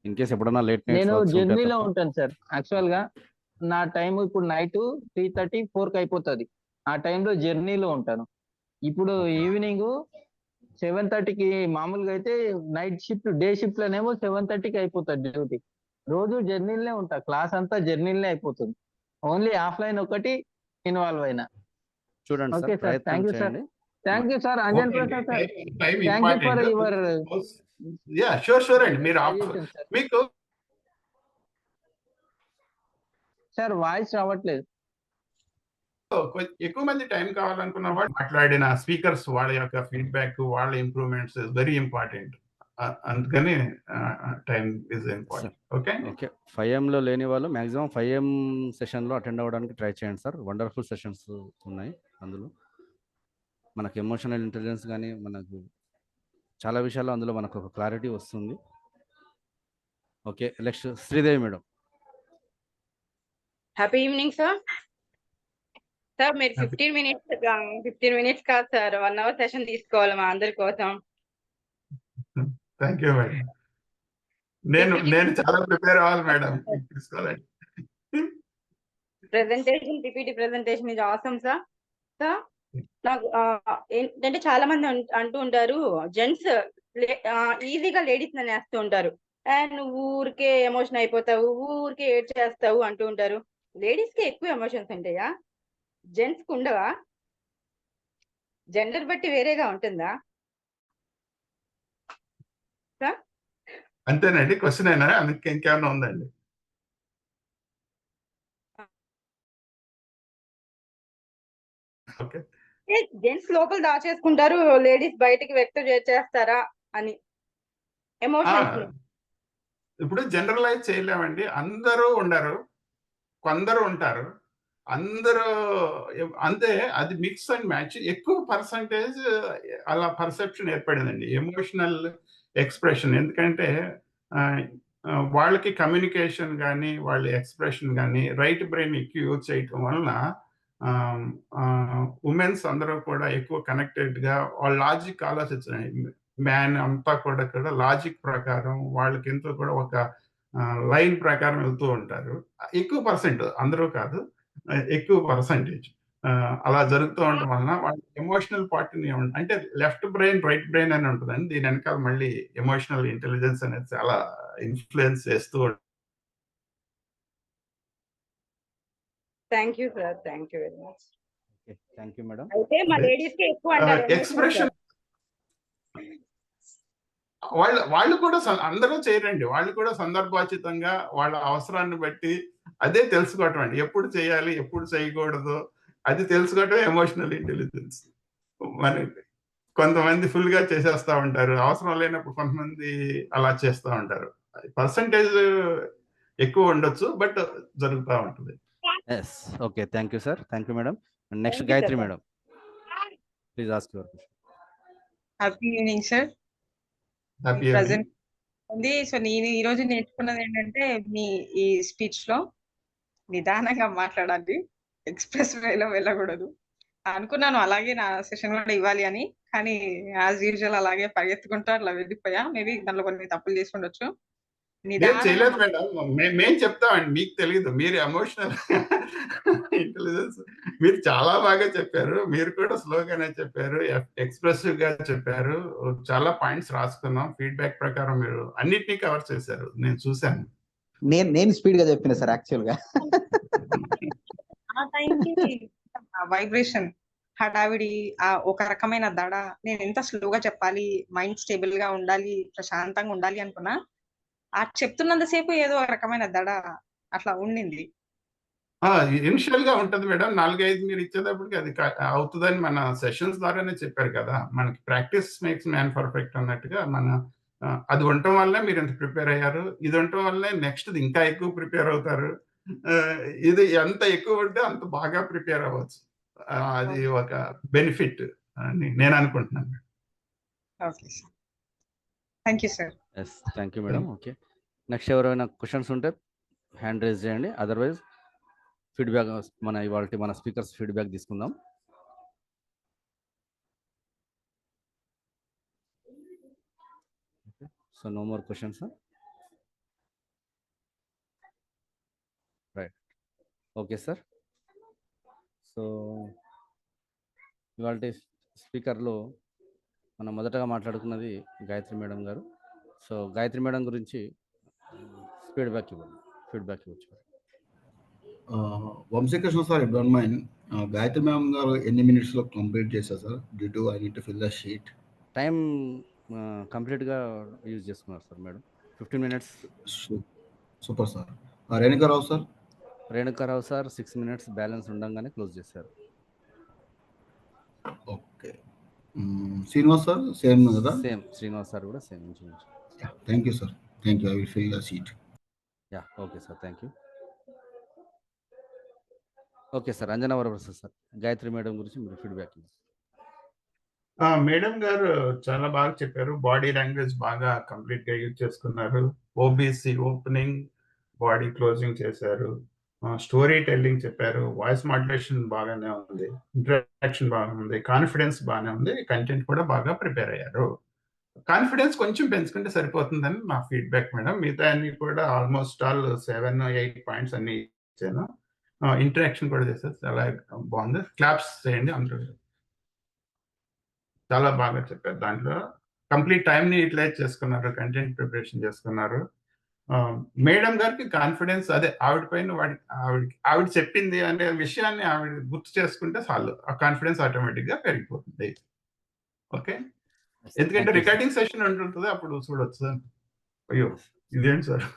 ఇన్ కేస్ ఎప్పుడైనా లేట్ నేను నైట్స్ జర్నీలో ఉంటాను సార్. యాక్చువల్ గా నా టైం ఇప్పుడు నైట్ 3:30, 4కి అయిపోతుంది. ఆ టైంలో జర్నీలో ఉంటాను. ఇప్పుడు ఈవినింగ్ 7:30కి మామూలుగా అయితే నైట్ షిఫ్ట్, డే షిఫ్ట్ లోనేమో 7:30కి అయిపోతుంది డ్యూటీ. రోజు జర్నీలనే ఉంటా, క్లాస్ అంతా జర్నీలనే అయిపోతుంది. ఓన్లీ ఆఫ్లైన్ ఒకటి ఇన్వాల్వ్ అయినా. చూడండి ఓకే సార్, సార్, ప్రయత్నం థ్యాంక్ యూ సార్. చేయండి. Thank you sir Anjan Prasad sir. Thank you for your sure అండి. మీరు సార్. మీకు సార్ వాయిస్ రావట్లేదు. ఎక్కువ మంది టైం కావాలనుకున్న వాళ్ళు మాట్లాడిన స్పీకర్స్ వాళ్ళ యొక్క ఫీడ్బ్యాక్, వాళ్ళ ఇంప్రూవ్మెంట్స్ ఇస్ వెరీ ఇంపార్టెంట్. అందుకని time is important. Okay 5 AM లో లేని వాళ్ళు మాక్సిమం 5 AM సెషన్ లో అటెండ్ అవ్వడానికి ట్రై చేయండి సార్. వండర్ఫుల్ సెషన్స్ ఉన్నాయి అందులో. మనకు ఎమోషనల్ ఇంటెలిజెన్స్ కానీ, మనకు చాలా విషయాలు అందులో మనకు ఒక క్లారిటీ వస్తుంది. Okay, next Sridevi madam. Happy evening sir. Sir మీరు 15 మినిట్స్ కాదు సార్, 1 hour సెషన్ తీసుకోవాలి మా అందరి కోసం. Thank you madam. నేను చాలా ప్రిపేర్ అవ్వాలి మేడం. తీసుకోవాలండి. PPT presentation is awesome sir. Sir నాకు ఏంటంటే చాలా మంది అంటూ ఉంటారు, జెంట్స్ ఈజీగా లేడీస్ నన్ను వేస్తూ ఉంటారు. నువ్వు ఊరికే ఎమోషన్ అయిపోతావు, ఊరికే ఏడ్ చేస్తావు అంటూ ఉంటారు. లేడీస్ కి ఎక్కువ ఎమోషన్స్ ఉంటాయా? జెంట్స్ కి ఉండవా? జెండర్ బట్టి వేరేగా ఉంటుందా సార్? అంతేనండి, క్వశ్చన్ అయినా అందుకే ఇంకేమైనా ఉందండి? ఓకే, జెంట్స్ లోపల దాచేసుకుంటారు, లేడీస్ బయటికి వ్యక్తం చేస్తారా అని ఎమోషన్స్. ఇప్పుడు జనరలైజ్ చేయలేమండి. అందరూ ఉండరు, కొందరు ఉంటారు. అందరూ అంతే, అది మిక్స్ అండ్ మ్యాచ్. ఎక్కువ పర్సంటేజ్ అలా పర్సెప్షన్ ఏర్పడిందండి, ఎమోషనల్ ఎక్స్ప్రెషన్. ఎందుకంటే వాళ్ళకి కమ్యూనికేషన్ కానీ, వాళ్ళ ఎక్స్ప్రెషన్ కానీ రైట్ బ్రెయిన్ ఎక్కువ యూజ్ చేయటం వలన ఉమెన్స్ అందరూ కూడా ఎక్కువ కనెక్టెడ్గా వాళ్ళ లాజిక్ ఆలోచించాలి. మ్యాన్ అంతా కూడా లాజిక్ ప్రకారం వాళ్ళకి ఎంతో కూడా ఒక లైన్ ప్రకారం వెళ్తూ ఉంటారు. ఎక్కువ పర్సెంట్, అందరూ కాదు, ఎక్కువ పర్సంటేజ్. అలా జరుగుతూ ఉండటం వలన వాళ్ళ ఎమోషనల్ పార్ట్ని అంటే లెఫ్ట్ బ్రెయిన్ రైట్ బ్రెయిన్ అని ఉంటుందండి. దీని వెనకాల మళ్ళీ ఎమోషనల్ ఇంటెలిజెన్స్ అనేది చాలా ఇన్ఫ్లుయెన్స్ చేస్తూ thank you sir, thank you very much. Okay, thank you madam. అయితే మా లేడీస్ కి ఎక్కువ అంటారు ఎక్స్ప్రెషన్ వాళ్ళు కూడా అందరూ చేయరండి. వాళ్ళు కూడా సందర్భోచితంగా వాళ్ళ అవసరాన్ని బట్టి అదే తెలుసుకోవటం అండి. ఎప్పుడు చేయాలి, ఎప్పుడు చేయకూడదు, అది తెలుసుకోవటం ఎమోషనల్ ఇంటెలిజెన్స్. మరి కొంతమంది ఫుల్ గా చేసేస్తా ఉంటారు, అవసరం లేనప్పుడు కొంతమంది అలా చేస్తూ ఉంటారు. పర్సంటేజ్ ఎక్కువ ఉండొచ్చు, బట్ జరుగుతూ ఉంటుంది. Yes, okay, thank you sir, thank you madam. Next Thank you, Gayatri sir. Madam, please ask your question. Happy evening sir. Happy present ఉంది. సో నేను ఈ రోజు నేర్చుకున్నది ఏంటంటే మీ ఈ స్పీచ్ లో నిదానంగా మాట్లాడాలి, ఎక్స్ప్రెస్ వేలో వెళ్ళకూడదు. అనుకున్నాను అలాగే నా సెషన్ కూడా ఇవ్వాలి అని, కానీ యాజ్ యూజువల్ అలాగే పరిగెత్తుకుంటూ అట్లా వెళ్ళిపోయా. మేబీ దాంట్లో కొన్ని తప్పులు చేసి ఉండొచ్చు. మేము చేయలేదు మేడం, మేము చెప్తామండి, మీకు తెలియదు. మీరు ఎమోషనల్ ఇంటెలిజెన్స్ మీరు చాలా బాగా చెప్పారు. మీరు కూడా స్లోగానే చెప్పారు, ఎక్స్ప్రెసివ్ గా చెప్పారు. చాలా పాయింట్స్ రాసుకున్నాం. ఫీడ్బ్యాక్ ప్రకారం మీరు అన్నిటినీ కవర్ చేశారు, నేను చూశాను. నేను స్పీడ్ గా చెప్పిన సార్ యాక్చువల్ గా. ఆ టైంకి వైబ్రేషన్ హడావిడి, ఆ ఒక రకమైన దడ, నేను ఎంత స్లోగా చెప్పాలి, మైండ్ స్టేబుల్ గా ఉండాలి, ప్రశాంతంగా ఉండాలి అనుకున్నా. ఆ చెప్తున్నంతసేపు ఏదో ఒక రకమైన దడ అట్లా ఉండింది. ఇనిషియల్ గా ఉంటుంది మేడం. 4-5 మీరు ఇచ్చేటప్పటికి అది అవుతుందని మన సెషన్స్ ద్వారానే చెప్పారు కదా. మనకి ప్రాక్టీస్ మేక్స్ మ్యాన్ పర్ఫెక్ట్ అన్నట్టుగా అది ఉండటం వల్లే మీరు ఎంత ప్రిపేర్ అయ్యారు. ఇది ఉండటం వల్లే నెక్స్ట్ ఇంకా ఎక్కువ ప్రిపేర్ అవుతారు. ఇది ఎంత ఎక్కువ ఉంటే అంత బాగా ప్రిపేర్ అవ్వచ్చు. అది ఒక బెనిఫిట్ అని నేను అనుకుంటున్నాను. Okay sir, thank you sir. Yes, thank you madam. Okay, next ఎవరైనా క్వశ్చన్స్ ఉంటే హ్యాండ్ రేజ్ చేయండి, అదర్వైజ్ ఫీడ్బ్యాక్ మన స్పీకర్స్ ఫీడ్బ్యాక్ తీసుకుందాం. So no more questions, right? Okay sir. So ఇవాళ స్పీకర్లో మనం మొదటగా మాట్లాడుకున్నది గాయత్రి మేడం గారు. సో గాయత్రి మేడం గురించి ఫీడ్బ్యాక్ ఇవ్వచ్చు. Vamsikrishna sir, if don't mind, Gayatri ma'am గారు ఎన్ని మినిట్స్లో కంప్లీట్ చేశారు sir? Due to I need to fill the sheet. Time కంప్లీట్గా యూజ్ చేసుకున్నారు sir madam, 15 minutes. Super sir. Renukarao sir? Renukarao sir 6 minutes balance ఉండగానే క్లోజ్ చేశారు. ఓకే. శ్రీనివాస్ సార్ సేమ్ కదా? సేమ్, శ్రీనివాస్ సార్ కూడా same. Thank you sir, thank you. I will fill the sheet. Yeah, okay sir, thank you. Okay sir, Anjana Varaprasad sir, Gayatri madam గురించి మీరు feedback. Madam గారు చాలా బాగా చెప్పారు. బాడీ లాంగ్వేజ్ బాగా కంప్లీట్ గా యూజ్ చేసుకున్నారు. ఓబీసీ ఓపెనింగ్, బాడీ క్లోజింగ్ చేశారు, స్టోరీ టెల్లింగ్ చెప్పారు, వాయిస్ మాడ్యులేషన్ బాగానే ఉంది, ఇంటరాక్షన్ బాగా ఉంది, కాన్ఫిడెన్స్ బాగానే ఉంది, కంటెంట్ కూడా బాగా ప్రిపేర్ అయ్యారు. కాన్ఫిడెన్స్ కొంచెం పెంచుకుంటే సరిపోతుందని నా ఫీడ్బ్యాక్ మేడం. మిగతా అన్ని కూడా ఆల్మోస్ట్ ఆల్ 7-8 పాయింట్స్ అన్ని ఇచ్చాను. ఇంటరాక్షన్ కూడా చేశారు, చాలా బాగుంది. క్లాప్స్ చేయండి అందరూ. చాలా బాగా చెప్పారు. దాంట్లో కంప్లీట్ టైంని యూటిలైజ్ చేసుకున్నారు, కంటెంట్ ప్రిపరేషన్ చేసుకున్నారు. మేడం గారికి కాన్ఫిడెన్స్, అదే ఆవిడ పైన ఆవిడ చెప్పింది అనే విషయాన్ని ఆవిడ గుర్తు చేసుకుంటే చాలు, ఆ కాన్ఫిడెన్స్ ఆటోమేటిక్ గా పెరిగిపోతుంది. ఓకే, ఎందుకంటే రికార్డింగ్ సెషన్ ఉంటుంటుంది, అప్పుడు చూడొచ్చు సార్. అయ్యో ఇదేంటి sir.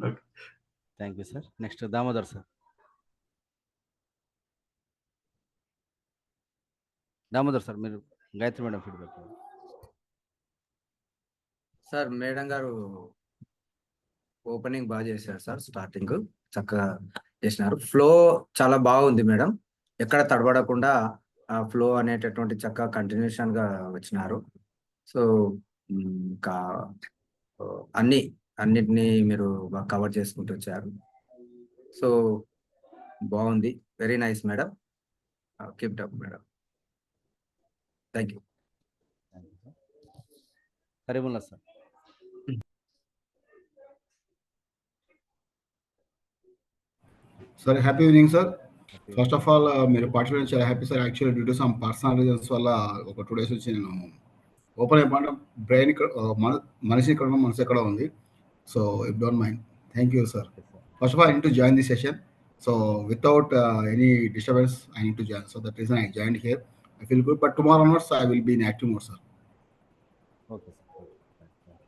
Okay, thank you sir. Next Damodar sir. Damodar sir, మీరు Gayatri madam feedback. Sir madam గారు ఓపెనింగ్ బాగా చేశారు సార్, స్టార్టింగ్ చక్కగా చేసినారు. ఫ్లో చాలా బాగుంది మేడం, ఎక్కడ తడబడకుండా ఆ ఫ్లో అనేటటువంటి చక్కగా కంటిన్యూషన్ గా వచ్చినారు. సో ఇంకా అన్నిటినీ మీరు కవర్ చేసుకుంటూ వచ్చారు. సో బాగుంది, very nice madam, keep it up madam. Thank you. Karimulla sir. Sir happy evening sir. First of all మీరు పార్టిసిపేట్ చాలా happy sir. Actually due to some personal reasons వల్ల ఒక 2 days నుంచి నేను ఓపెన్ అయిపోయిన బ్రెయిన్ మనిషి ఇక్కడ ఉన్న మనసు ఎక్కడ ఉంది. So if don't mind, thank you sir. First of all I need to join the session. So without any disturbance I need to join. So that reason I joined here. I feel good, but tomorrow onwards I will be in active mode, sir. Okay sir.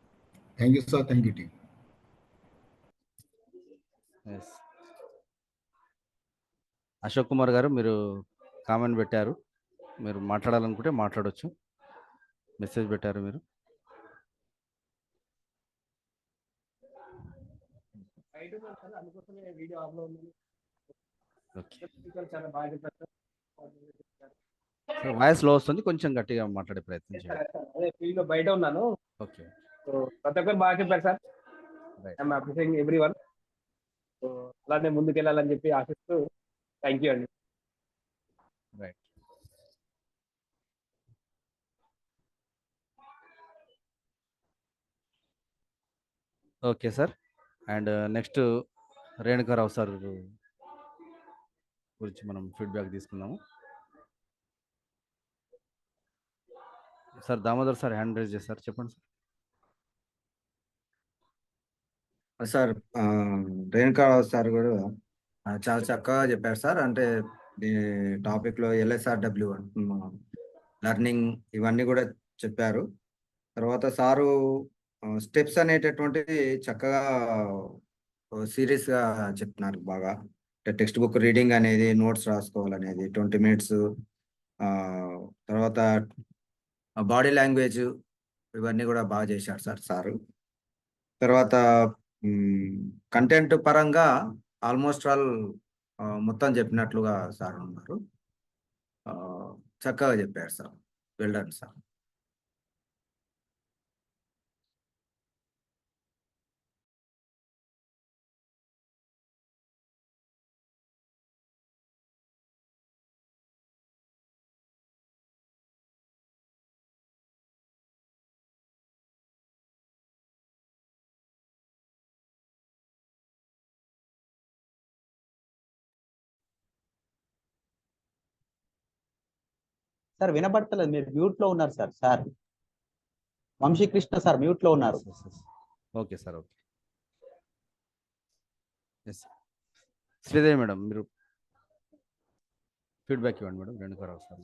Thank you, sir. Thank you, team. Yes. Ashok Kumar గారు మీరు comment పెట్టారు, మీరు మాట్లాడాలనుకుంటే మాట్లాడొచ్చు. Message పెట్టారు మీరు. Voice లో వస్తుంది, కొంచెం గట్టిగా మాట్లాడే ప్రయత్నం చేయండి. అదే ఫీల్డ్ లో బయట ఉన్నాను. ఓకే. సో ప్రతి ఒక్కరు బాగా చెప్పారు sir. I'm appreciating everyone. So అలానే ముందుకు వెళ్ళాలని చెప్పి ఆశిస్తూ థ్యాంక్ యూ అండి. Right. Okay sir. And next Renukarao sir గురించి మనం ఫీడ్బ్యాక్ తీసుకుందాము. Sir Damodar sir hand raise చేశారు, చెప్పండి సార్. సార్ రేణుకారావు సార్ కూడా చాలా చక్కగా చెప్పారు సార్. అంటే ఈ టాపిక్లో LSRW లెర్నింగ్ ఇవన్నీ కూడా చెప్పారు. తర్వాత సారు స్టెప్స్ అనేటటువంటిది చక్కగా సీరియస్గా చెప్తున్నారు బాగా. టెక్స్ట్ బుక్ రీడింగ్ అనేది, నోట్స్ రాసుకోవాలనేది 20 minutes, తర్వాత బాడీ లాంగ్వేజ్ ఇవన్నీ కూడా బాగా చేశారు సార్ సారు. తర్వాత కంటెంట్ పరంగా ఆల్మోస్ట్ ఆల్ మొత్తం చెప్పినట్లుగా సార్ ఉన్నారు. చక్కగా చెప్పారు sir. Well done sir. Sir వినపడతలేదు, మీరు మ్యూట్ లో ఉన్నారు sir. Sir Vamsikrishna sir mute లో ఉన్నారు. Okay sir. Okay. Yes. Sridevi madam మీరు ఫీడ్బ్యాక్ ఇవ్వండి madam. Renukarao sir.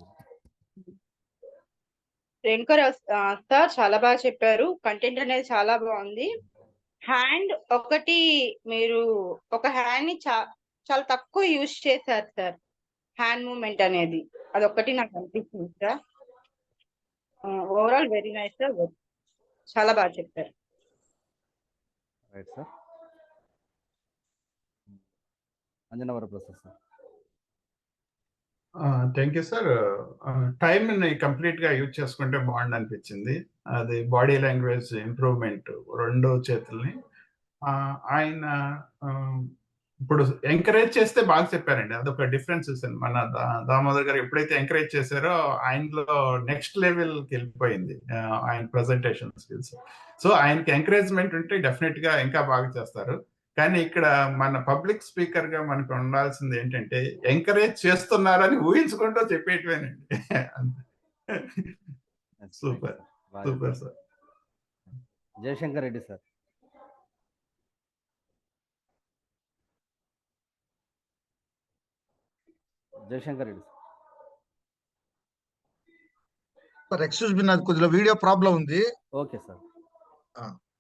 Renukarao sir చాలా బాగా చెప్పారు. కంటెంట్ అనేది చాలా బాగుంది. హ్యాండ్ ఒకటి, మీరు ఒక హ్యాండ్ ని చాలా తక్కువ యూజ్ చేశారు సార్. హ్యాండ్ మూమెంట్ అనేది అదొక్కటి నాకు అనిపిస్తుంది sir. Overall very nice sir. చాలా బాగా చెప్పారు. Right sir. Anjanavara Prasad sir. Thank you sir. టైంని కంప్లీట్గా యూజ్ చేసుకుంటే బాగుంది అనిపించింది. అది బాడీ లాంగ్వేజ్ ఇంప్రూవ్మెంట్ 2 చేతుల్ని ఆయన ఇప్పుడు ఎంకరేజ్ చేస్తే బాగా చెప్పారండి. అదొక డిఫరెన్స్ చూసాను. మన దామోదర్ గారు ఎప్పుడైతే ఎంకరేజ్ చేశారో ఆయనలో నెక్స్ట్ లెవెల్కి వెళ్ళిపోయింది ఆయన ప్రజెంటేషన్ స్కిల్స్. సో ఆయనకి ఎంకరేజ్మెంట్ ఉంటే డెఫినెట్గా ఇంకా బాగా చేస్తారు. కానీ ఇక్కడ మన పబ్లిక్ స్పీకర్ గా మనకు ఉండాల్సింది ఏంటంటే ఎంకరేజ్ చేస్తున్నారని ఊహించుకుంటూ చెప్పేటివేనండి. Super super sir. Jayashankar Reddy sir. Jayashankar Reddy sir. Excuse me, నాకు కొద్దిగా వీడియో ప్రాబ్లం ఉంది. Okay sir.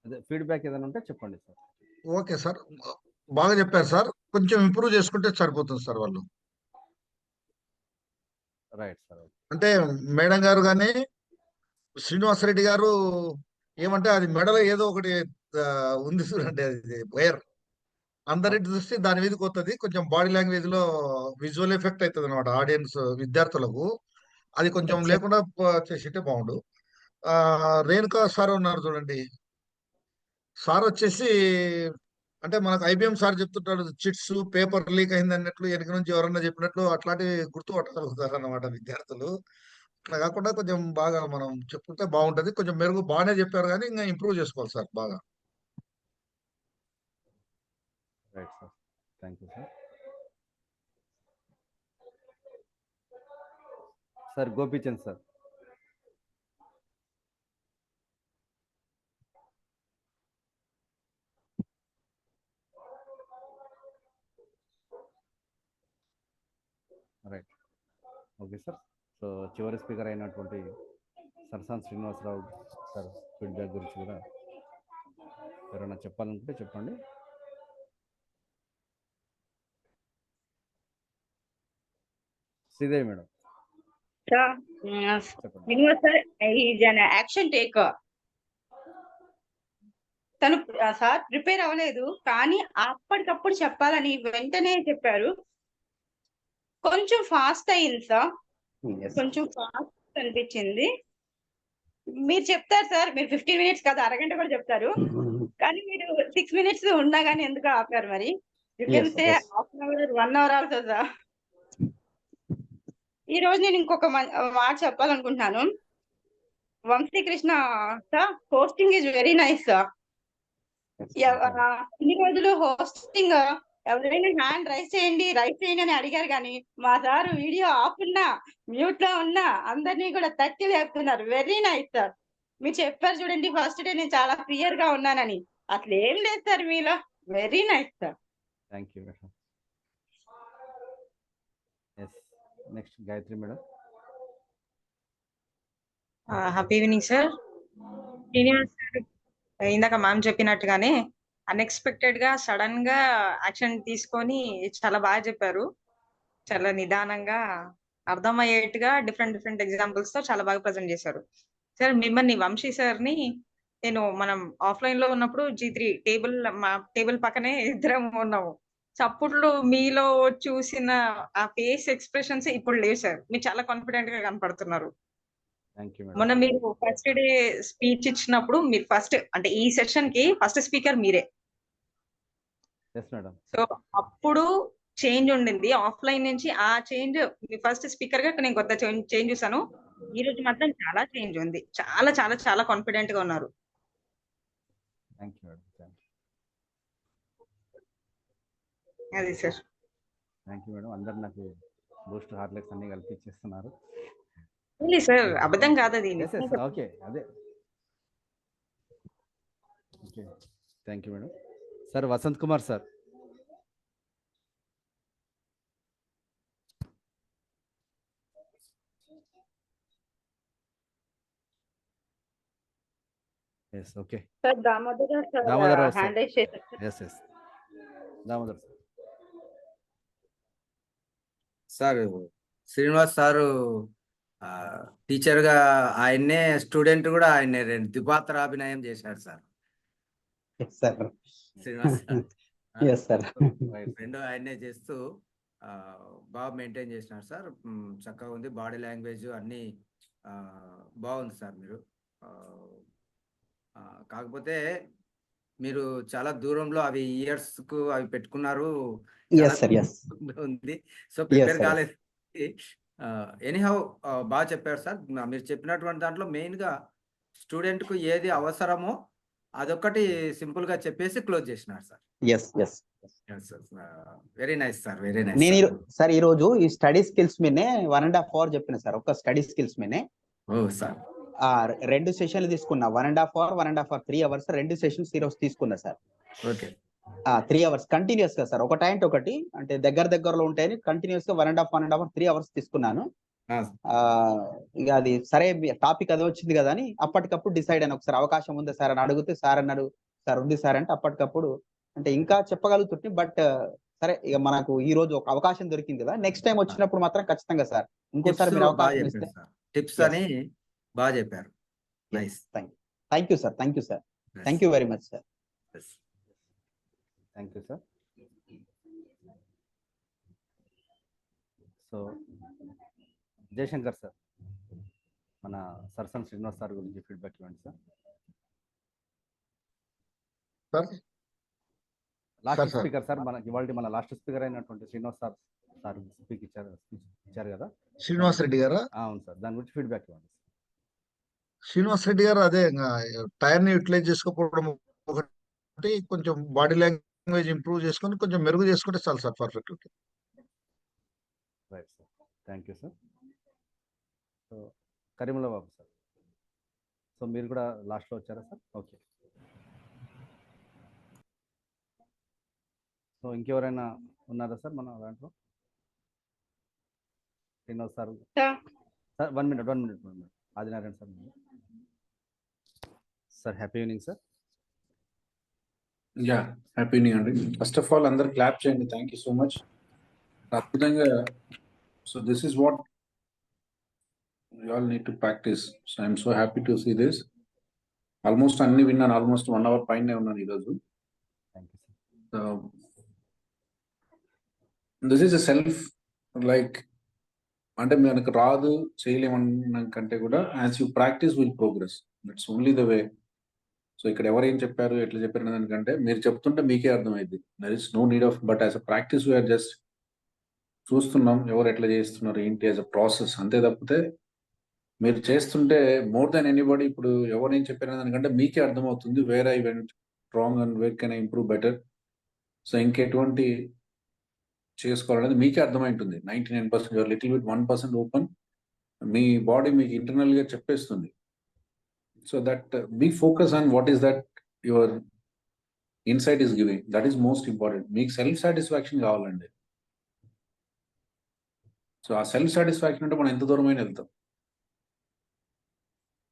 అదే ఫీడ్బ్యాక్ ఏదైనా ఉంటే చెప్పండి సార్. ఓకే సార్, బాగా చెప్పారు సార్. కొంచెం ఇంప్రూవ్ చేసుకుంటే సరిపోతుంది సార్ వాళ్ళు. Right sir. అంటే మేడం గారు కానీ శ్రీనివాసరెడ్డి గారు ఏమంటే అది మెడలో ఏదో ఒకటి ఉంది చూడండి, అది వైర్. అందరి దృష్టి దాని మీదకి వస్తుంది. కొంచెం బాడీ లాంగ్వేజ్ లో విజువల్ ఎఫెక్ట్ అవుతుంది అనమాట ఆడియన్స్ విద్యార్థులకు. అది కొంచెం లేకుండా చేసింటే బాగుండు. రేణుకా సార్ ఉన్నారు చూడండి. సార్ వచ్చేసి అంటే మనకు IBM సార్ చెప్తుంటాడు, చిట్స్ పేపర్ లీక్ అయింది అన్నట్లు వెనక నుంచి ఎవరన్నా చెప్పినట్లు అట్లాంటివి గుర్తుపట్టగలుగుతారు అన్నమాట విద్యార్థులు. అట్లా కాకుండా కొంచెం బాగా మనం చెప్పుకుంటే బాగుంటది. కొంచెం మెరుగు బాగానే చెప్పారు కానీ ఇంకా ఇంప్రూవ్ చేసుకోవాలి సార్ బాగా. Right sir. Thank you sir. Sir Gopichand sir. Right, okay sir. So చివరి స్పీకర్ అయినటువంటి సరసాన్ శ్రీనివాసరావు సార్ ఫీడ్బ్యాక్ గురించి కూడా ఎవరైనా చెప్పాలనుకుంటే చెప్పండి. శ్రీదేవి మేడం చెప్పండి. Srinivas sir is an action taker. తను సార్ ప్రిపేర్ అవ్వలేదు, కానీ అప్పటికప్పుడు చెప్పాలని వెంటనే చెప్పారు. కొంచెం ఫాస్ట్ అయింది సార్, కొంచెం ఫాస్ట్ అనిపించింది. మీరు చెప్తారు సార్, మీరు 15 minutes కాదు అరగంట కూడా చెప్తారు, కానీ మీరు 6 minutes ఉన్నా కానీ ఎందుకు ఆపారు మరి? You can say half an hour 1 hour also sir. ఈ రోజు నేను ఇంకొక మాట చెప్పాలనుకుంటున్నాను. Vamsikrishna sir hosting is very nice sir. ఇన్ని రోజులు హోస్టింగ్ ఎవరైనా హ్యాండ్ రైస్ చేయండి అని అడిగారు, కానీ మా సార్ వీడియో ఆఫ్ ఉన్నా మ్యూట్ లో ఉన్నా అందరినీ కూడా తట్టి లేపుతున్నారు. Very nice sir. మీరు చెప్పారు చూడండి ఫస్ట్ డే నేను చాలా క్లియర్ గా ఉన్నానని, అసలు ఏం లేదు సార్ మీలో. Very nice sir. Thank you madam. Yes, next Gayatri madam. Happy evening sir. Srinivas sir ఇందాక మ్యామ్ చెప్పినట్టుగానే అన్ఎక్స్పెక్టెడ్ గా సడన్ గా యాక్షన్ తీసుకొని చాలా బాగా చెప్పారు. చాలా నిదానంగా అర్థమయ్యేట్టుగా డిఫరెంట్ ఎగ్జాంపుల్స్ తో చాలా బాగా ప్రజెంట్ చేశారు సార్. మిమ్మల్ని వంశీ సార్ ని నేను మనం ఆఫ్లైన్ లో ఉన్నప్పుడు G3 మా టేబుల్ పక్కనే ఇద్దరం ఉన్నాము. చప్పుట్లు మీలో చూసిన ఆ ఫేస్ ఎక్స్ప్రెషన్స్ ఇప్పుడు లేవు సార్. మీరు చాలా కాన్ఫిడెంట్ గా కనపడుతున్నారు. మొన్న మీరు ఫస్ట్ డే స్పీచ్ ఇచ్చినప్పుడు మీరు ఫస్ట్ అంటే ఈ సెషన్ కి ఫస్ట్ స్పీకర్ మీరే. సో అప్పుడు చేంజ్ ఉండింది ఆఫ్లైన్ నుంచి. ఆ చేంజ్ ఫస్ట్ స్పీకర్ గా నేను కొత్త చేంజ్ చూసాను. ఈ రోజు మాత్రం చాలా చేంజ్ ఉంది. చాలా చాలా చాలా కాన్ఫిడెంట్ గా ఉన్నారు. అది సార్. Thank you madam. అందరు నాకు బూస్ట్ హార్లిక్స్ అన్ని కలిపి ఇచ్చేస్తున్నారు సార్. అబద్ధం కాదు అది. ఓకే, అదే. Okay, thank you madam. Sir Vasanth Kumar sir. Yes, okay. Sir Damodar Damodar sir hand raise చేశారు. Yes yes, Damodar sir. Srinivas sir teacher గా ఆయన్నే, స్టూడెంట్ కూడా ఆయన్నే ద్విపాత్రాభినయం చేశాడు సార్. శ్రీనివాస్ సార్ ఫ్రెండ్ ఆయన్నే చేస్తూ బాగా మెయింటైన్ చేసినారు సార్. చక్కగా ఉంది, బాడీ లాంగ్వేజ్ అన్ని బాగుంది సార్. మీరు కాకపోతే మీరు చాలా దూరంలో అవి ఇయర్స్ కు అవి పెట్టుకున్నారు ఉంది. సో ప్రిపేర్ కాలేదు. ఎనీహౌ బాగా చెప్పారు సార్. మీరు చెప్పినటువంటి దాంట్లో మెయిన్ గా స్టూడెంట్ కు ఏది అవసరమో అదొకటి సింపుల్ గా చెప్పేసి క్లోజ్ చేసినారు sir. Very nice sir, very nice. నేను సార్ ఈ రోజు ఈ స్టడీ స్కిల్స్ మీనే 1.5 hour చెప్పిన సార్. ఒక్క స్టడీ స్కిల్స్ మీనే. ఓ సార్. 2 సెషన్లు తీసుకున్నా. 1.5 hour 3 hours 2 సెషన్స్ ఈ రోజు తీసుకున్నా సార్. ఓకే. 3 hours కంటిన్యూస్ గా సార్. ఒక టైం ఒకటి అంటే దగ్గరలో ఉంటాయని కంటిన్యూస్ గా 1.5 hour 3 hours తీసుకున్నాను. ఇక అది సరే టాపిక్ అది వచ్చింది కదా అని అప్పటికప్పుడు డిసైడ్ అయిన. ఒకసారి అవకాశం ఉంది సార్ అని అడిగితే సార్ అన్నారు, సార్ ఉంది సార్ అంటే అప్పటికప్పుడు అంటే ఇంకా చెప్పగలుగుతుంటే, బట్ సరే ఇక మనకు ఈ రోజు ఒక అవకాశం దొరికింది కదా, నెక్స్ట్ టైం వచ్చినప్పుడు మాత్రం ఖచ్చితంగా సార్ ఇంకోసారి మీరు అవకాశం ఇస్తే. టిప్స్ అని బాగా చెప్పారు. Nice. Thank you sir. Thank you sir. Thank you very much sir. Thank you sir. So Jayashankar sir, మన సరసన్ శ్రీనివాస్ సార్ గురించి ఫీడ్బ్యాక్ ఇవ్వండి సార్. లాస్ట్ స్పీకర్ సార్, మనకి ఇవాళ మన లాస్ట్ స్పీకర్ అయినటువంటి శ్రీనివాస్ సార్ స్పీచ్ ఇచ్చారు కదా, శ్రీనివాస్ రెడ్డి గారా? అవును సార్, దాని గురించి ఫీడ్బ్యాక్ ఇవ్వండి. శ్రీనివాస్ రెడ్డి గారు అదే టైర్ని యూటిలైజ్ చేసుకోకపోవడం ఒకటి, కొంచెం బాడీ లాంగ్వేజ్ ఇంప్రూవ్ చేసుకొని కొంచెం మెరుగు చేసుకుంటే చాలు sir, perfect. Right sir, thank you sir. So Karimulla Babu sir. So మీరు కూడా లాస్ట్లో వచ్చారా సార్? ఓకే. సో ఇంకెవరైనా ఉన్నారా సార్ మన దాంట్లో? Srinivas sir sir 1 minute Adinarayana sir. Sir happy evening sir. Yeah happy evening అండి. ఫస్ట్ ఆఫ్ ఆల్ అందరు క్లాప్ చేయండి. Thank you so much. అద్భుతంగా. So this is what you all need to practice. So I'm so happy to see this. Almost అన్ని విన్నాను. Almost 1 hour పైనే ఉన్నాను ఈరోజు. So this is a self like అంటే మనకు రాదు చేయలేమన్న కంటే కూడా as you practice will progress. That's only the way. So ఇక్కడ ఎవరు ఏం చెప్పారు ఎట్లా చెప్పారు దానికంటే మీరు చెప్తుంటే మీకే అర్థమైంది. There is no need of but as a practice we are just చూస్తున్నాం ఎవరు ఎట్లా చేస్తున్నారు ఏంటి యాజ్ అ ప్రాసెస్ అంతే తప్పితే మీరు చేస్తుంటే మోర్ దాన్ ఎనీబడి ఇప్పుడు ఎవరు ఏం చెప్పారు దానికంటే మీకే అర్థమవుతుంది where I went wrong and where can I improve better. So ఇంకెటువంటి చేసుకోవాలనేది మీకే అర్థమై ఉంటుంది. 99% లిటిల్ బిట్ 1% ఓపెన్ మీ బాడీ మీకు ఇంటర్నల్ గా చెప్పేస్తుంది. So that be focus on what is that your insight is giving. That is most important. మీకు సెల్ఫ్ సాటిస్ఫాక్షన్ కావాలండి. సో ఆ సెల్ఫ్ సాటిస్ఫాక్షన్ అంటే మనం ఎంత దూరమైన వెళ్తాం.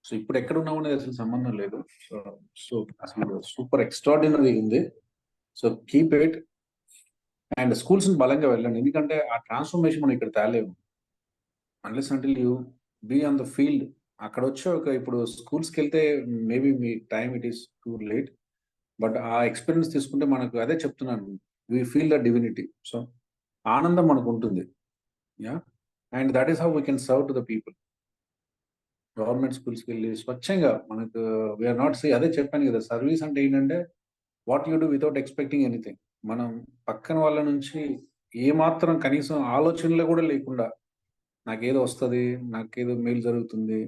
సో ఇప్పుడు ఎక్కడ ఉన్నాం అనేది అసలు సంబంధం లేదు. సో అసలు సూపర్ ఎక్స్ట్రాడినరీ ఉంది. So keep it and schools బలంగా వెళ్ళండి. ఎందుకంటే ఆ ట్రాన్స్ఫర్మేషన్ మనం ఇక్కడ తేలేము unless until you be on the field. అక్కడ వచ్చి ఇప్పుడు స్కూల్స్కి వెళ్తే మేబీ మీ time it is too late but ఆ ఎక్స్పీరియన్స్ తీసుకుంటే మనకు అదే చెప్తున్నాను we feel the divinity. So ఆనందం మనకు ఉంటుంది. Yeah and that is how we can serve to the people. Government స్కూల్స్కి వెళ్ళి స్వచ్ఛంగా మనకు వీఆర్ నాట్ సీ అదే చెప్పాను కదా సర్వీస్ అంటే ఏంటంటే what you do without expecting anything. మనం పక్కన వాళ్ళ నుంచి ఏమాత్రం కనీసం ఆలోచనలు కూడా లేకుండా నాకేదో వస్తుంది నాకేదో మేలు జరుగుతుంది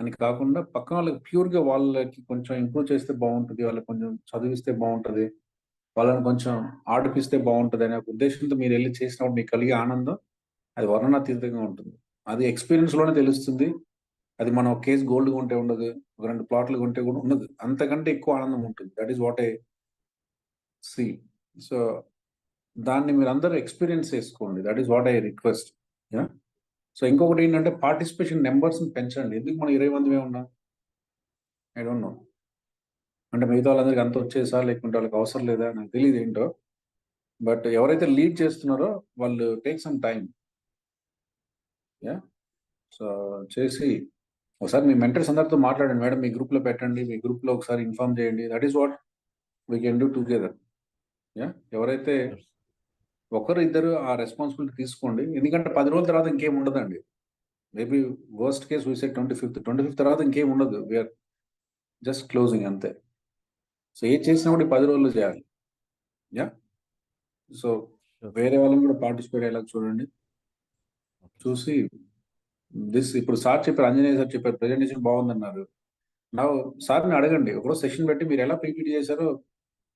అని కాకుండా పక్కన వాళ్ళకి ప్యూర్గా వాళ్ళకి కొంచెం ఇంప్రూవ్ చేస్తే బాగుంటుంది, వాళ్ళకి కొంచెం చదివిస్తే బాగుంటుంది, వాళ్ళని కొంచెం ఆడిపిస్తే బాగుంటుంది అనే ఉద్దేశంతో మీరు వెళ్ళి చేసినప్పుడు మీకు కలిగే ఆనందం అది వర్ణనాతీతంగా ఉంటుంది. అది ఎక్స్పీరియన్స్లోనే తెలుస్తుంది. అది మనం ఒక కేసు గోల్డ్ కొంటే ఉండదు, ఒక 2 ప్లాట్లు కొంటే కూడా ఉండదు, అంతకంటే ఎక్కువ ఆనందం ఉంటుంది. That is what I see. So దాన్ని మీరు అందరూ ఎక్స్పీరియన్స్ చేసుకోండి. That is what I request. Yeah so ఇంకొకటి ఏంటంటే పార్టిసిపేషన్ నెంబర్స్ని పెంచండి. ఎందుకు మనం 20 మంది ఉన్నాం ఐ డోంట్ నో. అంటే మిగతా వాళ్ళందరికీ అంత వచ్చేసా లేకుంటే వాళ్ళకి అవసరం లేదా నాకు తెలియదు ఏంటో. బట్ ఎవరైతే లీడ్ చేస్తున్నారో వాళ్ళు take some time. Yeah so చేసి ఒకసారి మీ మెంటర్స్ అందరితో మాట్లాడండి. మేడం మీ గ్రూప్లో పెట్టండి, మీ గ్రూప్లో ఒకసారి ఇన్ఫార్మ్ చేయండి. That is what we can do together. Yeah ఎవరైతే ఒకరు ఇద్దరు ఆ రెస్పాన్సిబిలిటీ తీసుకోండి. ఎందుకంటే 10 రోజుల తర్వాత ఇంకేం ఉండదండి. Maybe worst case we set 25th తర్వాత ఇంకేం ఉండదు. వీఆర్ జస్ట్ క్లోజింగ్ అంతే. సో ఏ చేసినా కూడా 10 రోజుల్లో చేయాలి. యా సో వేరే వాళ్ళని కూడా పార్టిసిపేట్ అయ్యేలా చూడండి. చూసి దిస్ ఇప్పుడు సార్ చెప్పారు, ఆంజనేయ సార్ చెప్పారు ప్రెజెంటేషన్ బాగుందన్నారు. నా సార్ని అడగండి, ఒకరోజు సెషన్ పెట్టి మీరు ఎలా పీపీటీ చేశారో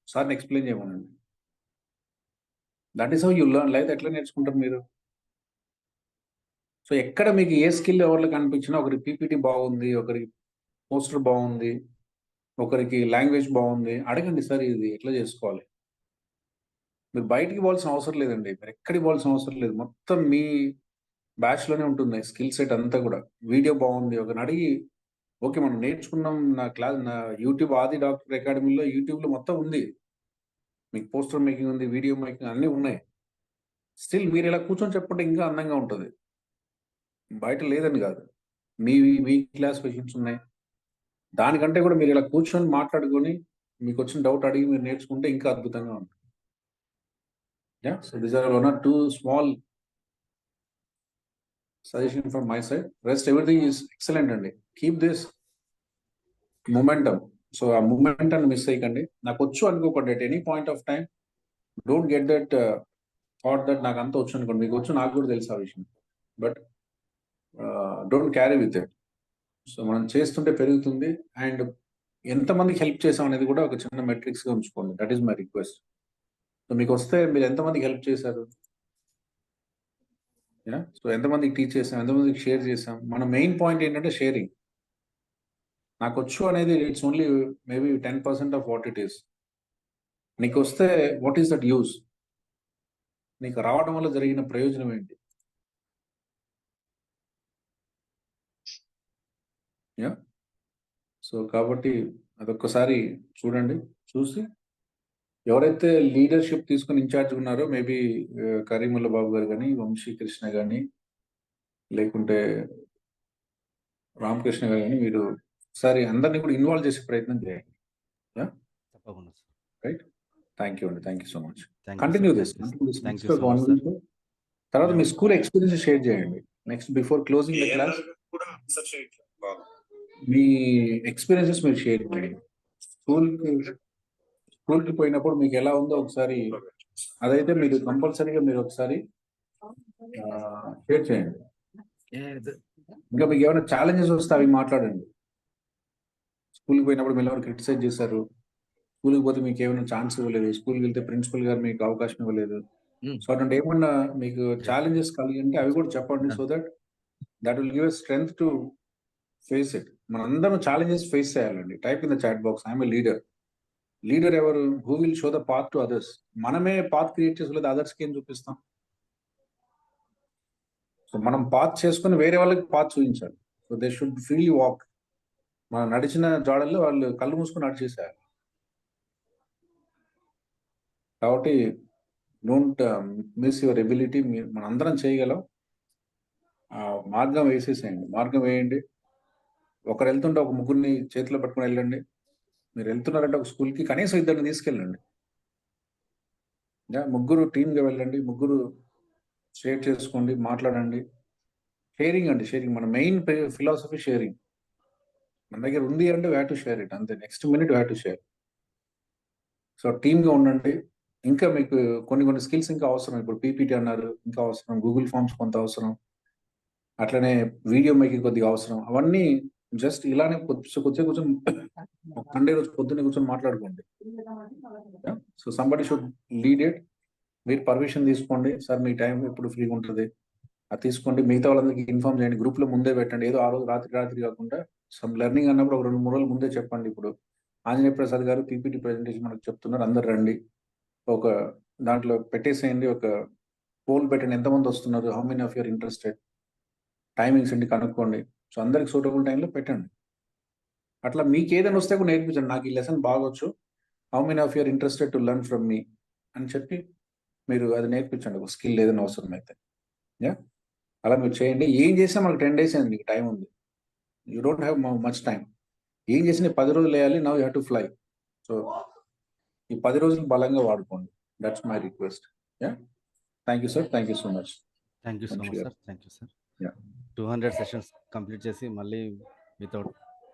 సార్ని ఎక్స్ప్లెయిన్ చేయమనండి. That is how you learn. Life ఎట్లా నేర్చుకుంటారు మీరు. సో ఎక్కడ మీకు ఏ స్కిల్ ఎవరికి కనిపించినా ఒకరికి పీపీటీ బాగుంది, ఒకరికి పోస్టర్ బాగుంది, ఒకరికి లాంగ్వేజ్ బాగుంది, అడగండి సార్ ఇది ఎట్లా చేసుకోవాలి. మీరు బయటికి పోవాల్సిన అవసరం లేదండి, మీరు ఎక్కడికి పోవాల్సిన అవసరం లేదు. మొత్తం మీ బ్యాచ్లోనే ఉంటుంది స్కిల్ సెట్ అంతా కూడా. వీడియో బాగుంది ఒకరిని అడిగి ఓకే మనం నేర్చుకున్నాం. నా యూట్యూబ్ ఆది డాక్టర్ అకాడమీలో యూట్యూబ్లో మొత్తం ఉంది. మీకు పోస్టర్ మేకింగ్ ఉంది, వీడియో మేకింగ్ అన్నీ ఉన్నాయి. స్టిల్ మీరు ఇలా కూర్చొని చెప్పుకుంటే ఇంకా అందంగా ఉంటుంది. బయట లేదని కాదు, మీ క్లాస్ క్వశ్చన్స్ ఉన్నాయి. దానికంటే కూడా మీరు ఇలా కూర్చొని మాట్లాడుకొని మీకు వచ్చిన డౌట్ అడిగి మీరు నేర్చుకుంటే ఇంకా అద్భుతంగా ఉంటుంది. Yeah so these are 1 or 2 small suggestion from my side. Rest everything is excellent అండి. Keep this momentum. సో ఆ మూమెంట్ మిస్ అయ్యకండి. నాకు వచ్చు అనుకోకండి. At any point of time don't get that thought that నాకు అంతా వచ్చు అనుకోండి. మీకు వచ్చు, నాకు కూడా తెలుసు ఆ విషయం. But don't carry with it. So మనం చేస్తుంటే పెరుగుతుంది. అండ్ ఎంతమందికి హెల్ప్ చేసాం అనేది కూడా ఒక చిన్న మెట్రిక్స్గా ఉంచుకోండి. That is my request. So మీకు వస్తే మీరు ఎంతమందికి హెల్ప్ చేశారు, సో ఎంతమందికి టీచ్ చేసాం, ఎంతమందికి షేర్ చేసాం. మన మెయిన్ పాయింట్ ఏంటంటే షేరింగ్. నాకు వచ్చు అనేది it's only maybe 10% of what it is. నీకు వస్తే వాట్ ఈస్ దట్ యూజ్? నీకు రావడం వల్ల జరిగిన ప్రయోజనం ఏంటి? సో కాబట్టి అదొక్కసారి చూడండి. చూసి ఎవరైతే లీడర్షిప్ తీసుకుని ఇన్ఛార్జ్ ఉన్నారో, మేబీ కరీముల్లా బాబు గారు కానీ, వంశీ కృష్ణ కానీ, లేకుంటే రామకృష్ణ గారు కానీ, మీరు ఒకసారి అందరినీ కూడా ఇన్వాల్వ్ చేసే ప్రయత్నం చేయండి. తప్పకుండా సార్. రైట్. థ్యాంక్ యూ అండి. Thank you so much. Thank you continue sir. This. Thank you so much sir. తర్వాత మీ స్కూల్ ఎక్స్పీరియన్స్ షేర్ చేయండి. Next before closing the class me experiences మీరు షేర్ చేయండి. స్కూల్కి పోయినప్పుడు మీకు ఎలా ఉందో ఒకసారి అదైతే మీరు కంపల్సరీగా మీరు ఒకసారి షేర్ చేయండి. ఇంకా మీకు ఏమైనా ఛాలెంజెస్ వస్తే అవి మాట్లాడండి. స్కూల్కి పోయినప్పుడు మీరు ఎవరు క్రిటిసైజ్ చేశారు, స్కూల్కి పోతే మీకు ఏమైనా ఛాన్స్ ఇవ్వలేదు, స్కూల్కి వెళ్తే ప్రిన్సిపల్ గారు మీకు అవకాశం ఇవ్వలేదు, సో అటువంటి ఏమన్నా మీకు ఛాలెంజెస్ కలిగి ఉంటే అవి కూడా చెప్పండి. So that will give strength to face it. మనందరం ఛాలెంజెస్ ఫేస్ చేయాలండి. Type in the chat box I'm a leader. Leader ఎవరు? Who will show the path to others. మనమే పాత్ క్రియేట్ చేసుకోలేదు, అదర్స్కి ఏం చూపిస్తాం? సో మనం పాత్ చేసుకుని వేరే వాళ్ళకి పాత్ చూపించాలి. So they should freely walk. మనం నడిచిన జాడల్లో వాళ్ళు కళ్ళు మూసుకొని నడిచేసేయాలి. కాబట్టి డోంట్ మిస్ యువర్ ఎబిలిటీ. మనం అందరం చేయగలం. మార్గం వేసేసేయండి. మార్గం వేయండి. ఒకరు వెళ్తుంటే ఒక ముగ్గురిని చేతిలో పట్టుకుని వెళ్ళండి. మీరు వెళ్తున్నారంటే ఒక స్కూల్కి కనీసం ఇద్దరిని తీసుకెళ్ళండి. ముగ్గురు టీమ్గా వెళ్ళండి. ముగ్గురు షేర్ చేసుకోండి, మాట్లాడండి. షేరింగ్ అండి, షేరింగ్. మన మెయిన్ ఫిలాసఫీ షేరింగ్. మన దగ్గర ఉంది అంటే we have to share it. అంతే. Next minute we have to share. So టీమ్గా ఉండండి. ఇంకా మీకు కొన్ని స్కిల్స్ ఇంకా అవసరం. ఇప్పుడు పీపీటీ అన్నారు, ఇంకా అవసరం. గూగుల్ ఫామ్స్ కొంత అవసరం. అట్లనే వీడియో మేకింగ్ కొద్దిగా అవసరం. అవన్నీ జస్ట్ ఇలానే కొద్దిగా కూర్చొని సండే రోజు పొద్దున్నే కూర్చొని మాట్లాడుకోండి. So somebody should lead it. మీరు పర్మిషన్ తీసుకోండి. సార్ మీ టైం ఎప్పుడు ఫ్రీగా ఉంటుంది అది తీసుకోండి. మిగతా వాళ్ళందరికీ ఇన్ఫార్మ్ చేయండి. గ్రూప్లో ముందే పెట్టండి. ఏదో ఆ రోజు రాత్రి కాకుండా సమ్ లెర్నింగ్ అన్నప్పుడు ఒక 2-3 రోజులు ముందే చెప్పండి. ఇప్పుడు ఆంజనేయ ప్రసాద్ గారు పీపీటీ ప్రెజెంటేషన్ మనకు చెప్తున్నారు, అందరు రండి. ఒక దాంట్లో పెట్టేసేయండి. ఒక పోల్ పెట్టండి, ఎంతమంది వస్తున్నారు, how many of your interested, timings ఏంటి కనుక్కోండి. సో అందరికి సూటబుల్ టైంలో పెట్టండి. అట్లా మీకు ఏదైనా వస్తే కూడా నేర్పించండి. నాకు ఈ లెసన్ బాగొచ్చు, how many of your interested to learn from me అని చెప్పి మీరు అది నేర్పించండి. ఒక స్కిల్ ఏదైనా అవసరం అయితే. అలా మీరు చేయండి. ఏం చేసినా మనకు 10 days అయింది, మీకు టైం ఉంది. You don't have much time. ఏం చేసినా 10 రోజులు వేయాలి. Now you have to fly. So ఈ 10 రోజులు బలంగా వాడుకోండి. That's my request. Thank you sir. Thank you so much. Thank you so much sir. Thank you sir. 200 sessions complete చేసి మళ్ళీ మీతో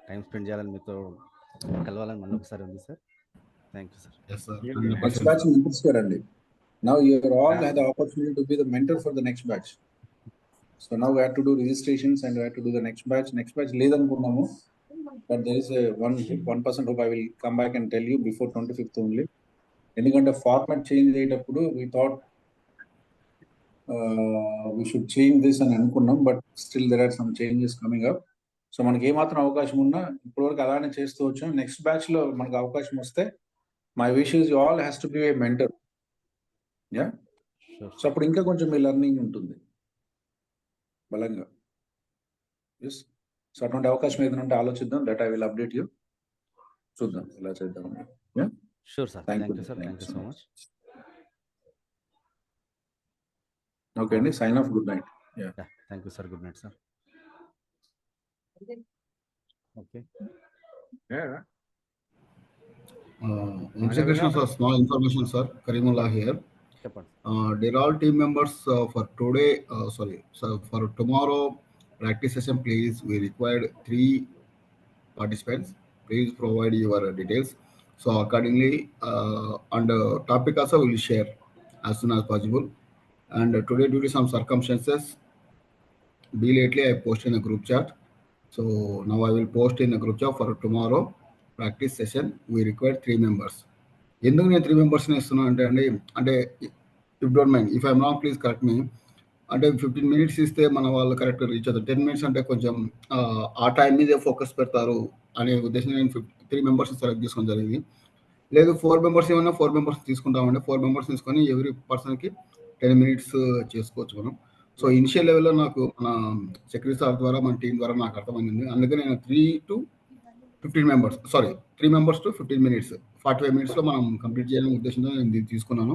టైం స్పెండ్ చేయాలని, మీతో కలవాలని మళ్ళీ ఒకసారి ఉంది sir. Thank you sir. Next batch interested అండి. Now you all have the opportunity to be the mentor for the next batch. So now we have to do registrations and we have to do the next batch. Next batch ledanukunnamu, but there is a 1% hope I will come back and tell you before 25th only. Endukante format change ayetappudu we thought we should change this and anukunnam, but still there are some changes coming up. So మనకి ఏమాత్రం అవకాశం ఉన్నా ఇప్పటివరకు అలానే చేస్తూ వచ్చాం. Next batch లో మనకు అవకాశం వస్తే my wish is you all has to be a mentor. So అప్పుడు ఇంకా కొంచెం మీ లెర్నింగ్ ఉంటుంది బలంగా. సో అటువంటి అవకాశం ఏదైనా ఉంటే ఆలోచిద్దాం. That I will update you. చూద్దాం ఎలా చేద్దాం. Sure sir. Thank you sir. Thank you so much. Okay అండి. Sign off. Good night. Thank you sir. Good night sir. Okay. Small information, sir. Karimullah here. Dear all team members, for today, for tomorrow practice session, please, we required 3 participants. Please provide your details. So accordingly, and topic also we will share as soon as possible. And today, due to some circumstances, lately I posted in a group chat. So now I will post in a group chat for tomorrow practice session. We require 3 members. ఎందుకు నేను 3 members ఇస్తున్నాను అంటే if don't mind, if I'm wrong please correct me. అంటే 15 minutes ఇస్తే మన వాళ్ళు కరెక్ట్గా reach అవుతారు. 10 మినిట్స్ అంటే కొంచెం ఆ టైం మీదే ఫోకస్ పెడతారు అనే ఉద్దేశం నేను 3 మెంబర్స్ సెలెక్ట్ చేసుకోవడం జరిగింది. లేదు 4 మెంబర్స్ ఏమన్నా 4 మెంబర్స్ తీసుకుంటామండి. 4 మెంబర్స్ తీసుకొని ఎవ్రీ పర్సన్కి 10 మినిట్స్ చేసుకోవచ్చు మనం. సో ఇనిషియల్ లెవెల్లో నాకు మన సెక్రటరీ సార్ ద్వారా మన టీం ద్వారా నాకు అర్థమైంది. అందుకే నేను 3 to 15 members 3 members to 15 minutes 45 మినిట్స్లో మనం కంప్లీట్ చేయాలనే ఉద్దేశంతో నేను దీన్ని తీసుకున్నాను.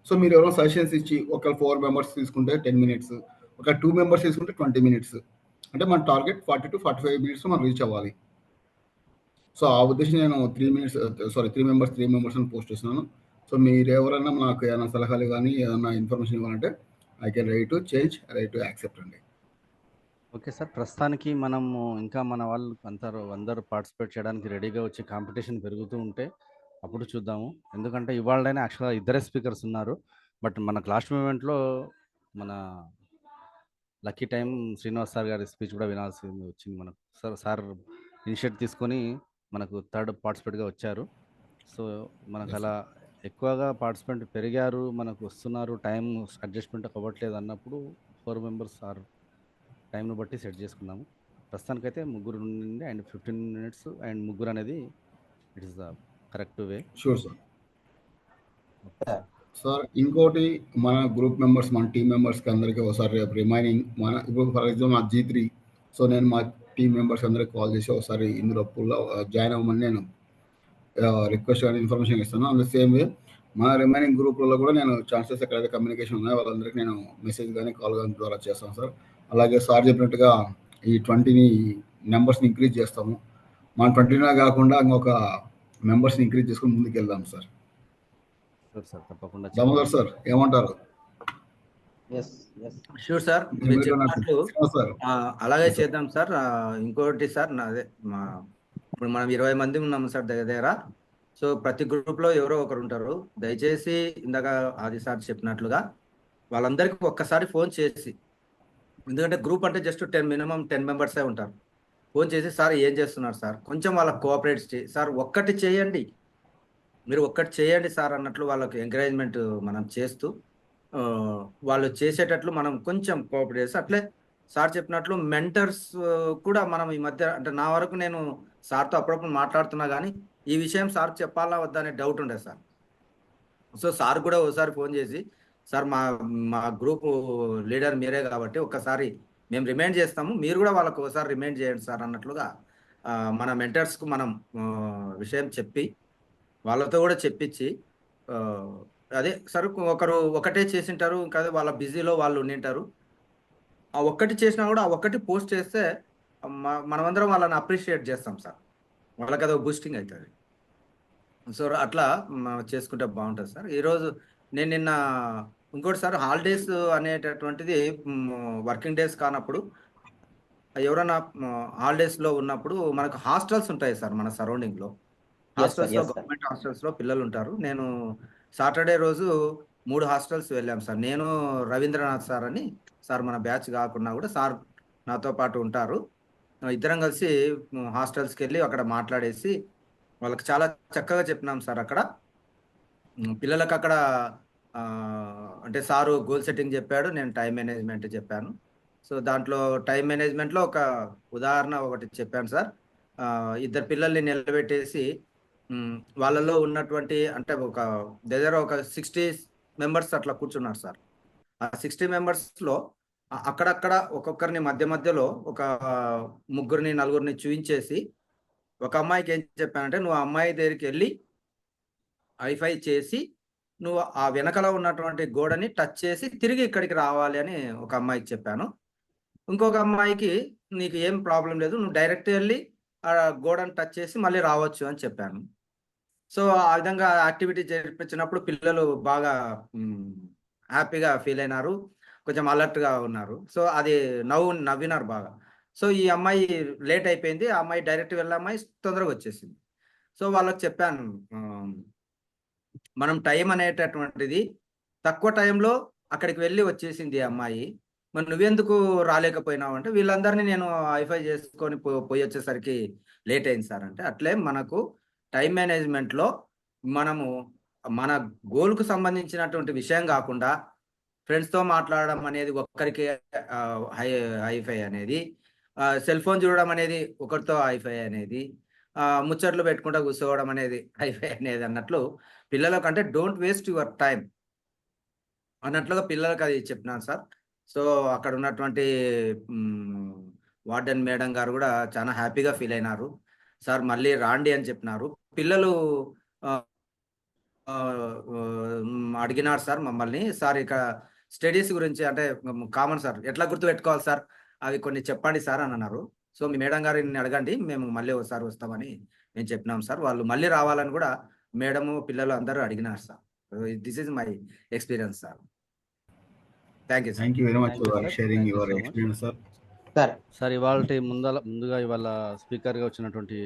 సో మీరు ఎవరైనా సజెషన్స్ ఇచ్చి ఒక 4 మెంబర్స్ తీసుకుంటే 10 మినిట్స్, ఒక 2 మెంబర్స్ తీసుకుంటే 20 మినిట్స్, అంటే మన టార్గెట్ 40 to 45 మినిట్స్లో మనం రీచ్ అవ్వాలి. సో ఆ ఉద్దేశం నేను 3 మెంబర్స్ అని పోస్ట్ చేస్తున్నాను. సో మీరు ఎవరైనా నాకు ఏమైనా సలహాలు కానీ ఏమైనా ఇన్ఫర్మేషన్ ఇవ్వాలంటే I can ready to change, ready to accept అండి. ఓకే సార్, ప్రస్తుతానికి మనము ఇంకా మన వాళ్ళు అందరూ పార్టిసిపేట్ చేయడానికి రెడీగా వచ్చి కాంపిటీషన్ పెరుగుతూ ఉంటే అప్పుడు చూద్దాము. ఎందుకంటే ఇవాళైనా యాక్చువల్గా ఇద్దరే స్పీకర్స్ ఉన్నారు. బట్ మన లాస్ట్ మూమెంట్లో మన లక్కీ టైం శ్రీనివాస్ సార్ గారి స్పీచ్ కూడా వినాల్సి వచ్చింది మనకు. సార్ ఇనిషియేట్ తీసుకొని మనకు థర్డ్ పార్టిసిపేట్గా వచ్చారు. సో మనకు అలా ఎక్కువగా పార్టిసిపెంట్ పెరిగారు, మనకు వస్తున్నారు, టైం అడ్జస్ట్మెంట్ అవ్వట్లేదు అన్నప్పుడు 4 మెంబర్స్ ఆర్ టైంను బట్టి సెట్ చేసుకున్నాము. ప్రస్తుతానికైతే 3 నుండి అండ్ 15 మినిట్స్ అండ్ 3 అనేది it is the correct way. Sure sir. Sir ఇంకోటి మన గ్రూప్ మెంబర్స్, మన టీం మెంబర్స్కి అందరికీ ఒకసారి రేపు రిమైనింగ్ ఇప్పుడు ఫర్ ఎగ్జాంపుల్ నా G3, సో నేను మా టీం మెంబర్స్ అందరికి కాల్ చేసి ఒకసారి ఇందులో జాయిన్ అవ్వమని నేను రిక్వెస్ట్ కానీ ఇన్ఫర్మేషన్ ఇస్తాను. అండ్ సేమ్ వే మన రిమైనింగ్ గ్రూప్లలో కూడా నేను ఛాన్సెస్ ఎక్కడైతే కమ్యూనికేషన్ ఉన్నాయో వాళ్ళందరికీ నేను మెసేజ్ కానీ కాల్ కానీ ద్వారా చేస్తాను సార్. అలాగే సార్ చెప్పినట్టుగా ఈ 20 నెంబర్స్ని ఇంక్రీజ్ చేస్తాము. మన 20 కాకుండా ఇంకొక మెంబర్స్ని ఇంక్రీజ్ చేసుకుని ముందుకు వెళ్దాం సార్. సార్ తప్పకుండా దామోదర్ సార్ ఏమంటారు? షూర్ సార్, మీరు చెప్పినట్లు అలాగే చేద్దాం సార్. ఇంకోటి సార్ నాదే ఇప్పుడు మనం 20 మంది ఉన్నాము సార్ దగ్గర. సో ప్రతి గ్రూప్లో ఎవరో ఒకరు ఉంటారు. దయచేసి ఇందాక ఆది సార్ చెప్పినట్లుగా వాళ్ళందరికీ ఒక్కసారి ఫోన్ చేసి, ఎందుకంటే గ్రూప్ అంటే జస్ట్ మినిమం 10 మెంబర్సే ఉంటారు. ఫోన్ చేసి సార్ ఏం చేస్తున్నారు సార్, కొంచెం వాళ్ళకి కోఆపరేట్ సార్, ఒక్కటి చేయండి, మీరు ఒక్కటి చేయండి సార్ అన్నట్లు వాళ్ళకి ఎంకరేజ్మెంట్ మనం చేస్తూ వాళ్ళు చేసేటట్లు మనం కొంచెం కోఆపరేట్ చేసి, అట్లే సార్ చెప్పినట్లు మెంటర్స్ కూడా మనం ఈ మధ్య, అంటే నా వరకు నేను సార్తో అప్పుడప్పుడు మాట్లాడుతున్నా కానీ ఈ విషయం సార్ చెప్పాలా వద్దా అనే డౌట్ ఉండే సార్. సో సార్ కూడా ఒకసారి ఫోన్ చేసి, సార్ మా గ్రూప్ లీడర్ మీరే కాబట్టి ఒక్కసారి మేము రిమైండ్ చేస్తాము, మీరు కూడా వాళ్ళకు ఒకసారి రిమైండ్ చేయండి సార్ అన్నట్లుగా మన మెంటర్స్కు మనం విషయం చెప్పి వాళ్ళతో కూడా చెప్పించి, అదే సార్ ఒకరు ఒకటే చేసింటారు, ఇంకా వాళ్ళ బిజీలో వాళ్ళు ఉండింటారు, ఆ ఒక్కటి చేసినా కూడా ఆ ఒక్కటి పోస్ట్ చేస్తే మనమందరం వాళ్ళని అప్రిషియేట్ చేస్తాం సార్, వాళ్ళకి అదొక బూస్టింగ్ అవుతుంది. సో అట్లా చేసుకుంటే బాగుంటుంది సార్. ఈరోజు నేను నిన్న ఇంకోటి సార్, హాలిడేస్ అనేటటువంటిది వర్కింగ్ డేస్ కానప్పుడు ఎవరైనా హాలిడేస్లో ఉన్నప్పుడు మనకు హాస్టల్స్ ఉంటాయి సార్ మన సరౌండింగ్లో. హాస్టల్స్లో గవర్నమెంట్ హాస్టల్స్లో పిల్లలు ఉంటారు. నేను సాటర్డే రోజు 3 హాస్టల్స్ వెళ్ళాం సార్. నేను రవీంద్రనాథ్ సార్ అని, సార్ మన బ్యాచ్ కాకుండా కూడా సార్ నాతో పాటు ఉంటారు. ఇద్దరం కలిసి హాస్టల్స్కి వెళ్ళి అక్కడ మాట్లాడేసి వాళ్ళకి చాలా చక్కగా చెప్పినాం సార్. అక్కడ పిల్లలకు అక్కడ అంటే సారు గోల్ సెట్టింగ్ చెప్పాడు, నేను టైం మేనేజ్మెంట్ చెప్పాను. సో దాంట్లో టైం మేనేజ్మెంట్లో ఒక ఉదాహరణ ఒకటి చెప్పాను సార్. 2 పిల్లల్ని నిలబెట్టేసి వాళ్ళలో ఉన్నటువంటి, అంటే దగ్గర ఒక 60 మెంబర్స్ అట్లా కూర్చున్నారు సార్. ఆ 60 మెంబర్స్లో అక్కడక్కడ ఒక్కొక్కరిని మధ్యలో ఒక 3 4 చూపించేసి, ఒక అమ్మాయికి ఏం చెప్పానంటే, నువ్వు ఆ అమ్మాయి దగ్గరికి వెళ్ళి హైఫై చేసి నువ్వు ఆ వెనకలో ఉన్నటువంటి గోడని టచ్ చేసి తిరిగి ఇక్కడికి రావాలి అని ఒక అమ్మాయికి చెప్పాను. ఇంకొక అమ్మాయికి నీకు ఏం ప్రాబ్లం లేదు, నువ్వు డైరెక్ట్ వెళ్ళి ఆ గోడని టచ్ చేసి మళ్ళీ రావచ్చు అని చెప్పాను. సో ఆ విధంగా యాక్టివిటీ చేయించినప్పుడు పిల్లలు బాగా హ్యాపీగా ఫీల్ అయినారు, కొంచెం అలర్ట్గా ఉన్నారు. సో అది నవ్వినారు బాగా. సో ఈ అమ్మాయి లేట్ అయిపోయింది, ఆ అమ్మాయి డైరెక్ట్ వెళ్ళే అమ్మాయి తొందరగా వచ్చేసింది. సో వాళ్ళకి చెప్పాను, మనం టైం అనేటటువంటిది తక్కువ టైంలో అక్కడికి వెళ్ళి వచ్చేసింది ఈ అమ్మాయి, మరి నువ్వెందుకు రాలేకపోయినావు అంటే, వీళ్ళందరినీ నేను హైఫై చేసుకొని పోయి వచ్చేసరికి లేట్ అయింది సార్ అంటే. అట్లే మనకు టైం మేనేజ్మెంట్లో మనము మన గోల్కు సంబంధించినటువంటి విషయం కాకుండా ఫ్రెండ్స్తో మాట్లాడడం అనేది ఒక్కరికి హైఫై అనేది, సెల్ ఫోన్ చూడడం అనేది ఒకరితో హైఫై అనేది, ముచ్చట్లు పెట్టుకుంటూ కూర్చోవడం అనేది హైఫై అనేది అన్నట్లు పిల్లలకంటే డోంట్ వేస్ట్ యువర్ టైం అన్నట్లుగా పిల్లలకి అది చెప్పినాను సార్. సో అక్కడ ఉన్నటువంటి వార్డెన్ మేడం గారు కూడా చాలా హ్యాపీగా ఫీల్ అయినారు. సార్ మళ్ళీ రాండి అని చెప్పినారు. పిల్లలు అడిగినారు సార్ మమ్మల్ని, సార్ ఇక స్టడీస్ గురించి అంటే కామన్ సార్, ఎట్లా గుర్తు పెట్టుకోవాలి సార్ అవి కొన్ని చెప్పండి సార్ అని అన్నారు. సో మీ మేడం గారిని అడగండి, మేము మళ్ళీ ఒకసారి వస్తామని మేము చెప్పినాం సార్. వాళ్ళు మళ్ళీ రావాలని కూడా మేడము పిల్లలు అందరూ అడిగినారు sir. This is my experience sir. Thank you sir. Thank you very much Thank you, for sir. Sharing Thank you your so much. Experience sir. Sir ముందుగా ఇవాళ స్పీకర్గా వచ్చినటువంటి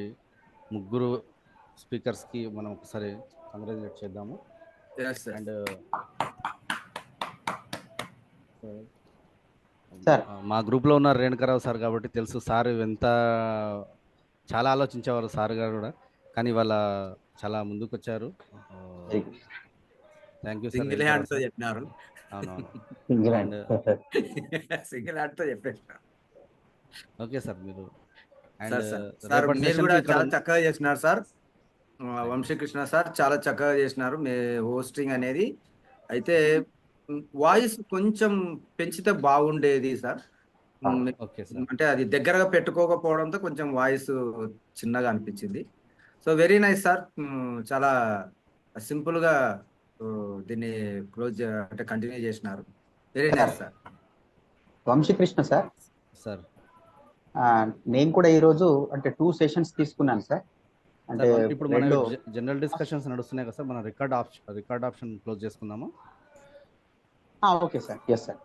ముగ్గురు స్పీకర్స్కి మనం ఒకసారి కంగ్రాచులేట్ చేద్దాము. Yes, sir. అండ్ సార్ మా గ్రూప్లో ఉన్న రేణుకరావు సార్ కాబట్టి తెలుసు సార్ ఎంత చాలా ఆలోచించేవారు సార్ గారు కూడా, కానీ ఇవాళ చాలా ముందుకు వచ్చారు. Thank you sir. Single hand తో చెప్పినారు. అవునవును. సింగిల్ అండ్ సింగిల్ హ్యాండ్ తో చెప్పేసినారు. ఓకే సార్ మీరు సార్ సార్ మీరు కూడా చాలా చక్కగా చేసినారు సార్. వంశీకృష్ణ సార్ చాలా చక్కగా చేసినారు మీ హోస్టింగ్ అనేది. అయితే వాయిస్ కొంచెం పెంచితే బాగుండేది సార్. Okay sir. అంటే అది దగ్గరగా పెట్టుకోకపోవడంతో కొంచెం వాయిస్ చిన్నగా అనిపించింది. So very nice sir. చాలా సింపుల్ గా దీన్ని క్లోజ్ అంటే కంటిన్యూ చేసినారు. Very nice sir. Vamsikrishna sir, sir నేను కూడా ఈరోజు అంటే 2 సెషన్స్ తీసుకున్నాను సార్. అంటే ఇప్పుడు మన జనరల్ డిస్కషన్స్ నడుస్తున్నాయి కదా సార్, మనం రికార్డ్ ఆప్షన్ క్లోజ్ చేసుకుందామా? Okay sir. Yes sir.